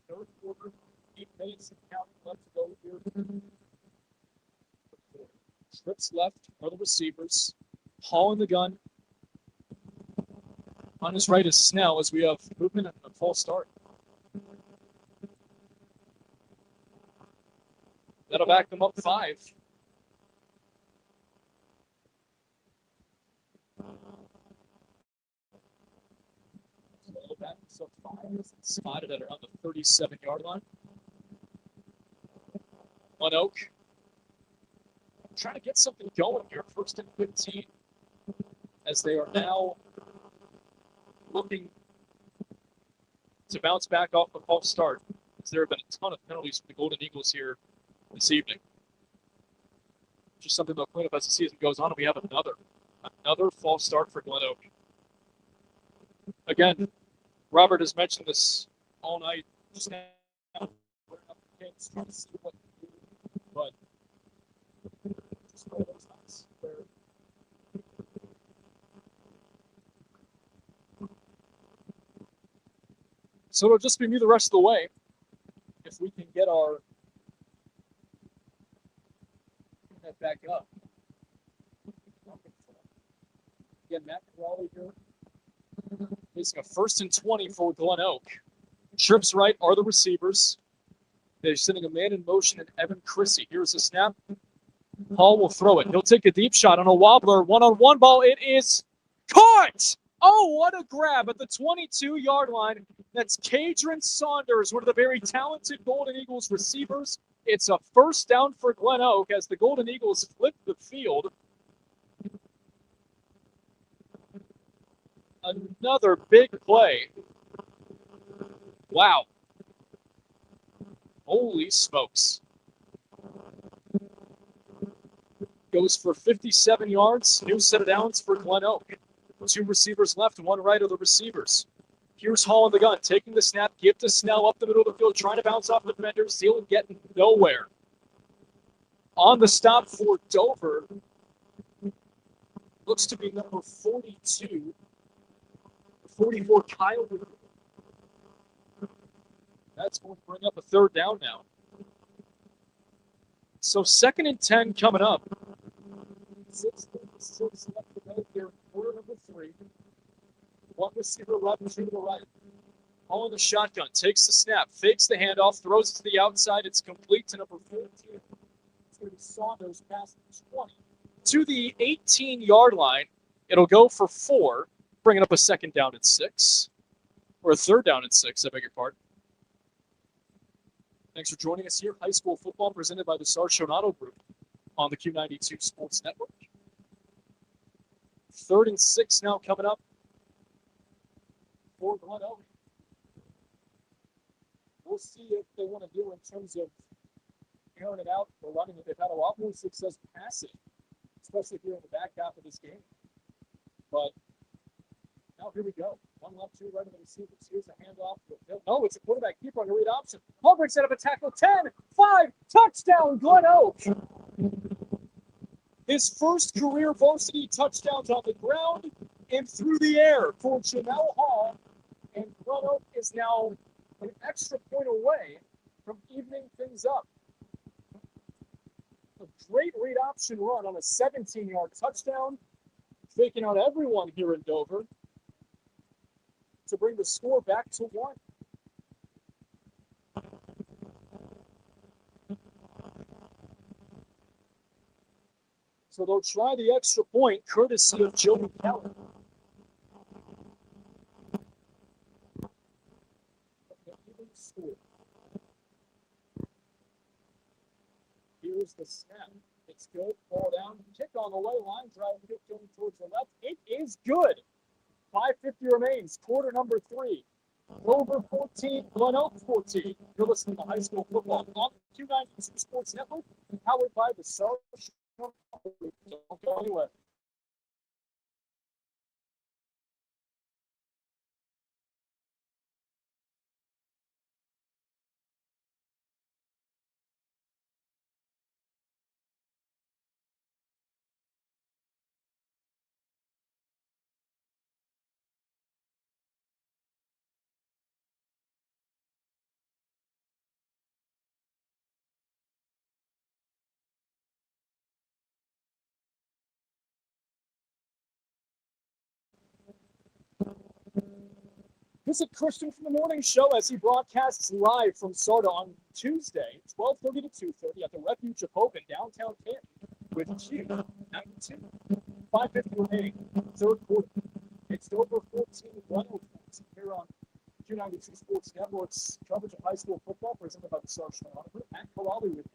Speaker 2: Third quarter, 8 minutes and counting left to go here. Trips left are the receivers. Hall in the gun. On his right is Snell as we have movement and a false start. That'll back them up 5. So 5 spotted at around the 37-yard line. Glenoak trying to get something going here, 1st and 15, as they are now looking to bounce back off the false start. As there have been a ton of penalties for the Golden Eagles here this evening. Just something they'll clean up as the season goes on, and we have another false start for Glenoak. Again, Robert has mentioned this all night. Just now, but just one of those nights where so it'll just be me the rest of the way if we can get our that back up. Again, Matt Crawley here. Facing a 1st and 20 for Glenoak. Trips right are the receivers. They're sending a man in motion and Evan Chrissy. Here's the snap. Hall will throw it. He'll take a deep shot on a wobbler. One-on-one ball. It is caught. Oh, what a grab at the 22-yard line. That's Kadron Saunders, one of the very talented Golden Eagles receivers. It's a 1st down for Glenoak as the Golden Eagles flip the field. Another big play. Wow. Holy smokes. Goes for 57 yards. New set of downs for Glenoak. 2 receivers left, 1 right of the receivers. Here's Hall in the gun, taking the snap, give to Snell up the middle of the field, trying to bounce off the defenders, Seal getting nowhere. On the stop for Dover. Looks to be number 42. 44, Kyle. That's going to bring up a 3rd down now. So 2nd and 10 coming up. 6 left to go here, quarter number 3. 1 receiver left, 2 to the right. All in the shotgun, takes the snap, fakes the handoff, throws it to the outside. It's complete to number 14. It's going to be Saunders past the 20. To the 18-yard line, it'll go for 4. Bringing up a 2nd down and 6. Or a 3rd down and 6, I beg your pardon. Thanks for joining us here. High school football presented by the Sarshone Auto Group on the Q92 Sports Network. 3rd and 6 now coming up for Glenoak. We'll see if they want to do in terms of airing it out or running it. They've had a lot more success passing, especially here in the back half of this game. But now here we go. 1 left, 2 right of the receivers. Here's a handoff. No, it's a quarterback keeper on the read option. Hall set up a tackle. 10, 5, touchdown, Glenoak. His first career varsity touchdowns on the ground and through the air for Jamel Hall. And Glenoak is now an extra point away from evening things up. A great read option run on a 17-yard touchdown. faking out everyone here in Dover to bring the score back to 1. So they'll try the extra point, courtesy of Joey Kelly. Here's the snap. It's good. Ball down. Kick on the way line. Drive kick going towards the left. It is good. 5:50 remains. Quarter number 3. Dover 14, Glenoak 14. You're listening to High School Football on Q92 Sports Network, powered by the Star. Don't go anywhere. Visit Christian from the Morning Show as he broadcasts live from SARTA on Tuesday, 12:30 to 2:30 at the Refuge of Hope in downtown Canton with Q92. 5:50 remaining, third quarter. It's Dover 14, Glenoak 14 here on Q92 Sports Network's coverage of high school football presented by the Star Show. Matt Corrali with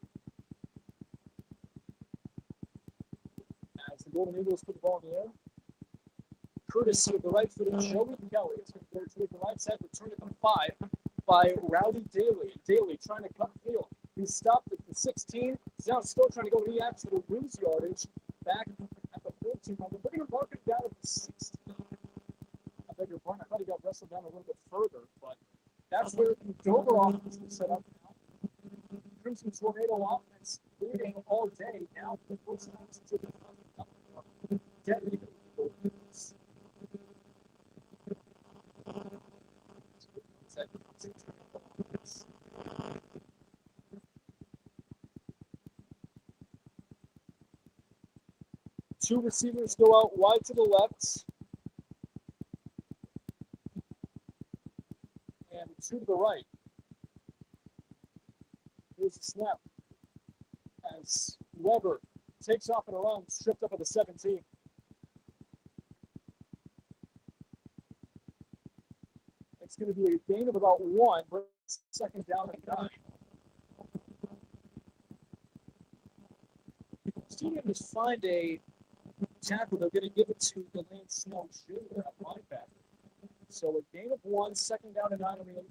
Speaker 2: you. As the Golden Eagles put the ball in the air, courtesy of the right foot of Joey Kelly. It's going to go to the right side, return it to 5 by Rowdy Daly. Daly trying to cut field. He stopped at the 16. He's now still trying to go. He actually lose yardage back at the 14. But we're going to mark it down at the 16. I beg your pardon. I thought he got wrestled down a little bit further, but that's where the Dover offense is set up now. Crimson Tornado offense leading all day now. Deadly. Two receivers go out wide to the left. And two to the right. Here's the snap. As Weber takes off and around, stripped up at the 17. It's going to be a gain of about 1, but second down and 9. Stadium just find a tackle. They're going to give it to the Lane Snow Jr. at linebacker. So a gain of 1, second down and 9 on the 18.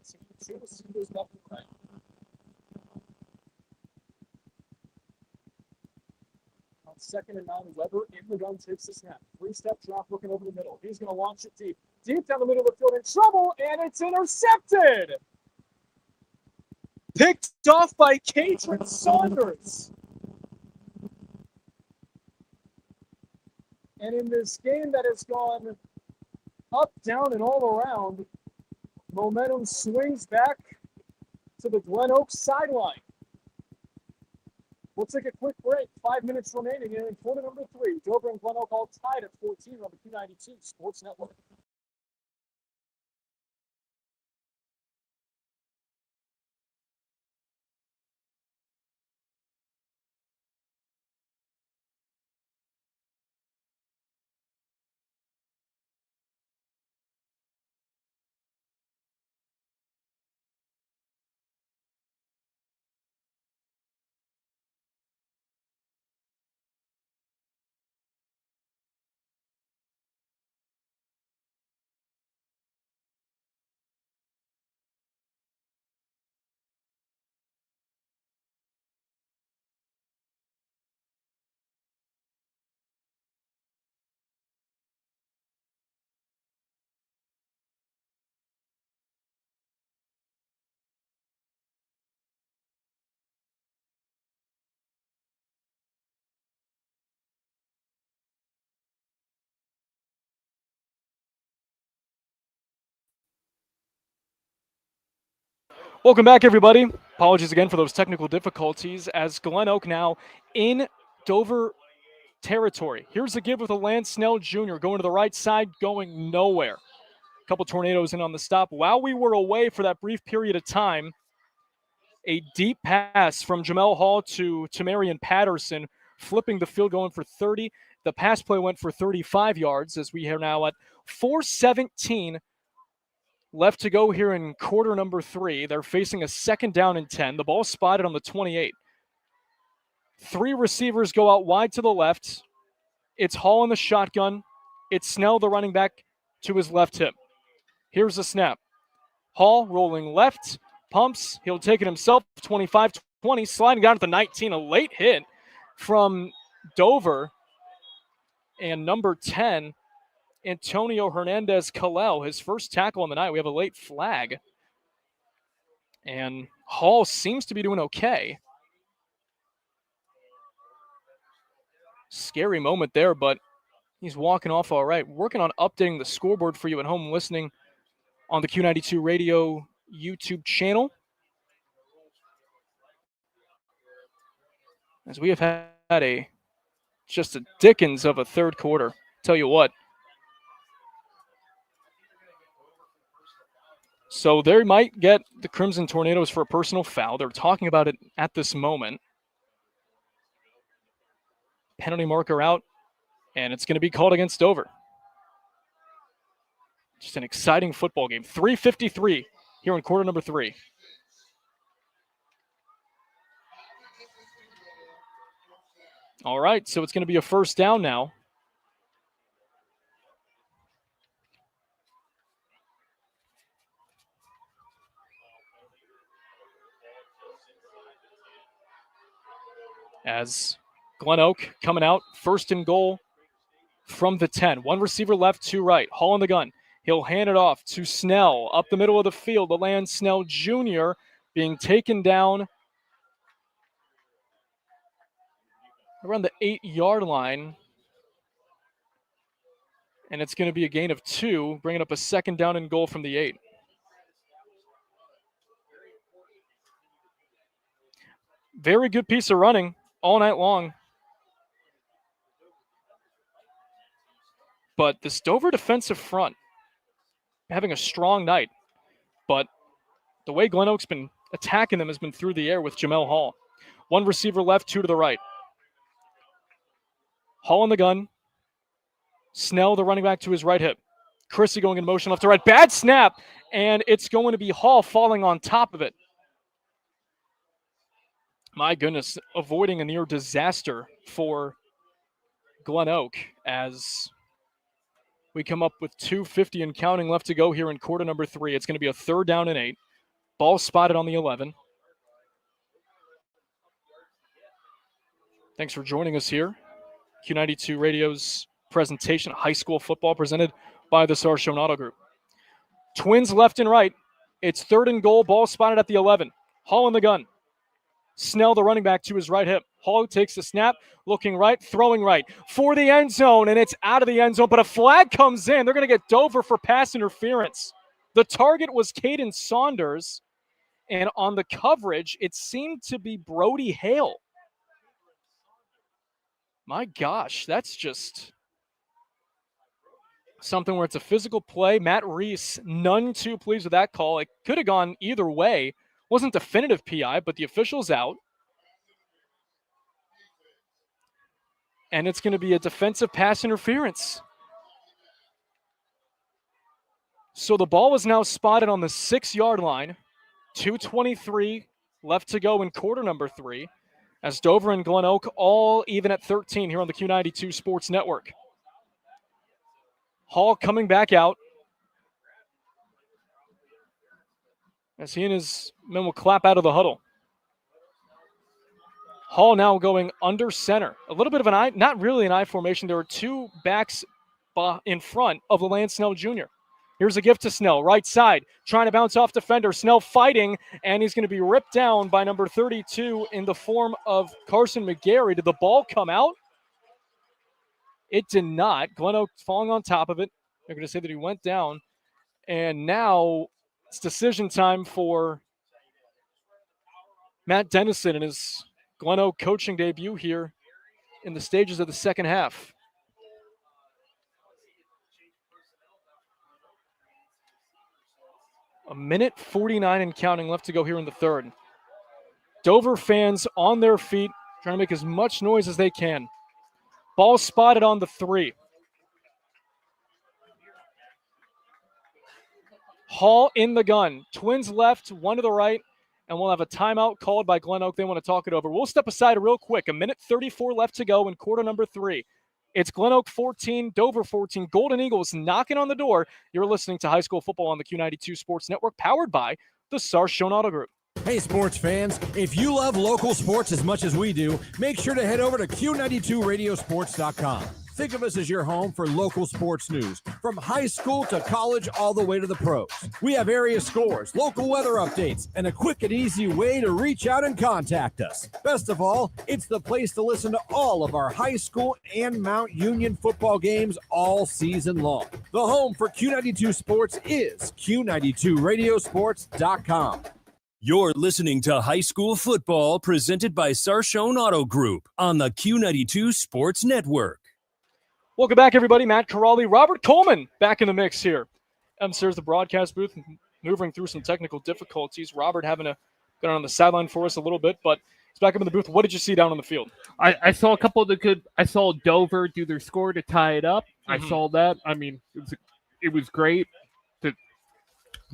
Speaker 2: Two receivers left and right. On second and 9, Weber in the gun takes the snap. 3-step drop, looking over the middle. He's going to launch it deep. Deep down the middle of the field, in trouble, and it's intercepted! Picked off by Catron Saunders. And in this game that has gone up, down, and all around, momentum swings back to the Glenoak sideline. We'll take a quick break. 5 minutes remaining in quarter number 3. Dover and Glenoak all tied at 14 on the Q92 Sports Network. Welcome back, everybody. Apologies again for those technical difficulties as Glenoak now in Dover territory. Here's a give with a Lance Snell Jr. going to the right side, going nowhere. A couple tornadoes in on the stop. While we were away for that brief period of time, a deep pass from Jamel Hall to Tamarian Patterson, flipping the field, going for 30. The pass play went for 35 yards as we are now at 4:17 left to go here in quarter number 3. They're facing a 2nd down and 10. The ball spotted on the 28. 3 receivers go out wide to the left. It's Hall in the shotgun. It's Snell, the running back, to his left hip. Here's the snap. Hall rolling left, pumps. He'll take it himself, 25-20, sliding down at the 19. A late hit from Dover. And number 10, Antonio Hernandez-Kalel, his first tackle on the night. We have a late flag. And Hall seems to be doing okay. Scary moment there, but he's walking off all right. Working on updating the scoreboard for you at home listening on the Q92 Radio YouTube channel. As we have had just a dickens of a third quarter. Tell you what. So they might get the Crimson Tornadoes for a personal foul. They're talking about it at this moment. Penalty marker out, and it's going to be called against Dover. Just an exciting football game. 3:53 here in quarter number 3. All right, so it's going to be a first down now. As Glenoak coming out, 1st and goal from the 10. 1 receiver left, 2 right. Hall in the gun. He'll hand it off to Snell up the middle of the field. The Lance Snell Jr. being taken down around the 8-yard line. And it's going to be a gain of 2, bringing up a 2nd down and goal from the 8. Very good piece of running all night long. But this Dover defensive front having a strong night. But the way Glenoak's been attacking them has been through the air with Jamel Hall. 1 receiver left, 2 to the right. Hall in the gun. Snell, the running back, to his right hip. Chrissy going in motion left to right. Bad snap, and it's going to be Hall falling on top of it. My goodness, avoiding a near disaster for Glenoak as we come up with 2:50 and counting left to go here in quarter number 3. It's going to be a 3rd down and 8. Ball spotted on the 11. Thanks for joining us here. Q92 Radio's presentation, high school football presented by the Sarshone Auto Group. Twins left and right. It's 3rd and goal. Ball spotted at the 11. Hall in the gun. Snell, the running back, to his right hip. Hall takes the snap, looking right, throwing right for the end zone, and it's out of the end zone, but a flag comes in. They're going to get Dover for pass interference. The target was Caden Saunders, and on the coverage, it seemed to be Brody Hale. My gosh, that's just something where it's a physical play. Matt Reese, none too pleased with that call. It could have gone either way. Wasn't definitive PI, but the official's out. And it's going to be a defensive pass interference. So the ball is now spotted on the 6-yard line. 2:23 left to go in quarter number 3. As Dover and Glenoak all even at 13 here on the Q92 Sports Network. Hall coming back out. As he and his men will clap out of the huddle. Hall now going under center. A little bit of an I, not really an I formation. There are 2 backs in front of the Lance Snell Jr. Here's a gift to Snell, right side, trying to bounce off defender. Snell fighting, and he's going to be ripped down by number 32 in the form of Carson McGarry. Did the ball come out? It did not. Glenoak falling on top of it. They're going to say that he went down. And now it's decision time for Matt Dennison in his Glenoak coaching debut here in the stages of the second half. A minute 49 and counting left to go here in the third. Dover fans on their feet, trying to make as much noise as they can. Ball spotted on the 3. Hall in the gun. Twins left, 1 to the right, and we'll have a timeout called by Glenoak. They want to talk it over. We'll step aside real quick. A minute 34 left to go in quarter number 3. It's Glenoak 14, Dover 14. Golden Eagles knocking on the door. You're listening to High School Football on the Q92 Sports Network, powered by the Sarshone Auto Group.
Speaker 6: Hey, sports fans, if you love local sports as much as we do, make sure to head over to Q92Radiosports.com. Think of us as your home for local sports news, from high school to college, all the way to the pros. We have area scores, local weather updates, and a quick and easy way to reach out and contact us. Best of all, it's the place to listen to all of our high school and Mount Union football games all season long. The home for Q92 Sports is Q92Radiosports.com.
Speaker 1: You're listening to High School Football presented by Sarshone Auto Group on the Q92 Sports Network.
Speaker 2: Welcome back, everybody. Matt Corrali, Robert Coleman back in the mix here. Upstairs, the broadcast booth, moving through some technical difficulties. Robert having to go on the sideline for us a little bit, but he's back up in the booth. What did you see down on the field?
Speaker 3: I saw a couple of the good. I saw Dover do their score to tie it up. I saw that. I mean, it was great.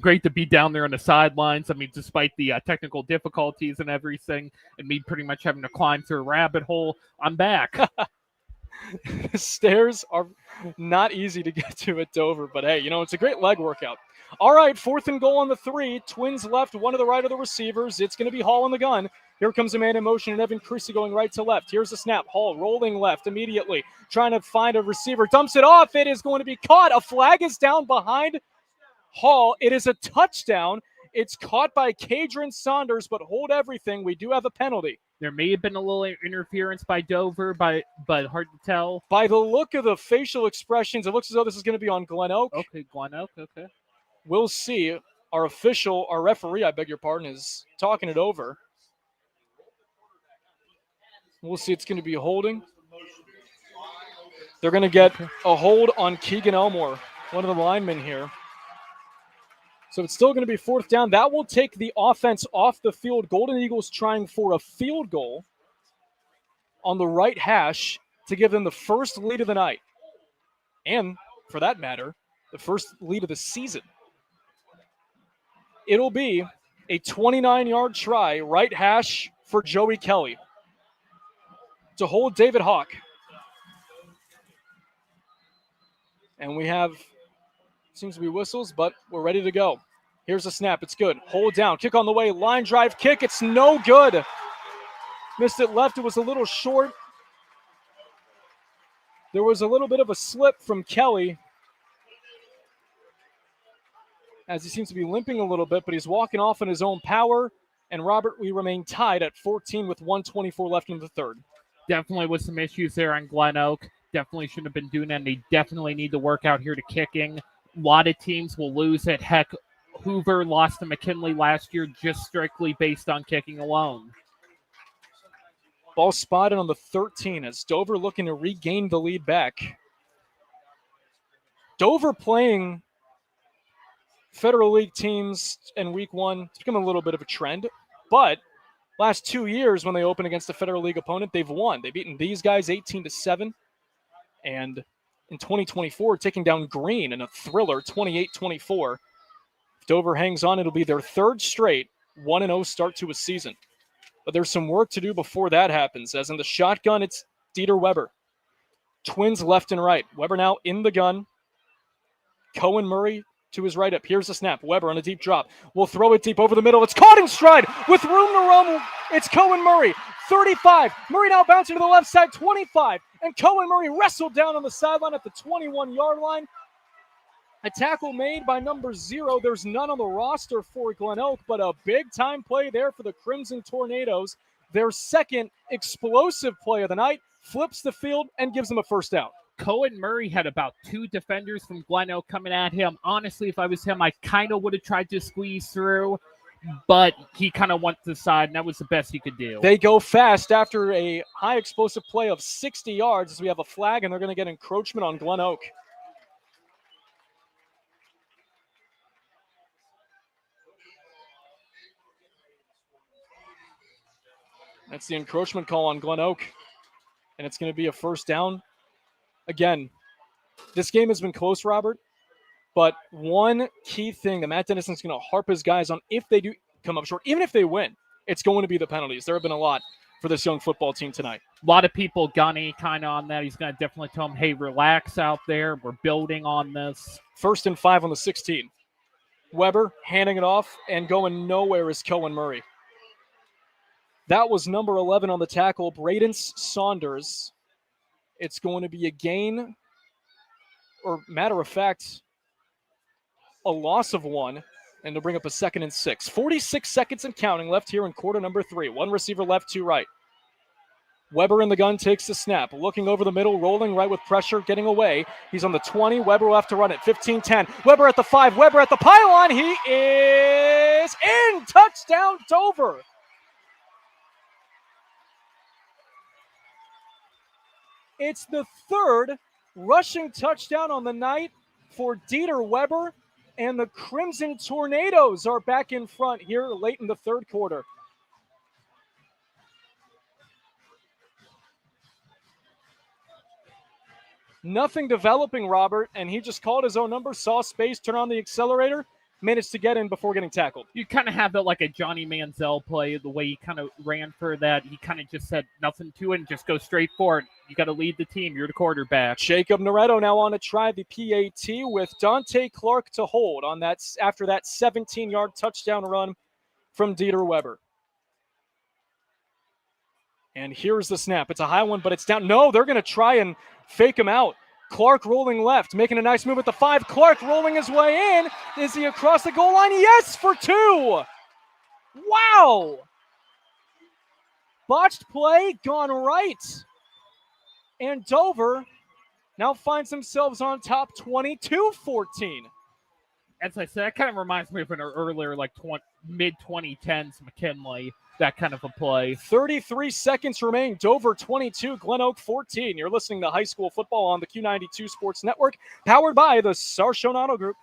Speaker 3: Great to be down there on the sidelines. I mean, despite the technical difficulties and everything, and me pretty much having to climb through a rabbit hole, I'm back.
Speaker 2: The stairs are not easy to get to at Dover, but hey, it's a great leg workout. All right, 4th and goal on the 3. Twins left, 1 to the right of the receivers. It's going to be Hall in the gun. Here comes a man in motion, and Evan Creasy going right to left. Here's the snap. Hall rolling left immediately, trying to find a receiver. Dumps it off. It is going to be caught. A flag is down behind Hall. It is a touchdown. It's caught by Kadron Saunders, but hold everything. We do have a penalty.
Speaker 3: There may have been a little interference by Dover, but hard to tell.
Speaker 2: By the look of the facial expressions, it looks as though this is going to be on Glenoak.
Speaker 3: Okay, Glenoak, okay.
Speaker 2: We'll see. Our referee, I beg your pardon, is talking it over. We'll see. It's going to be holding. They're going to get a hold on Keegan Elmore, one of the linemen here. So it's still going to be 4th down. That will take the offense off the field. Golden Eagles trying for a field goal on the right hash to give them the first lead of the night. And, for that matter, the first lead of the season. It'll be a 29-yard try, right hash for Joey Kelly to hold David Hawk. And we have... seems to be whistles, but we're ready to go. Here's the snap. It's good. Hold down. Kick on the way. Line drive kick. It's no good. Missed it left. It was a little short. There was a little bit of a slip from Kelly, as he seems to be limping a little bit, but he's walking off in his own power. And, Robert, we remain tied at 14 with 1:24 left in the third.
Speaker 3: Definitely with some issues there on Glenoak. Definitely shouldn't have been doing that. And they definitely need to work out here to kicking. A lot of teams will lose it. Heck, Hoover lost to McKinley last year just strictly based on kicking alone.
Speaker 2: Ball spotted on the 13 as Dover looking to regain the lead back. Dover playing Federal League teams in week one. It's become a little bit of a trend, but last 2 years when they open against a Federal League opponent, they've won. They've beaten these guys 18-7, and in 2024, taking down Green in a thriller 28-24. If Dover hangs on, it'll be their third straight 1-0 start to a season. But there's some work to do before that happens, as in the shotgun, it's Dieter Weber. Twins left and right. Weber now in the gun. Cohen Murray to his right up. Here's the snap. Weber on a deep drop. We'll throw it deep over the middle. It's caught in stride with room to run. It's Cohen Murray, 35. Murray now bouncing to the left side, 25. And Cohen Murray wrestled down on the sideline at the 21-yard line. A tackle made by number 0. There's none on the roster for Glenoak, but a big-time play there for the Crimson Tornadoes. Their second explosive play of the night, flips the field and gives them a first down.
Speaker 3: Cohen Murray had about 2 defenders from Glenoak coming at him. Honestly, if I was him, I kind of would have tried to squeeze through. but he kind of went to the side, and that was the best he could do.
Speaker 2: They go fast after a high explosive play of 60 yards as we have a flag, and they're going to get encroachment on Glenoak. That's the encroachment call on Glenoak, and it's going to be a first down. Again, this game has been close, Robert, but one key thing that Matt Dennison's going to harp his guys on if they do come up short, even if they win, it's going to be the penalties. There have been a lot for this young football team tonight.
Speaker 3: A lot of people gunny kind of on that. He's going to definitely tell them, hey, relax out there. We're building on this.
Speaker 2: 1st and 5 on the 16. Weber handing it off, and going nowhere is Cohen Murray. That was number 11 on the tackle, Braden Saunders. It's going to be a gain, or matter of fact, a loss of 1, and they'll bring up a 2nd and 6. 46 seconds and counting left here in quarter number 3. 1 receiver left, 2 right. Weber in the gun takes the snap, looking over the middle, rolling right with pressure, getting away. He's on the 20. Weber will have to run it. 15-10. Weber at the 5. Weber at the pylon. He is in. Touchdown, Dover. It's the 3rd rushing touchdown on the night for Dieter Weber, and the Crimson Tornadoes are back in front here late in the 3rd quarter. Nothing developing, Robert, and he just called his own number, saw space, turned on the accelerator, managed to get in before getting tackled.
Speaker 3: You kind of have that like a Johnny Manziel play, the way he kind of ran for that. He kind of just said nothing to it and just go straight for it. You got to lead the team. You're the quarterback.
Speaker 2: Jacob Noretto now on to try the PAT with Dante Clark to hold on that after that 17-yard touchdown run from Dieter Weber. And here's the snap. It's a high one, but it's down. No, they're going to try and fake him out. Clark rolling left, making a nice move at the 5. Clark rolling his way in. Is he across the goal line? Yes, for 2. Wow. Botched play, gone right. And Dover now finds themselves on top 22-14.
Speaker 3: As I said, that kind of reminds me of an earlier, like mid-2010s McKinley, that kind of a play.
Speaker 2: 33 seconds remain. Dover 22, Glenoak 14. You're listening to High School Football on the Q92 Sports Network, powered by the Sarshone Auto Group.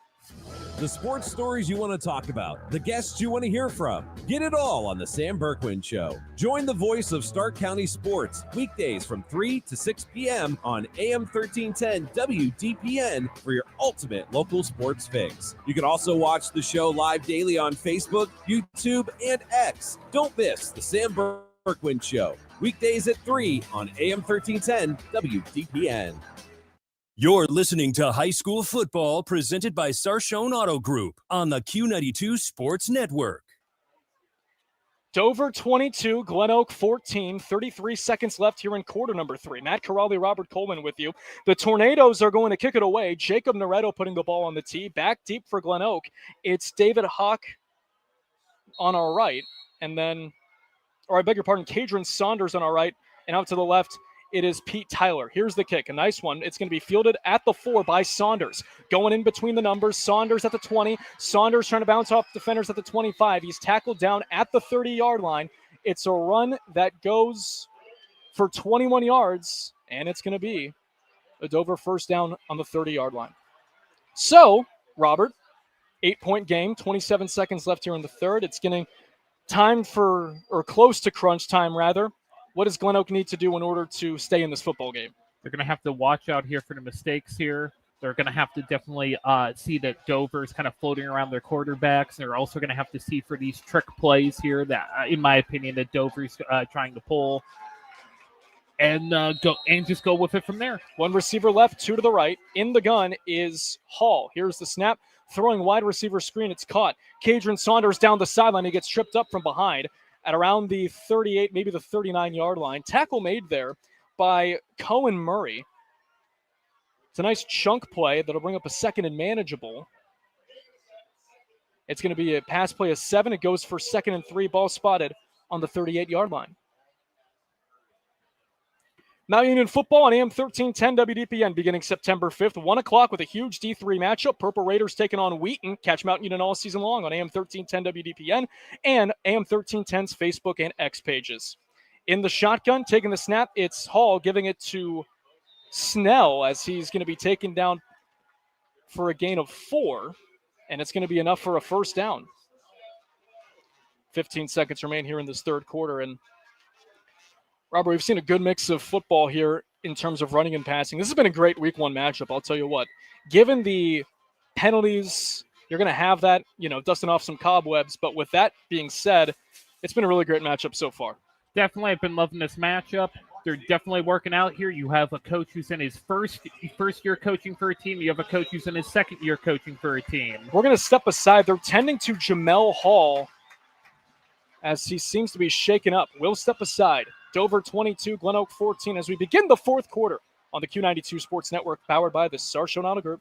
Speaker 6: The sports stories you want to talk about, the guests you want to hear from. Get it all on the Sam Berkwin Show. Join the voice of Stark County sports weekdays from 3 to 6 p.m. on AM 1310 WDPN for your ultimate local sports fix. You can also watch the show live daily on Facebook, YouTube, and X. Don't miss the Sam Berkwin Show weekdays at 3 on AM 1310 WDPN.
Speaker 1: You're listening to High School Football presented by Sarshone Auto Group on the Q92 Sports Network.
Speaker 2: Dover 22, Glenoak 14, 33 seconds left here in quarter number 3. Matt Corrali, Robert Coleman with you. The Tornadoes are going to kick it away. Jacob Noretto putting the ball on the tee. Back deep for Glenoak. It's David Hawk on our right. And then, or I beg your pardon, Kadron Saunders on our right. And out to the left, it is Pete Tyler. Here's the kick. A nice one. It's going to be fielded at the 4 by Saunders. Going in between the numbers. Saunders at the 20. Saunders trying to bounce off defenders at the 25. He's tackled down at the 30-yard line. It's a run that goes for 21 yards, and it's going to be a Dover first down on the 30-yard line. So, Robert, 8-point game, 27 seconds left here in the third. It's getting time for, or close to crunch time, rather. What does Glenoak need to do in order to stay in this football game?
Speaker 3: They're going to have to watch out here for the mistakes here. They're going to have to definitely see that Dover's kind of floating around their quarterbacks. They're also going to have to see for these trick plays here that, in my opinion, that Dover's trying to pull. And just go with it from there.
Speaker 2: 1 receiver left, 2 to the right. In the gun is Hall. Here's the snap. Throwing wide receiver screen. It's caught. Kadron Saunders down the sideline. He gets tripped up from behind at around the 38, maybe the 39-yard line. Tackle made there by Cohen Murray. It's a nice chunk play that'll bring up a 2nd and manageable. It's going to be a pass play of 7. It goes for 2nd and 3, ball spotted on the 38-yard line. Mount Union football on AM 1310 WDPN beginning September 5th, 1 o'clock with a huge D3 matchup. Purple Raiders taking on Wheaton. Catch Mount Union all season long on AM 1310 WDPN and AM 1310's Facebook and X pages. In the shotgun, taking the snap, it's Hall giving it to Snell as he's going to be taken down for a gain of 4, and it's going to be enough for a first down. 15 seconds remain here in this third quarter, and Robert, we've seen a good mix of football here in terms of running and passing. This has been a great week one matchup, I'll tell you what. Given the penalties, you're going to have that, dusting off some cobwebs. But with that being said, it's been a really great matchup so far.
Speaker 3: Definitely, I've been loving this matchup. They're definitely working out here. You have a coach who's in his first year coaching for a team. You have a coach who's in his second year coaching for a team.
Speaker 2: We're going to step aside. They're tending to Jamel Hall as he seems to be shaken up. We'll step aside. Dover 22, Glenoak 14 as we begin the fourth quarter on the Q92 Sports Network, powered by the Sarshone Auto Group.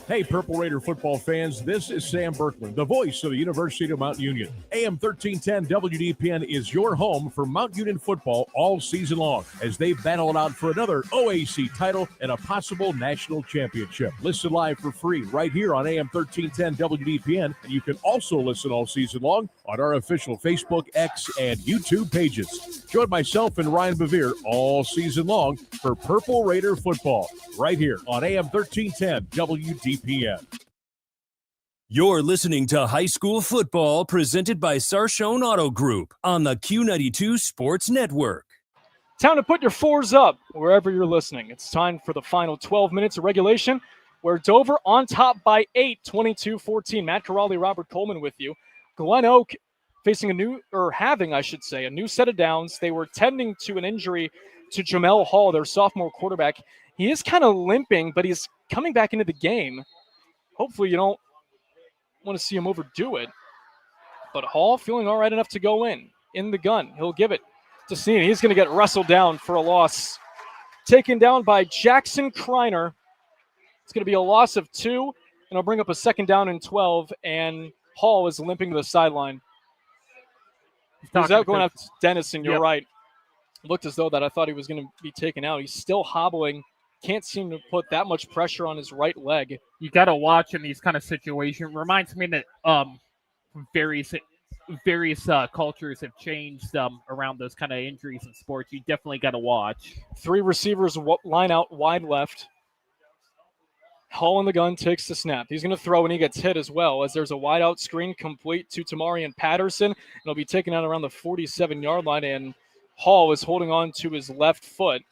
Speaker 17: Hey, Purple Raider football fans, this is Sam Berkman, the voice of the University of Mount Union. AM 1310 WDPN is your home for Mount Union football all season long as they battle it out for another OAC title and a possible national championship. Listen live for free right here on AM 1310 WDPN, and you can also listen all season long on our official Facebook, X, and YouTube pages. Join myself and Ryan Bevere all season long for Purple Raider football right here on AM 1310 WDPN.
Speaker 1: You're listening to High School Football presented by Sarshone Auto Group on the Q92 Sports Network.
Speaker 2: Time to put your fours up wherever you're listening. It's time for the final 12 minutes of regulation where Dover on top by 8, 22-14. Matt Corrali, Robert Coleman with you. Glenoak facing having a new set of downs. They were tending to an injury to Jamel Hall, their sophomore quarterback. He is kind of limping, but he's coming back into the game. Hopefully you don't want to see him overdo it. But Hall feeling all right enough to go in the gun. He'll give it to Sneed. He's going to get wrestled down for a loss. Taken down by Jackson Kreiner. It's going to be a loss of 2, and it'll bring up a second down and 12, and Hall is limping to the sideline. He's out going after Dennison, you're right. Looked as though that I thought he was going to be taken out. He's still hobbling. Can't seem to put that much pressure on his right leg.
Speaker 3: You got to watch in these kind of situations. Reminds me that various cultures have changed around those kind of injuries in sports. You definitely got to watch. 3 receivers line out wide left. Hall in the gun takes the snap. He's going to throw, and he gets hit as well as there's a wide out screen complete to Tamarian Patterson. And it'll be taken out around the 47-yard line, and Hall is holding on to his left foot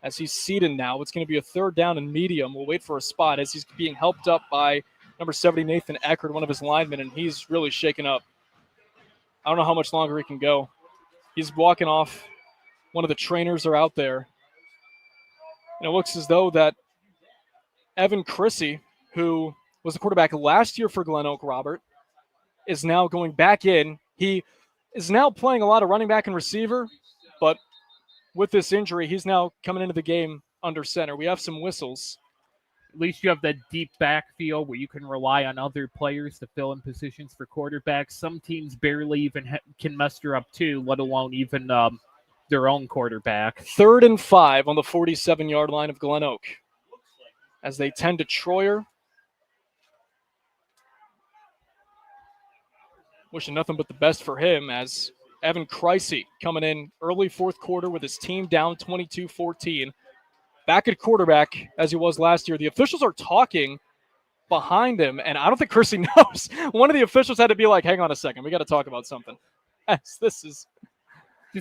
Speaker 3: as he's seated now. It's going to be a third down and medium. We'll wait for a spot as he's being helped up by number 70, Nathan Eckert, one of his linemen, and he's really shaken up. I don't know how much longer he can go. He's walking off. One of the trainers are out there. And it looks as though that Evan Chrissy, who was the quarterback last year for Glenoak, Robert, is now going back in. He is now playing a lot of running back and receiver, but with this injury, he's now coming into the game under center. We have some whistles. At least you have that deep backfield where you can rely on other players to fill in positions for quarterbacks. Some teams barely even can muster up 2, let alone even their own quarterback.
Speaker 2: 3rd and 5 on the 47-yard line of Glenoak as they tend to Troyer. Wishing nothing but the best for him as Evan Chrissy coming in early fourth quarter with his team down 22-14. Back at quarterback as he was last year. The officials are talking behind him, and I don't think Chrissy knows. One of the officials had to be like, hang on a second, we got to talk about something.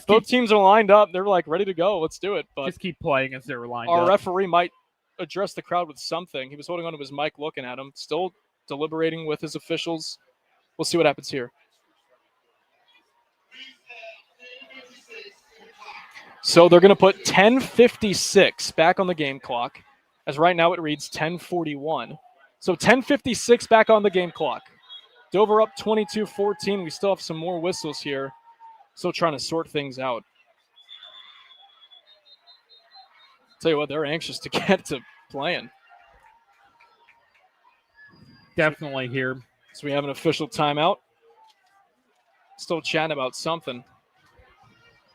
Speaker 2: Both teams are lined up. They're like ready to go. Let's do it. But
Speaker 3: just keep playing as they're lined up.
Speaker 2: Our referee might address the crowd with something. He was holding onto his mic looking at him, still deliberating with his officials. We'll see what happens here. So they're going to put 10:56 back on the game clock, as right now it reads 10:41. So 10:56 back on the game clock. Dover up 22-14. We still have some more whistles here. Still trying to sort things out. Tell you what, they're anxious to get to playing.
Speaker 3: Definitely here.
Speaker 2: So we have an official timeout. Still chatting about something.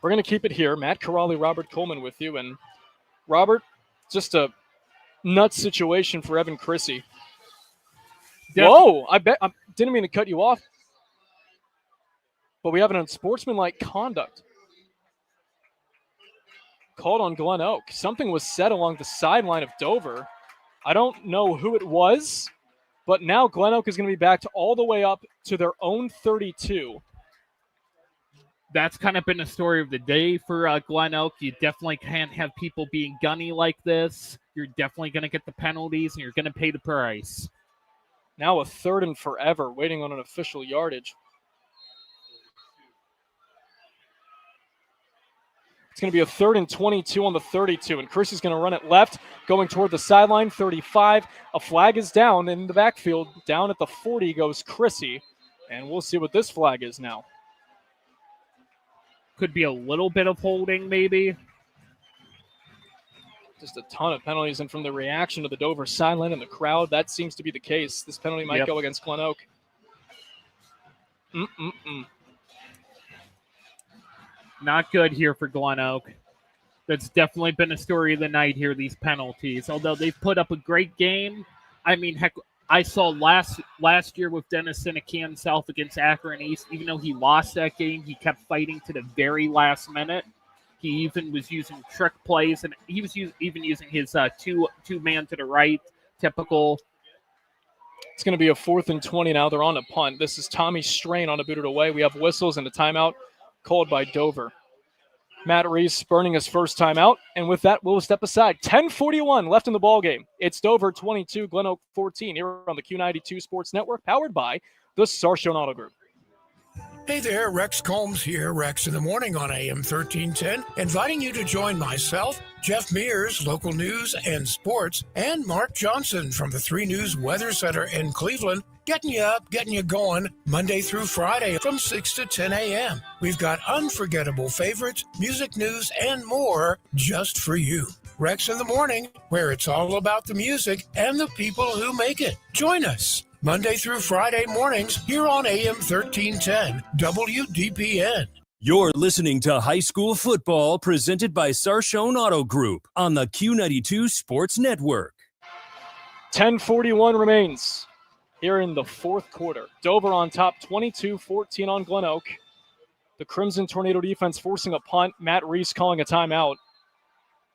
Speaker 2: We're going to keep it here. Matt Corrali, Robert Coleman with you. And Robert, just a nuts situation for Evan Chrissy. Whoa! I didn't mean to cut you off, but we have an unsportsmanlike conduct called on Glenoak. Something was said along the sideline of Dover. I don't know who it was, but now Glenoak is going to be backed all the way up to their own 32.
Speaker 3: That's kind of been the story of the day for Glenoak. You definitely can't have people being gunny like this. You're definitely going to get the penalties, and you're going to pay the price.
Speaker 2: Now a 3rd and forever, waiting on an official yardage. It's going to be a 3rd and 22 on the 32, and Chris is going to run it left, going toward the sideline, 35. A flag is down in the backfield. Down at the 40 goes Chrissy, and we'll see what this flag is now.
Speaker 3: Could be a little bit of holding, maybe.
Speaker 2: Just a ton of penalties, and from the reaction to the Dover sideline and the crowd, that seems to be the case. This penalty might go against Glenoak.
Speaker 3: Not good here for Glenoak. That's definitely been a story of the night here, these penalties. Although they've put up a great game. I mean, heck, I saw last year with Dennis Sinekan South against Akron East, even though he lost that game, he kept fighting to the very last minute. He even was using trick plays, and he was even using his two-man to the right, typical.
Speaker 2: It's going to be a 4th and 20 now. They're on a punt. This is Tommy Strain on a booted away. We have whistles and a timeout called by Dover. Matt Reese burning his first timeout, and with that, we'll step aside. 10:41 left in the ballgame. It's Dover 22, Glenoak 14 here on the Q92 Sports Network, powered by the Sarshone Auto Group.
Speaker 18: Hey there, Rex Combs here, Rex in the Morning on AM 1310, inviting you to join myself, Jeff Mears, local news and sports, and Mark Johnson from the 3 News Weather Center in Cleveland, getting you up, getting you going, Monday through Friday from 6 to 10 a.m. We've got unforgettable favorites, music news, and more just for you. Rex in the Morning, where it's all about the music and the people who make it. Join us Monday through Friday mornings here on AM 1310 WDPN.
Speaker 1: You're listening to High School Football presented by Sarshone Auto Group on the Q92 Sports Network.
Speaker 2: 10:41 remains here in the 4th quarter. Dover on top, 22-14 on Glenoak. The Crimson Tornado defense forcing a punt. Matt Reese calling a timeout.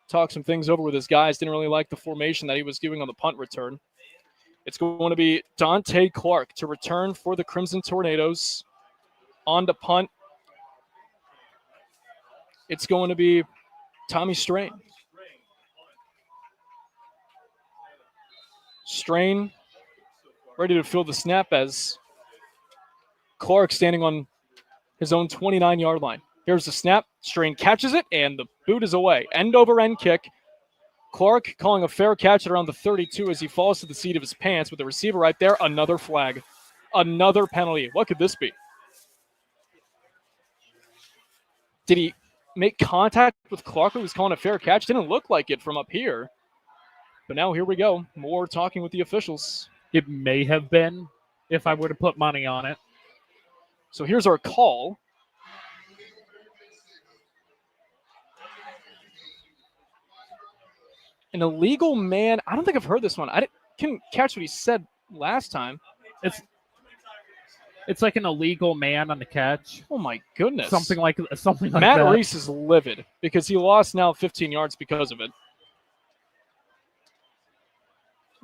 Speaker 2: Talked some things over with his guys. Didn't really like the formation that he was doing on the punt return. It's going to be Dante Clark to return for the Crimson Tornadoes. On to punt. It's going to be Tommy Strain. Strain ready to fill the snap as Clark standing on his own 29-yard line. Here's the snap. Strain catches it, and the boot is away. End-over-end kick. Clark calling a fair catch at around the 32 as he falls to the seat of his pants with the receiver right there. Another flag. Another penalty. What could this be? Did he make contact with Clark, who was calling a fair catch? Didn't look like it from up here. But now here we go. More talking with the officials.
Speaker 3: It may have been, if I were to put money on it.
Speaker 2: So here's our call. An illegal man. I don't think I've heard this one. I couldn't catch what he said last time.
Speaker 3: It's like an illegal man on the catch.
Speaker 2: Oh my goodness.
Speaker 3: Something like
Speaker 2: Matt
Speaker 3: that.
Speaker 2: Reese is livid because he lost now 15 yards because of it.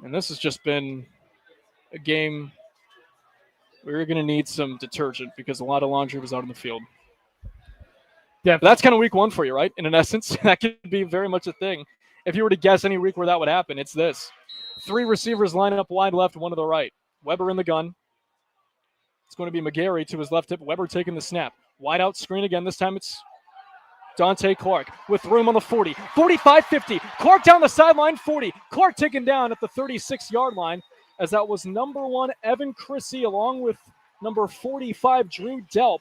Speaker 2: And this has just been a game we're going to need some detergent because a lot of laundry was out in the field.
Speaker 3: Yeah,
Speaker 2: but that's kind of week 1 for you, right? In essence, that could be very much a thing. If you were to guess any week where that would happen, it's this. 3 receivers line up wide left, 1 to the right. Weber in the gun. It's going to be McGarry to his left hip. Weber taking the snap. Wide out screen again. This time it's Dante Clark with room on the 40. 45, 50. Clark down the sideline, 40. Clark taken down at the 36-yard line as that was number 1, Evan Chrissy, along with number 45, Drew Delp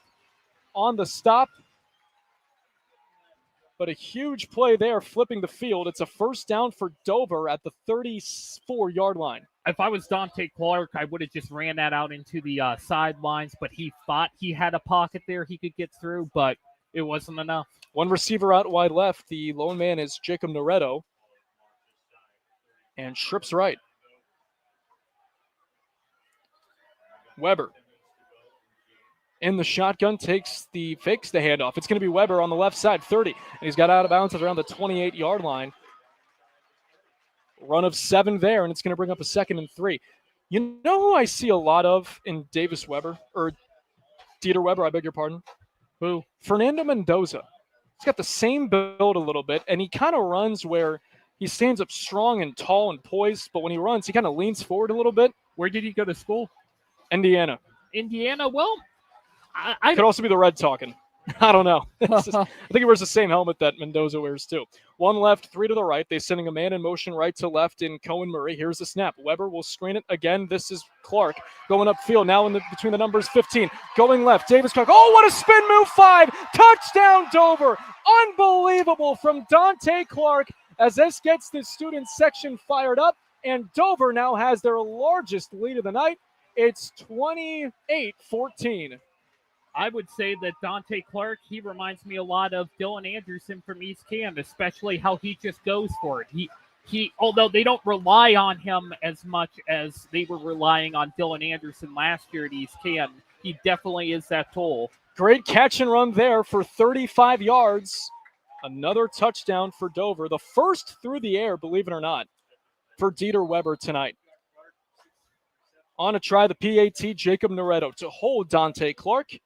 Speaker 2: on the stop. But a huge play there, flipping the field. It's a first down for Dover at the 34-yard line.
Speaker 3: If I was Dante Clark, I would have just ran that out into the sidelines, but he thought he had a pocket there he could get through, but it wasn't enough.
Speaker 2: 1 receiver out wide left. The lone man is Jacob Noretto. and trips right. Weber in the shotgun, fakes the handoff. It's going to be Weber on the left side, 30, and he's got out of bounds at around the 28-yard line. Run of 7 there, and it's going to bring up a 2nd and 3. You know who I see a lot of in Dieter Weber, I beg your pardon?
Speaker 3: Who?
Speaker 2: Fernando Mendoza. He's got the same build a little bit, and he kind of runs where he stands up strong and tall and poised, but when he runs, he kind of leans forward a little bit.
Speaker 3: Where did he go to school?
Speaker 2: Indiana.
Speaker 3: Well, I
Speaker 2: could also be the red talking. I don't know. I think he wears the same helmet that Mendoza wears too. 1 left, 3 to the right. They're sending a man in motion right to left in Cohen Murray. Here's the snap. Weber will screen it again. This is Clark going upfield now between the numbers 15. Going left. Davis Clark. Oh, what a spin move. 5. Touchdown Dover. Unbelievable from Dante Clark as this gets the student section fired up. And Dover now has their largest lead of the night. It's 28-14.
Speaker 3: I would say that Dante Clark, he reminds me a lot of Dylan Anderson from East Cam, especially how he just goes for it. He although they don't rely on him as much as they were relying on Dylan Anderson last year at East Cam, he definitely is that tool.
Speaker 2: Great catch and run there for 35 yards. Another touchdown for Dover. The first through the air, believe it or not, for Dieter Weber tonight. On to try the PAT, Jacob Noretto to hold Dante Clark.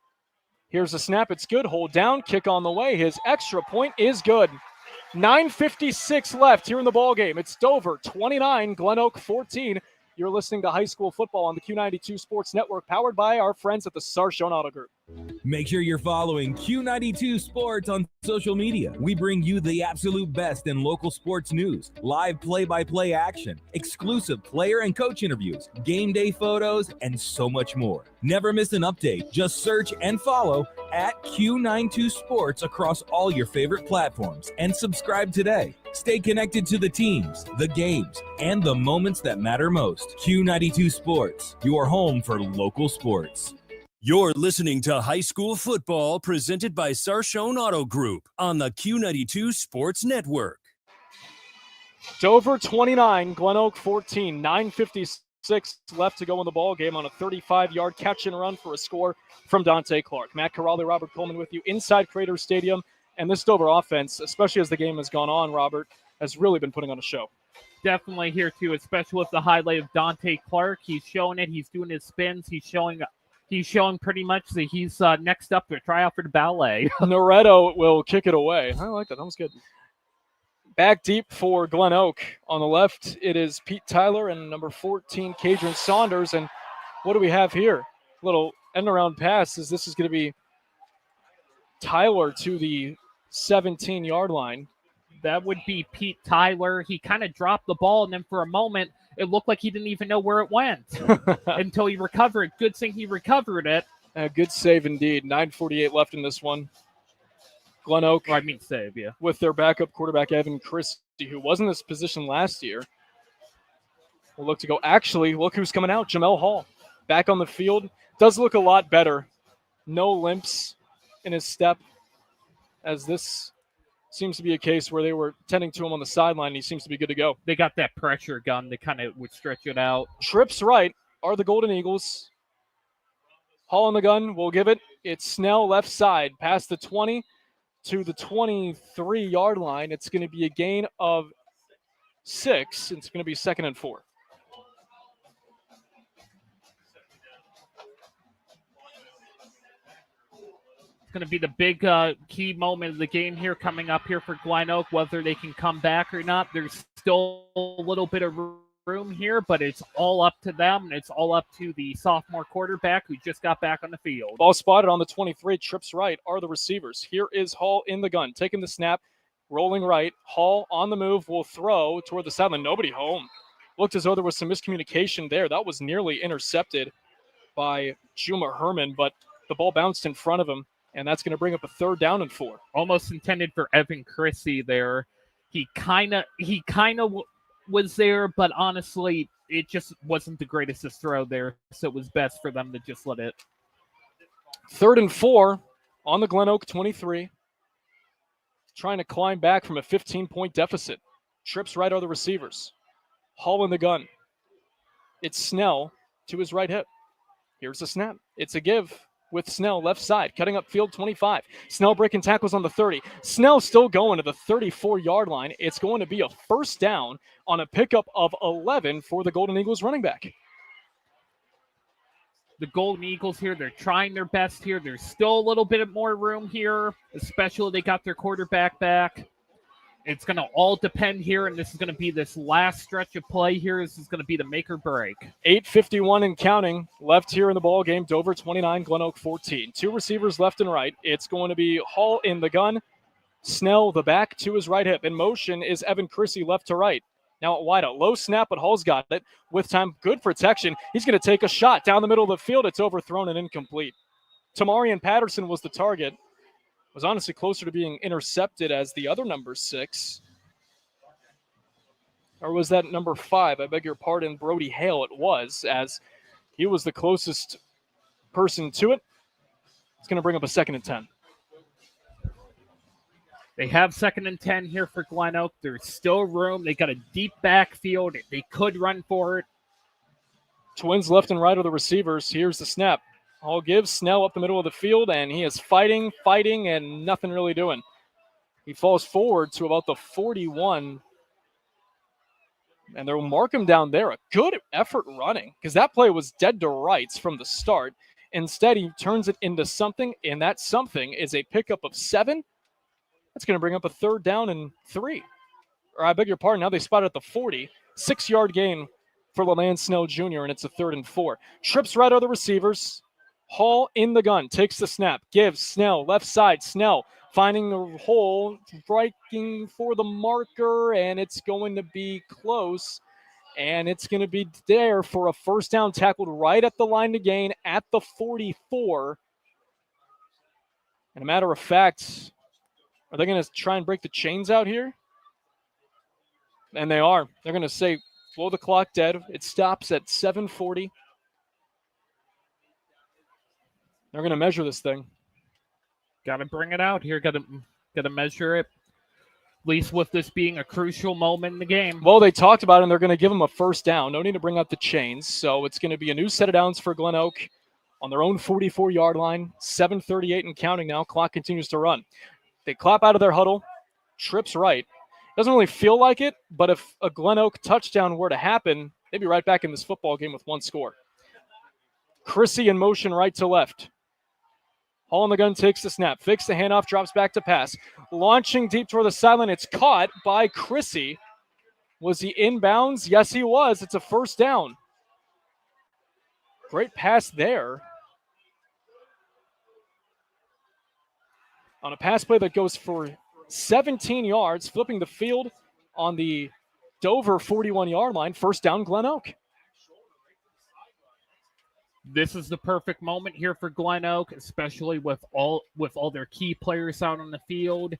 Speaker 2: Here's a snap. It's good. Hold down. Kick on the way. His extra point is good. 9:56 left here in the ball game. It's Dover 29, Glenoak 14. You're listening to High School Football on the Q92 Sports Network, powered by our friends at the Sarshone Auto Group.
Speaker 19: Make sure you're following Q92 Sports on social media. We bring you the absolute best in local sports news, live play-by-play action, exclusive player and coach interviews, game day photos, and so much more. Never miss an update. Just search and follow at Q92 Sports across all your favorite platforms and subscribe today. Stay connected to the teams, the games, and the moments that matter most. Q92 Sports, your home for local sports.
Speaker 1: You're listening to High School Football presented by Sarshone Auto Group on the Q92 Sports Network.
Speaker 2: Dover 29, Glenoak 14, 9:56 left to go in the ball game on a 35-yard catch and run for a score from Dante Clark. Matt Corrali, Robert Coleman with you inside Crater Stadium. And this Dover offense, especially as the game has gone on, Robert, has really been putting on a show.
Speaker 3: Definitely here, too, especially with the highlight of Dante Clark. He's showing it. He's doing his spins. He's showing pretty much that he's next up to try out for the ballet.
Speaker 2: Noretto will kick it away. I like that. That was good. Back deep for Glenoak. On the left, it is Pete Tyler and number 14, Kadron Saunders. And what do we have here? Little end-around pass as this is going to be Tyler to the 17-yard line.
Speaker 3: That would be Pete Tyler. He kind of dropped the ball, and then for a moment, it looked like he didn't even know where it went until he recovered. Good thing he recovered it.
Speaker 2: Good save indeed. 9:48 left in this one. Glenoak,
Speaker 3: save, yeah.
Speaker 2: With their backup quarterback, Evan Christie, who was in this position last year. Will look to go. Actually, look who's coming out. Jamel Hall back on the field. Does look a lot better. No limps in his step, as this seems to be a case where they were tending to him on the sideline. He seems to be good to go.
Speaker 3: They got that pressure gun that kind of would stretch it out.
Speaker 2: Trips right are the Golden Eagles. Hall on the gun will give it. It's Snell left side past the 20 to the 23-yard line. It's going to be a gain of 6. It's going to be 2nd and 4.
Speaker 3: Going to be the big key moment of the game here coming up here for Glenoak, whether they can come back or not. There's still a little bit of room here, but it's all up to them, and it's all up to the sophomore quarterback who just got back on the field.
Speaker 2: Ball spotted on the 23, trips right are the receivers. Here is Hall in the gun, taking the snap, rolling right. Hall on the move will throw toward the sideline. Nobody home. Looked as though there was some miscommunication there. That was nearly intercepted by Juma Herman, but the ball bounced in front of him. And that's going to bring up a 3rd down and 4.
Speaker 3: Almost intended for Evan Chrissy there. He kind of was there, but honestly, it just wasn't the greatest throw there. So it was best for them to just let it.
Speaker 2: 3rd and 4 on the Glenoak 23. Trying to climb back from a 15-point deficit. Trips right are the receivers. Hall in the gun. It's Snell to his right hip. Here's the snap. It's a give with Snell left side, cutting up field 25. Snell breaking tackles on the 30. Snell still going to the 34-yard line. It's going to be a first down on a pickup of 11 for the Golden Eagles running back.
Speaker 3: The Golden Eagles here, they're trying their best here. There's still a little bit more room here, especially they got their quarterback back. It's going to all depend here, and this is going to be this last stretch of play here. This is going to be the make or break.
Speaker 2: 8:51 and counting left here in the ball game. Dover 29, Glenoak 14. Two receivers left and right. It's going to be Hall in the gun, Snell the back to his right hip. In motion is Evan Chrissy left to right. Now at wide out. Low snap, but Hall's got it. With time, good protection. He's going to take a shot down the middle of the field. It's overthrown and incomplete. Tamarian Patterson was the target. Was honestly closer to being intercepted as the other number 6. Or was that number 5? I beg your pardon, Brody Hale it was, as he was the closest person to it. It's going to bring up a 2nd and 10.
Speaker 3: They have 2nd and 10 here for Glenoak. There's still room. They got a deep backfield. They could run for it.
Speaker 2: Twins left and right are the receivers. Here's the snap. Hall gives Snell up the middle of the field, and he is fighting, and nothing really doing. He falls forward to about the 41, and they'll mark him down there. A good effort running, because that play was dead to rights from the start. Instead, he turns it into something, and that something is a pickup of 7. That's going to bring up a 3rd down and 3. Or I beg your pardon, now they spot it at the 40. 6-yard gain for LaLance Snell Jr., and it's a 3rd and 4. Trips right are the receivers. Hall in the gun, takes the snap, gives Snell left side. Snell finding the hole, striking for the marker, and it's going to be close. And it's going to be there for a first down, tackled right at the line to gain at the 44. And a matter of fact, are they going to try and break the chains out here? And they are. They're going to say, blow the clock dead. It stops at 7:40. They're going to measure this thing.
Speaker 3: Got to bring it out here. Got to measure it. At least with this being a crucial moment in the game.
Speaker 2: Well, they talked about it, and they're going to give them a first down. No need to bring out the chains. So it's going to be a new set of downs for Glenoak on their own 44-yard line. 7:38 and counting now. Clock continues to run. They clap out of their huddle. Trips right. Doesn't really feel like it, but if a Glenoak touchdown were to happen, they'd be right back in this football game with one score. Chrissy in motion right to left. Hall in the gun takes the snap. Fakes the handoff, drops back to pass. Launching deep toward the sideline. It's caught by Chrissy. Was he inbounds? Yes, he was. It's a first down. Great pass there. On a pass play that goes for 17 yards, flipping the field on the Dover 41-yard line. First down, Glenoak.
Speaker 3: This is the perfect moment here for Glenoak, especially with all their key players out on the field.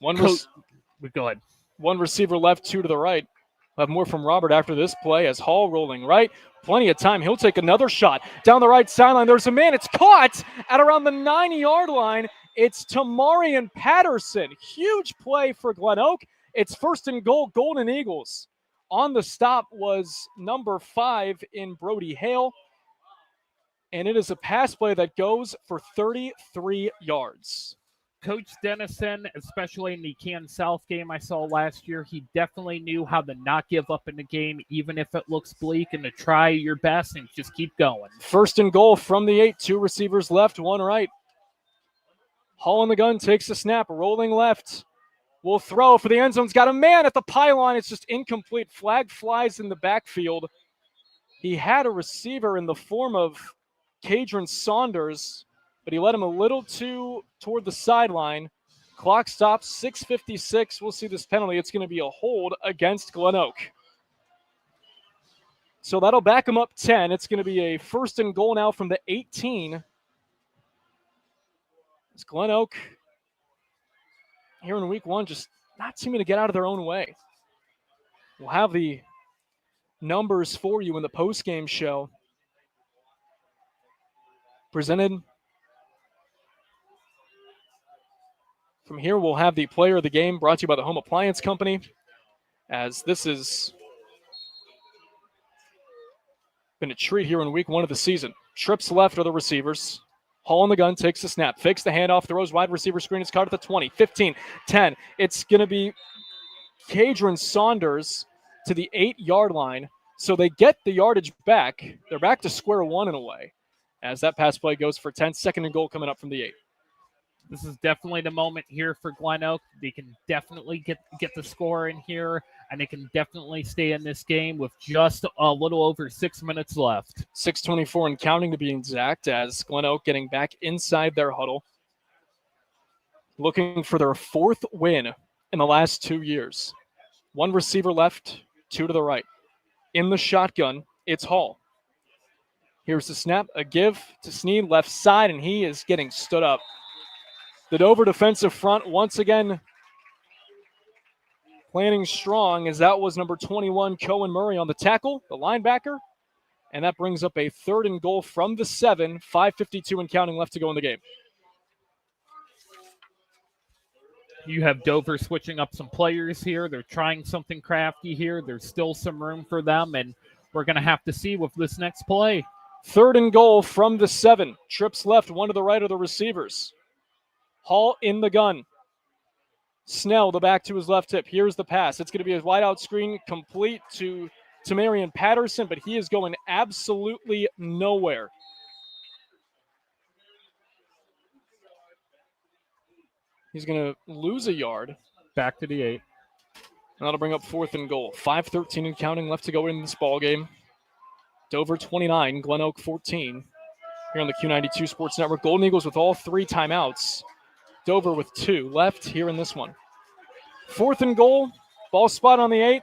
Speaker 3: Go ahead.
Speaker 2: One receiver left, 2 to the right. We'll have more from Robert after this play as Hall rolling right. Plenty of time. He'll take another shot down the right sideline. There's a man. It's caught at around the 9-yard line. It's Tamarian Patterson. Huge play for Glenoak. It's 1st and goal, Golden Eagles. On the stop was number 5 in Brody Hale. And it is a pass play that goes for 33 yards.
Speaker 3: Coach Dennison, especially in the Kansas South game I saw last year, he definitely knew how to not give up in the game, even if it looks bleak, and to try your best and just keep going.
Speaker 2: 1st and goal from the 8. 2 receivers left, 1 right. Hall in the gun, takes the snap, rolling left. Will throw for the end zone's got a man at the pylon. It's just incomplete. Flag flies in the backfield. He had a receiver in the form of Kadron Saunders, but he led him a little too toward the sideline. Clock stops, 6:56. We'll see this penalty. It's going to be a hold against Glenoak. So that'll back him up 10. It's going to be a 1st and goal now from the 18. It's Glenoak here in week 1 just not seeming to get out of their own way. We'll have the numbers for you in the post-game show. Presented from here, we'll have the player of the game brought to you by the Home Appliance Company. as this has been a treat here in week 1 of the season. Trips left are the receivers. Hall in the gun, takes the snap, fakes the handoff, throws wide receiver screen. It's caught at the 20, 15, 10. It's going to be Kadron Saunders to the 8-yard line. So they get the yardage back. They're back to square one in a way, as that pass play goes for 10. 2nd and goal coming up from the 8.
Speaker 3: This is definitely the moment here for Glenoak. They can definitely get the score in here, and they can definitely stay in this game with just a little over 6 minutes left.
Speaker 2: 6:24 and counting to be exact, as Glenoak getting back inside their huddle, looking for their 4th win in the last 2 years. 1 receiver left, 2 to the right. In the shotgun, it's Hall. Here's the snap, a give to Sneed, left side, and he is getting stood up. The Dover defensive front once again planning strong, as that was number 21, Cohen Murray, on the tackle, the linebacker. And that brings up a 3rd and goal from the 7, 5:52 and counting left to go in the game.
Speaker 3: You have Dover switching up some players here. They're trying something crafty here. There's still some room for them, and we're going to have to see with this next play.
Speaker 2: 3rd and goal from the 7. Trips left, 1 to the right of the receivers. Hall in the gun. Snell, the back to his left hip. Here's the pass. It's going to be a wide-out screen complete to Marion Patterson, but he is going absolutely nowhere. He's going to lose a yard.
Speaker 3: Back to the 8.
Speaker 2: And that'll bring up 4th and goal. 5:13 and counting left to go in this ball game. Dover 29, Glenoak 14. Here on the Q92 Sports Network. Golden Eagles with all 3 timeouts. Dover with 2 left here in this one. 4th and goal. Ball spot on the 8.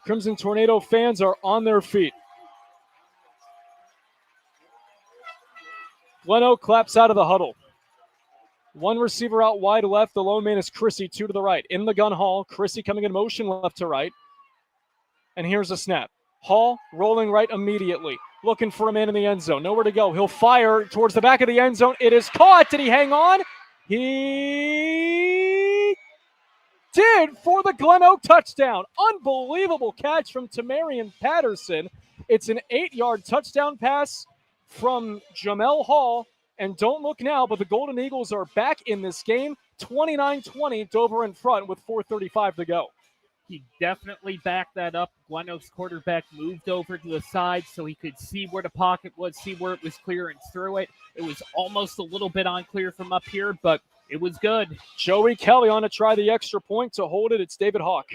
Speaker 2: Crimson Tornado fans are on their feet. Glenoak claps out of the huddle. 1 receiver out wide left. The lone man is Chrissy, 2 to the right. In the gun, Hall. Chrissy coming in motion left to right. And here's a snap. Hall rolling right immediately. Looking for a man in the end zone. Nowhere to go. He'll fire towards the back of the end zone. It is caught. Did he hang on? He did, for the Glenoak touchdown. Unbelievable catch from Tamarian Patterson. It's an 8-yard touchdown pass from Jamel Hall. And don't look now, but the Golden Eagles are back in this game. 29-20, Dover in front with 4:35 to go.
Speaker 3: He definitely backed that up. Glenoak's quarterback moved over to the side so he could see where the pocket was, see where it was clear, and threw it. It was almost a little bit unclear from up here, but it was good.
Speaker 2: Joey Kelly on to try the extra point to hold it. It's David Hawk.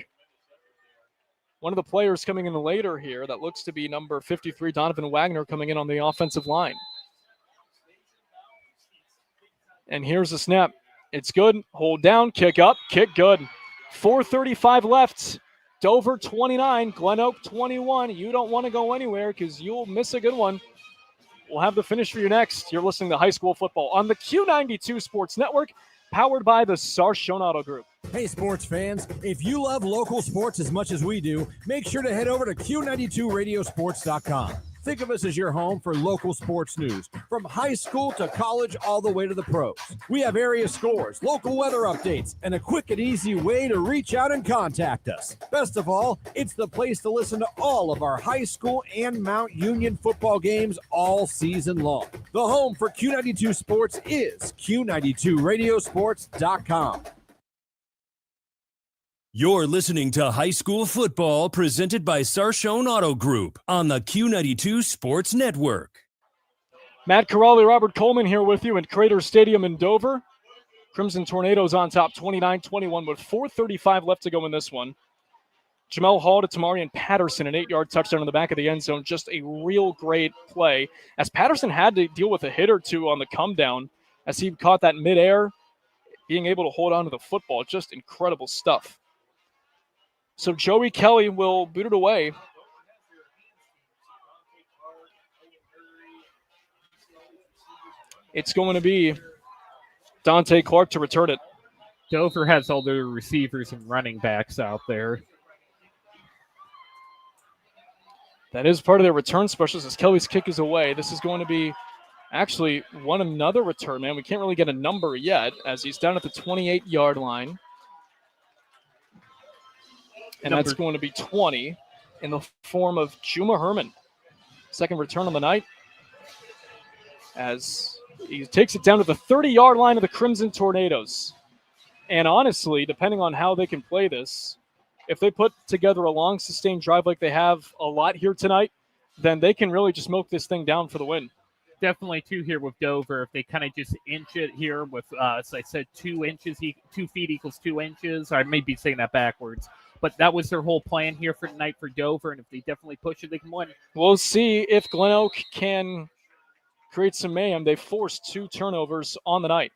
Speaker 2: One of the players coming in later here, that looks to be number 53, Donovan Wagner, coming in on the offensive line. And here's the snap. It's good. Hold down, kick up, kick good. 4:35 left. Dover 29, Glenoak 21. You don't want to go anywhere because you'll miss a good one. We'll have the finish for you next. You're listening to High School Football on the Q92 Sports Network, powered by the Sarshone Auto Group.
Speaker 6: Hey, sports fans, if you love local sports as much as we do, make sure to head over to Q92radiosports.com. Think of us as your home for local sports news, from high school to college, all the way to the pros. We have area scores, local weather updates, and a quick and easy way to reach out and contact us. Best of all, it's the place to listen to all of our high school and Mount Union football games all season long. The home for Q92 Sports is Q92radiosports.com.
Speaker 1: You're listening to High School Football, presented by Sarshone Auto Group on the Q92 Sports Network.
Speaker 2: Matt Corrali, Robert Coleman here with you in Crater Stadium in Dover. Crimson Tornadoes on top, 29-21, with 4:35 left to go in this one. Jamel Hall to Tamarian Patterson, an 8-yard touchdown in the back of the end zone. Just a real great play, as Patterson had to deal with a hit or two on the come down as he caught that midair, being able to hold on to the football. Just incredible stuff. So Joey Kelly will boot it away. It's going to be Dante Clark to return it.
Speaker 3: Dover has all their receivers and running backs out there.
Speaker 2: That is part of their return specials as Kelly's kick is away. This is going to be actually another return, man. We can't really get a number yet as he's down at the 28-yard line. And that's going to be 20 in the form of Juma Herman. Second return on the night as he takes it down to the 30-yard line of the Crimson Tornadoes. And honestly, depending on how they can play this, if they put together a long, sustained drive like they have a lot here tonight, then they can really just milk this thing down for the win.
Speaker 3: Definitely, too, here with Dover. If they kind of just inch it here with, as I said, 2 inches, 2 feet equals 2 inches. I may be saying that backwards. But that was their whole plan here for tonight for Dover, and if they definitely push it, they can win.
Speaker 2: We'll see if Glenoak can create some mayhem. They forced 2 turnovers on the night.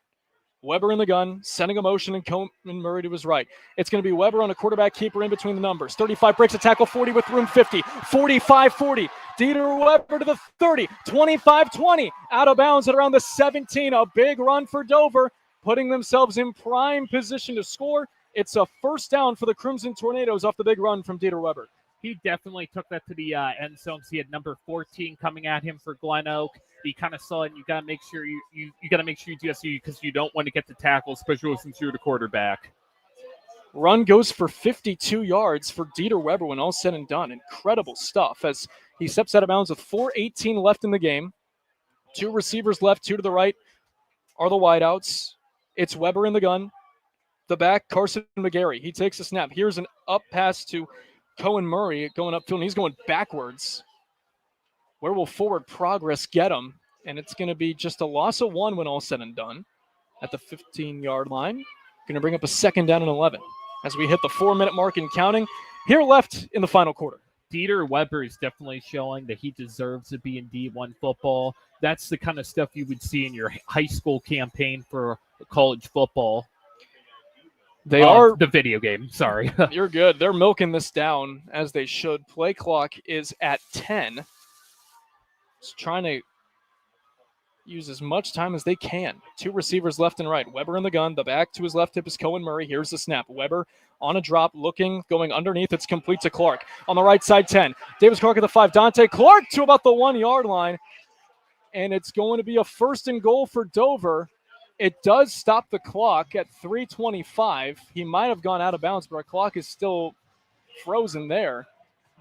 Speaker 2: Weber in the gun, sending a motion, and Coleman Murray to his right. It's going to be Weber on a quarterback keeper in between the numbers. 35 breaks a tackle, 40 with room, 50, 45, 40. Dieter Weber to the 30, 25, 20. Out of bounds at around the 17. A big run for Dover, putting themselves in prime position to score. It's a first down for the Crimson Tornadoes off the big run from Dieter Weber.
Speaker 3: He definitely took that to the end zones. He had number 14 coming at him for Glenoak. He kind of saw it, and you got to make sure you got to make sure you do this because you don't want to get the tackle, especially since you're the quarterback.
Speaker 2: Run goes for 52 yards for Dieter Weber when all said and done. Incredible stuff as he steps out of bounds with 4:18 left in the game. 2 receivers left, 2 to the right are the wideouts. It's Weber in the gun. The back, Carson McGarry. He takes a snap. Here's an up pass to Cohen Murray going upfield, and he's going backwards. Where will forward progress get him? And it's going to be just a loss of 1 when all said and done at the 15-yard line. Going to bring up a second down and 11 as we hit the 4-minute mark and counting here left in the final quarter.
Speaker 3: Dieter Weber is definitely showing that he deserves to be in D1 football. That's the kind of stuff you would see in your high school campaign for college football.
Speaker 2: They are
Speaker 3: the video game. Sorry.
Speaker 2: You're good. They're milking this down as they should. Play clock is at 10. Just trying to use as much time as they can. 2 receivers left and right. Weber in the gun. The back to his left hip is Cohen Murray. Here's the snap. Weber on a drop, looking, going underneath. It's complete to Clark. On the right side, 10. Davis Clark at the 5. Dante Clark to about the 1-yard line. And it's going to be a first and goal for Dover. It does stop the clock at 3:25. He might have gone out of bounds, but our clock is still frozen there.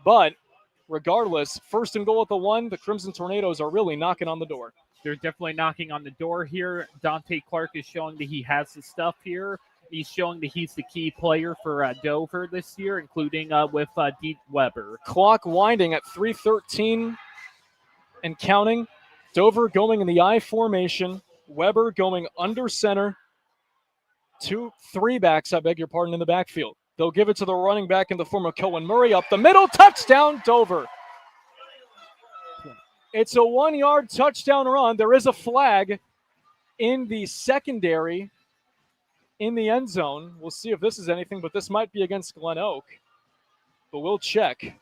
Speaker 2: But regardless, first and goal at the 1, the Crimson Tornadoes are really knocking on the door.
Speaker 3: They're definitely knocking on the door here. Dante Clark is showing that he has the stuff here. He's showing that he's the key player for Dover this year, including with Dieter Weber.
Speaker 2: Clock winding at 3:13 and counting. Dover going in the I formation. Weber going under center. 3 backs, I beg your pardon, in the backfield. They'll give it to the running back in the form of Cohen Murray up the middle. Touchdown, Dover. It's a 1-yard touchdown run. There is a flag in the secondary in the end zone. We'll see if this is anything, but this might be against Glenoak. But we'll check,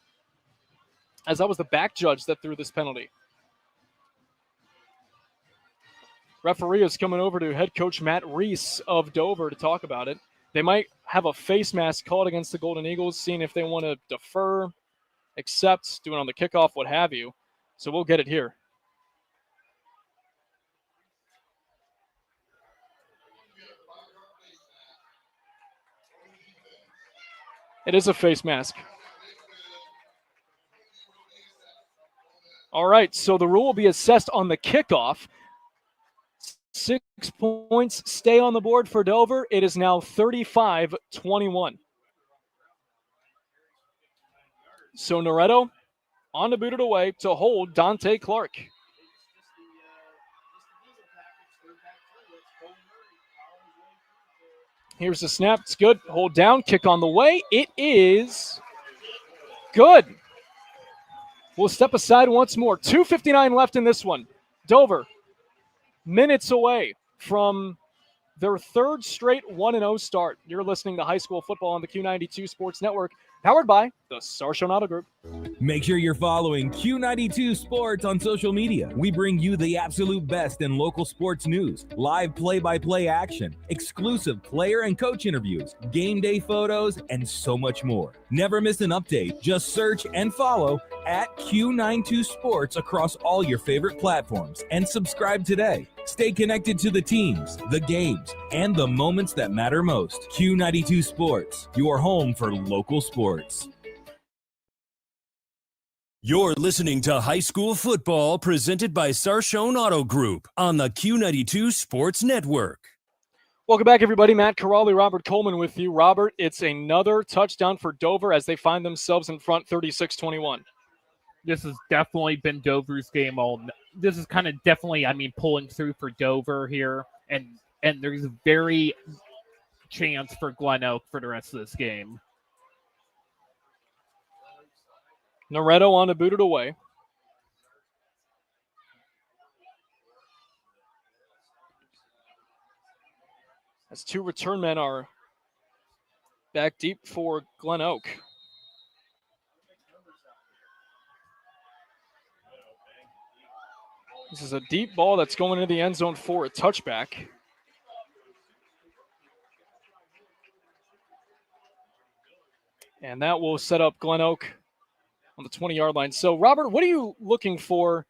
Speaker 2: as that was the back judge that threw this penalty. Referee is coming over to head coach Matt Reese of Dover to talk about it. They might have a face mask called against the Golden Eagles, seeing if they want to defer, accept, do it on the kickoff, what have you. So we'll get it here. It is a face mask. All right, so the rule will be assessed on the kickoff. 6 points stay on the board for Dover. It is now 35-21. So Noretto on to boot it away to hold Dante Clark. Here's the snap. It's good. Hold down. Kick on the way. It is good. We'll step aside once more. 2:59 left in this one. Dover, minutes away from their 3rd straight 1-0 start. You're listening to High School Football on the Q92 Sports Network, powered by the Sarshon Auto Group.
Speaker 19: Make sure you're following Q92 Sports on social media. We bring you the absolute best in local sports news, live play-by-play action, exclusive player and coach interviews, game day photos, and so much more. Never miss an update. Just search and follow at Q92 Sports across all your favorite platforms and subscribe today. Stay connected to the teams, the games, and the moments that matter most. Q92 Sports, your home for local sports.
Speaker 1: You're listening to High School Football presented by Sarshone Auto Group on the Q92 Sports Network.
Speaker 2: Welcome back, everybody. Matt Corrali, Robert Coleman with you. Robert, it's another touchdown for Dover as they find themselves in front 36-21.
Speaker 3: This has definitely been Dover's game all. This is kind of definitely, pulling through for Dover here, and there's a very chance for Glenoak for the rest of this game.
Speaker 2: Noretto on to boot it away. As two return men are back deep for Glenoak. This is a deep ball that's going into the end zone for a touchback. And that will set up Glenoak on the 20-yard line. So, Robert, what are you looking for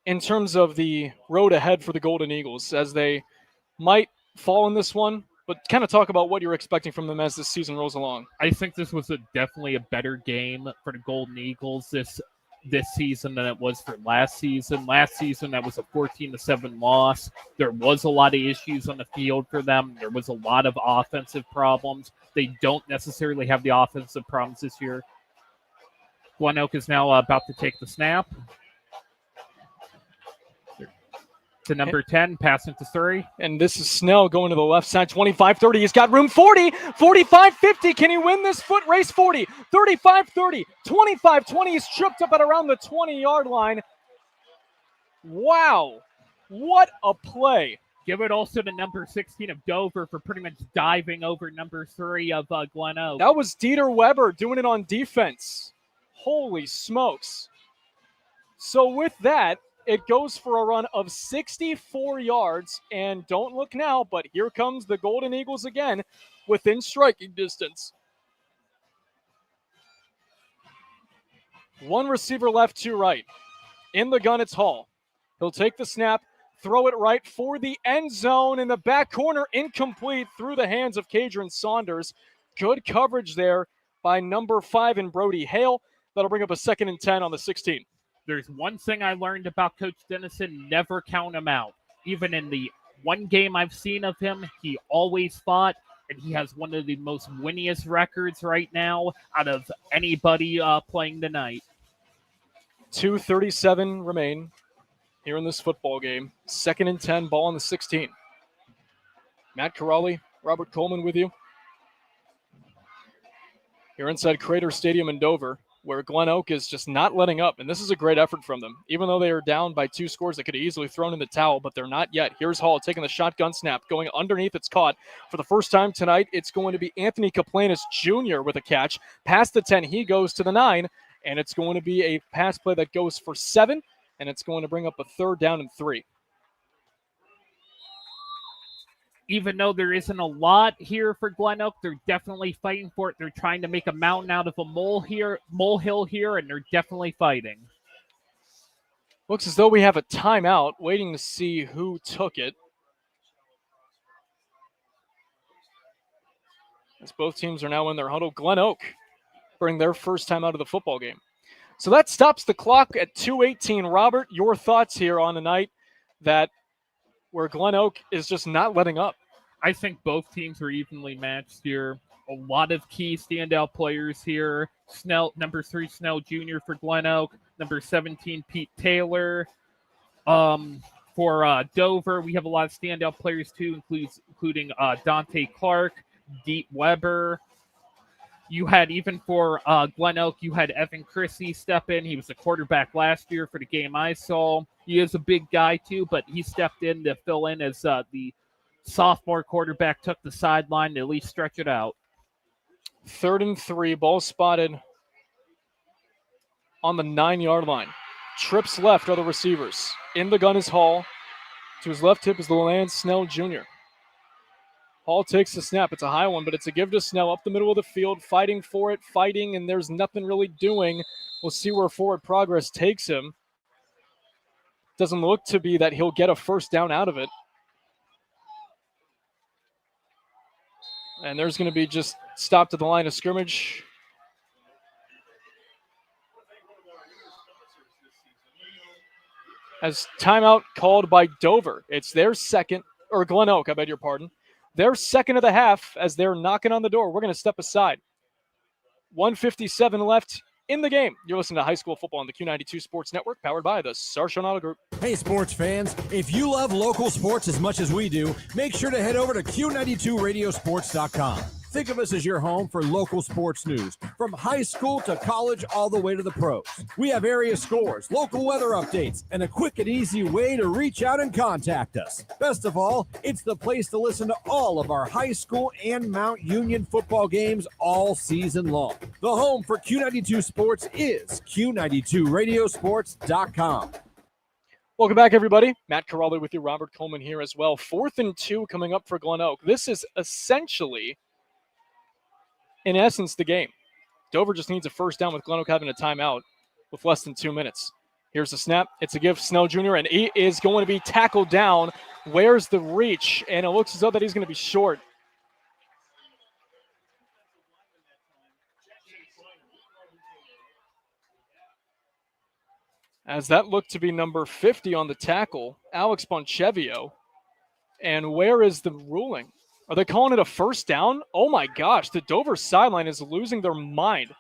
Speaker 2: in terms of the road ahead for the Golden Eagles as they might fall in this one, but kind of talk about what you're expecting from them as this season rolls along?
Speaker 3: I think this was definitely a better game for the Golden Eagles this season than it was for last season. Last season, that was a 14-7 loss. There was a lot of issues on the field for them. There was a lot of offensive problems. They don't necessarily have the offensive problems this year. Glenoak is now about to take the snap. To number 10, passing to 3.
Speaker 2: And this is Snell going to the left side, 25-30. He's got room, 40, 45-50. Can he win this foot race? 40, 35-30, 25-20. He's tripped up at around the 20-yard line. Wow, what a play.
Speaker 3: Give it also to number 16 of Dover for pretty much diving over number 3 of Glenoak.
Speaker 2: That was Dieter Weber doing it on defense. Holy smokes. So with that, it goes for a run of 64 yards, and don't look now, but here comes the Golden Eagles again within striking distance. One receiver left, two right. In the gun, it's Hall. He'll take the snap, throw it right for the end zone in the back corner, incomplete through the hands of Kadron Saunders. Good coverage there by number 5 in Brody Hale. That'll bring up a 2nd and 10 on the 16.
Speaker 3: There's one thing I learned about Coach Dennison: never count him out. Even in the one game I've seen of him, he always fought, and he has one of the most winniest records right now out of anybody playing tonight.
Speaker 2: 2:37 remain here in this football game. 2nd and 10, ball on the 16. Matt Corrali, Robert Coleman with you. Here inside Crater Stadium in Dover, where Glenoak is just not letting up. And this is a great effort from them. Even though they are down by 2 scores, they could have easily thrown in the towel, but they're not yet. Here's Hall taking the shotgun snap, going underneath. It's caught. For the first time tonight, it's going to be Anthony Kaplanis Jr. with a catch. Past the 10, he goes to the 9, and it's going to be a pass play that goes for 7, and it's going to bring up a 3rd down and 3.
Speaker 3: Even though there isn't a lot here for Glenoak, they're definitely fighting for it. They're trying to make a mountain out of a molehill here, and they're definitely fighting.
Speaker 2: Looks as though we have a timeout, waiting to see who took it. As both teams are now in their huddle. Glenoak bring their first time out of the football game. So that stops the clock at 2:18. Robert, your thoughts here on a night that where Glenoak is just not letting up?
Speaker 3: I think both teams are evenly matched here. A lot of key standout players here. Snell, number 3, Snell Jr. for Glenoak. Number 17, Pete Taylor. For Dover, we have a lot of standout players too, including Dante Clark, Deep Weber. You had, even for Glenoak, you had Evan Chrissy step in. He was the quarterback last year for the game I saw. He is a big guy too, but he stepped in to fill in as the sophomore quarterback took the sideline to at least stretch it out.
Speaker 2: 3rd and 3, ball spotted on the 9-yard line. Trips left are the receivers. In the gun is Hall. To his left hip is Lance Snell Jr. Hall takes the snap. It's a high one, but it's a give to Snell up the middle of the field, fighting for it, and there's nothing really doing. We'll see where forward progress takes him. Doesn't look to be that he'll get a first down out of it. And there's going to be just stopped at the line of scrimmage. As timeout called by Dover. It's their second, or Glenoak, I beg your pardon. Their second of the half as they're knocking on the door. We're going to step aside. 1:57 left in the game. You're listening to High School Football on the Q92 Sports Network, powered by the Sarshon Auto Group.
Speaker 6: Hey, sports fans, if you love local sports as much as we do, make sure to head over to Q92radiosports.com. Think of us as your home for local sports news, from high school to college, all the way to the pros. We have area scores, local weather updates, and a quick and easy way to reach out and contact us. Best of all, it's the place to listen to all of our high school and Mount Union football games all season long. The home for Q92 Sports is Q92radiosports.com.
Speaker 2: Welcome back, everybody. Matt Caralli with you, Robert Coleman here as well. 4th and 2 coming up for Glenoak. This is essentially, in essence, the game. Dover just needs a first down with Glenoak having a timeout with less than 2 minutes. Here's the snap. It's a give, Snell Jr., and he is going to be tackled down. Where's the reach? And it looks as though that he's going to be short. As that looked to be number 50 on the tackle, Alex Bonchevio. And where is the ruling? Are they calling it a first down? Oh my gosh, the Dover sideline is losing their mind.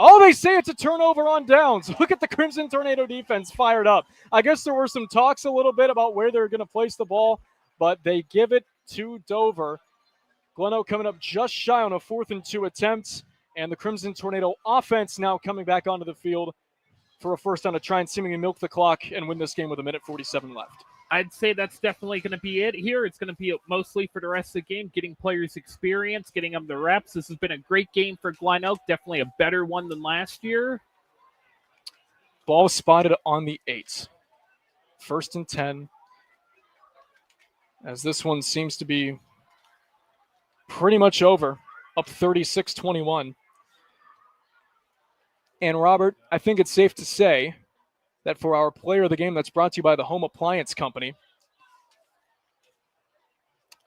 Speaker 2: Oh, they say it's a turnover on downs. Look at the Crimson Tornado defense fired up. I guess there were some talks a little bit about where they're going to place the ball, but they give it to Dover. Glenoak coming up just shy on a 4th and 2 attempt, and the Crimson Tornado offense now coming back onto the field for a first down to try and seemingly milk the clock and win this game with 1:47 left.
Speaker 3: I'd say that's definitely going to be it here. It's going to be mostly for the rest of the game, getting players experience, getting them the reps. This has been a great game for Glenoak, definitely a better one than last year.
Speaker 2: Ball spotted on the 8. 1st and 10. As this one seems to be pretty much over, up 36-21. And Robert, I think it's safe to say that for our player of the game that's brought to you by the Home Appliance Company,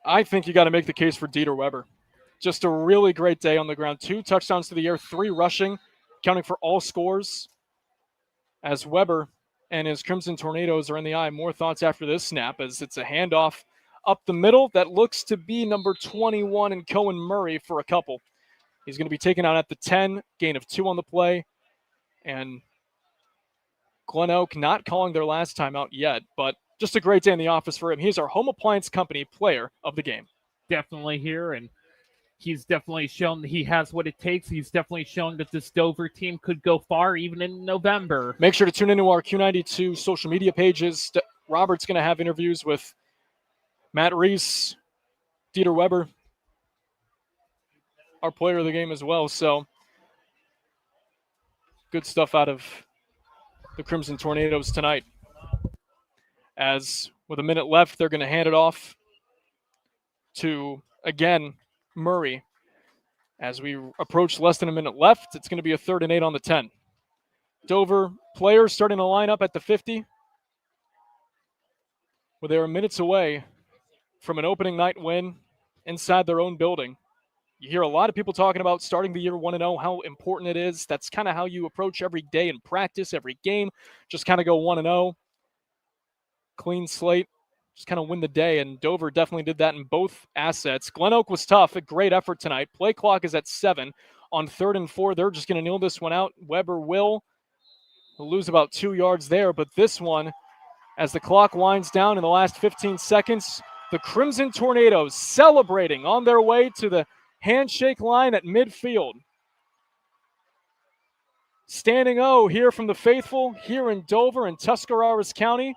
Speaker 2: I think you got to make the case for Dieter Weber. Just a really great day on the ground. 2 touchdowns to the air, 3 rushing, counting for all scores. As Weber and his Crimson Tornadoes are in the eye. More thoughts after this snap as it's a handoff up the middle that looks to be number 21 and Cohen Murray for a couple. He's going to be taken out at the 10, gain of 2 on the play. And Glenoak not calling their last timeout yet, but just a great day in the office for him. He's our Home Appliance Company player of the game.
Speaker 3: Definitely here, and he's definitely shown that he has what it takes. He's definitely shown that this Dover team could go far even in November.
Speaker 2: Make sure to tune into our Q92 social media pages. Robert's going to have interviews with Matt Reese, Dieter Weber, our player of the game as well. So good stuff out of the Crimson Tornadoes tonight. As with a minute left, they're going to hand it off to, again, Murray. As we approach less than a minute left, it's going to be a 3rd and 8 on the 10. Dover players starting to line up at the 50, where they are minutes away from an opening night win inside their own building. You hear a lot of people talking about starting the year 1-0, how important it is. That's kind of how you approach every day in practice, every game. Just kind of go 1-0. Clean slate. Just kind of win the day, and Dover definitely did that in both assets. Glenoak was tough. A great effort tonight. Play clock is at 7. On 3rd and 4, they're just going to kneel this one out. Weber will lose about 2 yards there, but this one, as the clock winds down in the last 15 seconds, the Crimson Tornadoes celebrating on their way to the handshake line at midfield. Standing O here from the faithful here in Dover and Tuscarawas County.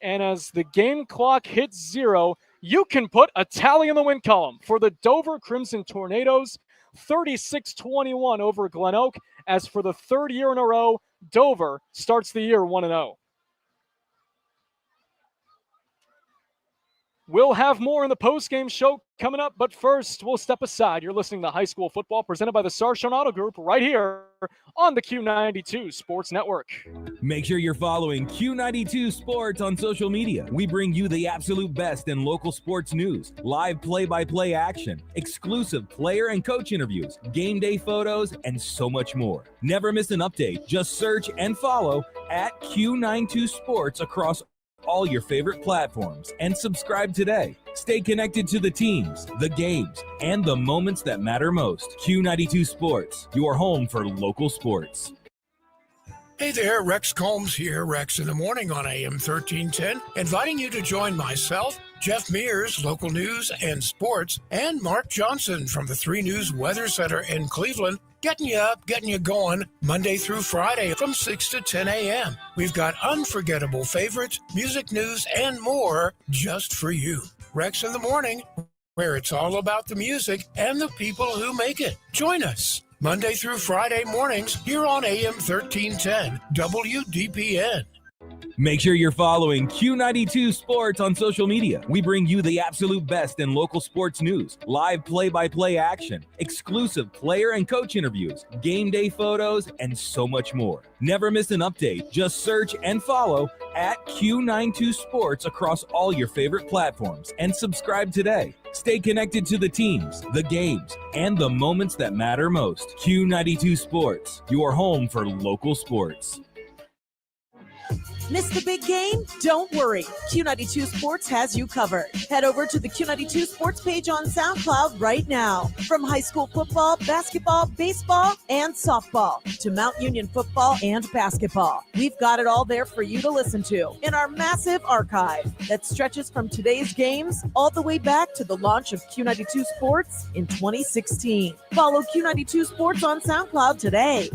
Speaker 2: And as the game clock hits 0, you can put a tally in the win column for the Dover Crimson Tornadoes, 36-21 over Glenoak. As for the 3rd year in a row, Dover starts the year 1-0. We'll have more in the post-game show coming up, but first, we'll step aside. You're listening to High School Football presented by the Sarshon Auto Group right here on the Q92 Sports Network.
Speaker 19: Make sure you're following Q92 Sports on social media. We bring you the absolute best in local sports news, live play-by-play action, exclusive player and coach interviews, game day photos, and so much more. Never miss an update. Just search and follow at Q92 Sports across all your favorite platforms and subscribe today. Stay connected to the teams, the games, and the moments that matter most. Q92 Sports, your home for local sports.
Speaker 18: Hey there, Rex Combs here, Rex in the Morning on AM 1310, inviting you to join myself, Jeff Mears, local news and sports, and Mark Johnson from the 3 News Weather Center in Cleveland, getting you up, getting you going, Monday through Friday from 6 to 10 a.m. We've got unforgettable favorites, music news, and more just for you. Rex in the Morning, where it's all about the music and the people who make it. Join us Monday through Friday mornings here on AM 1310 WDPN.
Speaker 19: Make sure you're following Q92 Sports on social media. We bring you the absolute best in local sports news, live play-by-play action, exclusive player and coach interviews, game day photos, and so much more. Never miss an update. Just search and follow at Q92 Sports across all your favorite platforms and subscribe today. Stay connected to the teams, the games, and the moments that matter most. Q92 Sports, your home for local sports.
Speaker 10: Missed the big game? Don't worry. Q92 Sports has you covered. Head over to the Q92 Sports page on SoundCloud right now. From high school football, basketball, baseball, and softball to Mount Union football and basketball. We've got it all there for you to listen to in our massive archive that stretches from today's games all the way back to the launch of Q92 Sports in 2016. Follow Q92 Sports on SoundCloud today.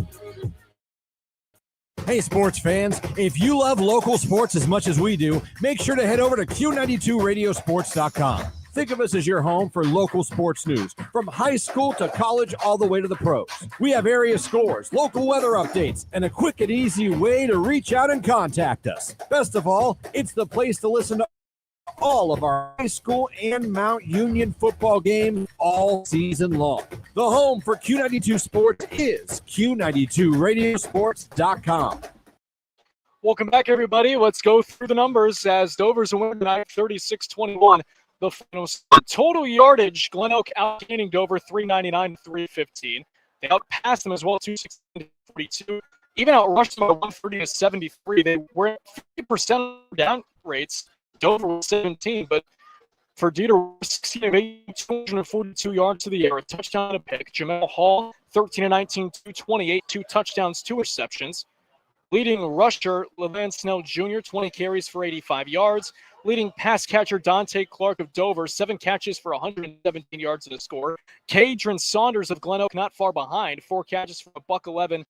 Speaker 6: Hey, sports fans, if you love local sports as much as we do, make sure to head over to Q92radiosports.com. Think of us as your home for local sports news, from high school to college all the way to the pros. We have area scores, local weather updates, and a quick and easy way to reach out and contact us. Best of all, it's the place to listen to all of our high school and Mount Union football games all season long. The home for Q92 Sports is Q92radiosports.com.
Speaker 2: Welcome back, everybody. Let's go through the numbers as Dover's a winner tonight, 36-21. The final total yardage, Glenoak outgaining Dover 399-315. They outpassed them as well, 216-42. Even outrushed them at 130-73. They were at 50% down rates. Dover was 17, but for Dieter, 242 yards to the air, a touchdown and a pick. Jamel Hall, 13-19, 228, 2 touchdowns, 2 receptions. Leading rusher, LeVan Snell Jr., 20 carries for 85 yards. Leading pass catcher, Dante Clark of Dover, 7 catches for 117 yards and a score. Kadron Saunders of Glenoak not far behind, 4 catches for $111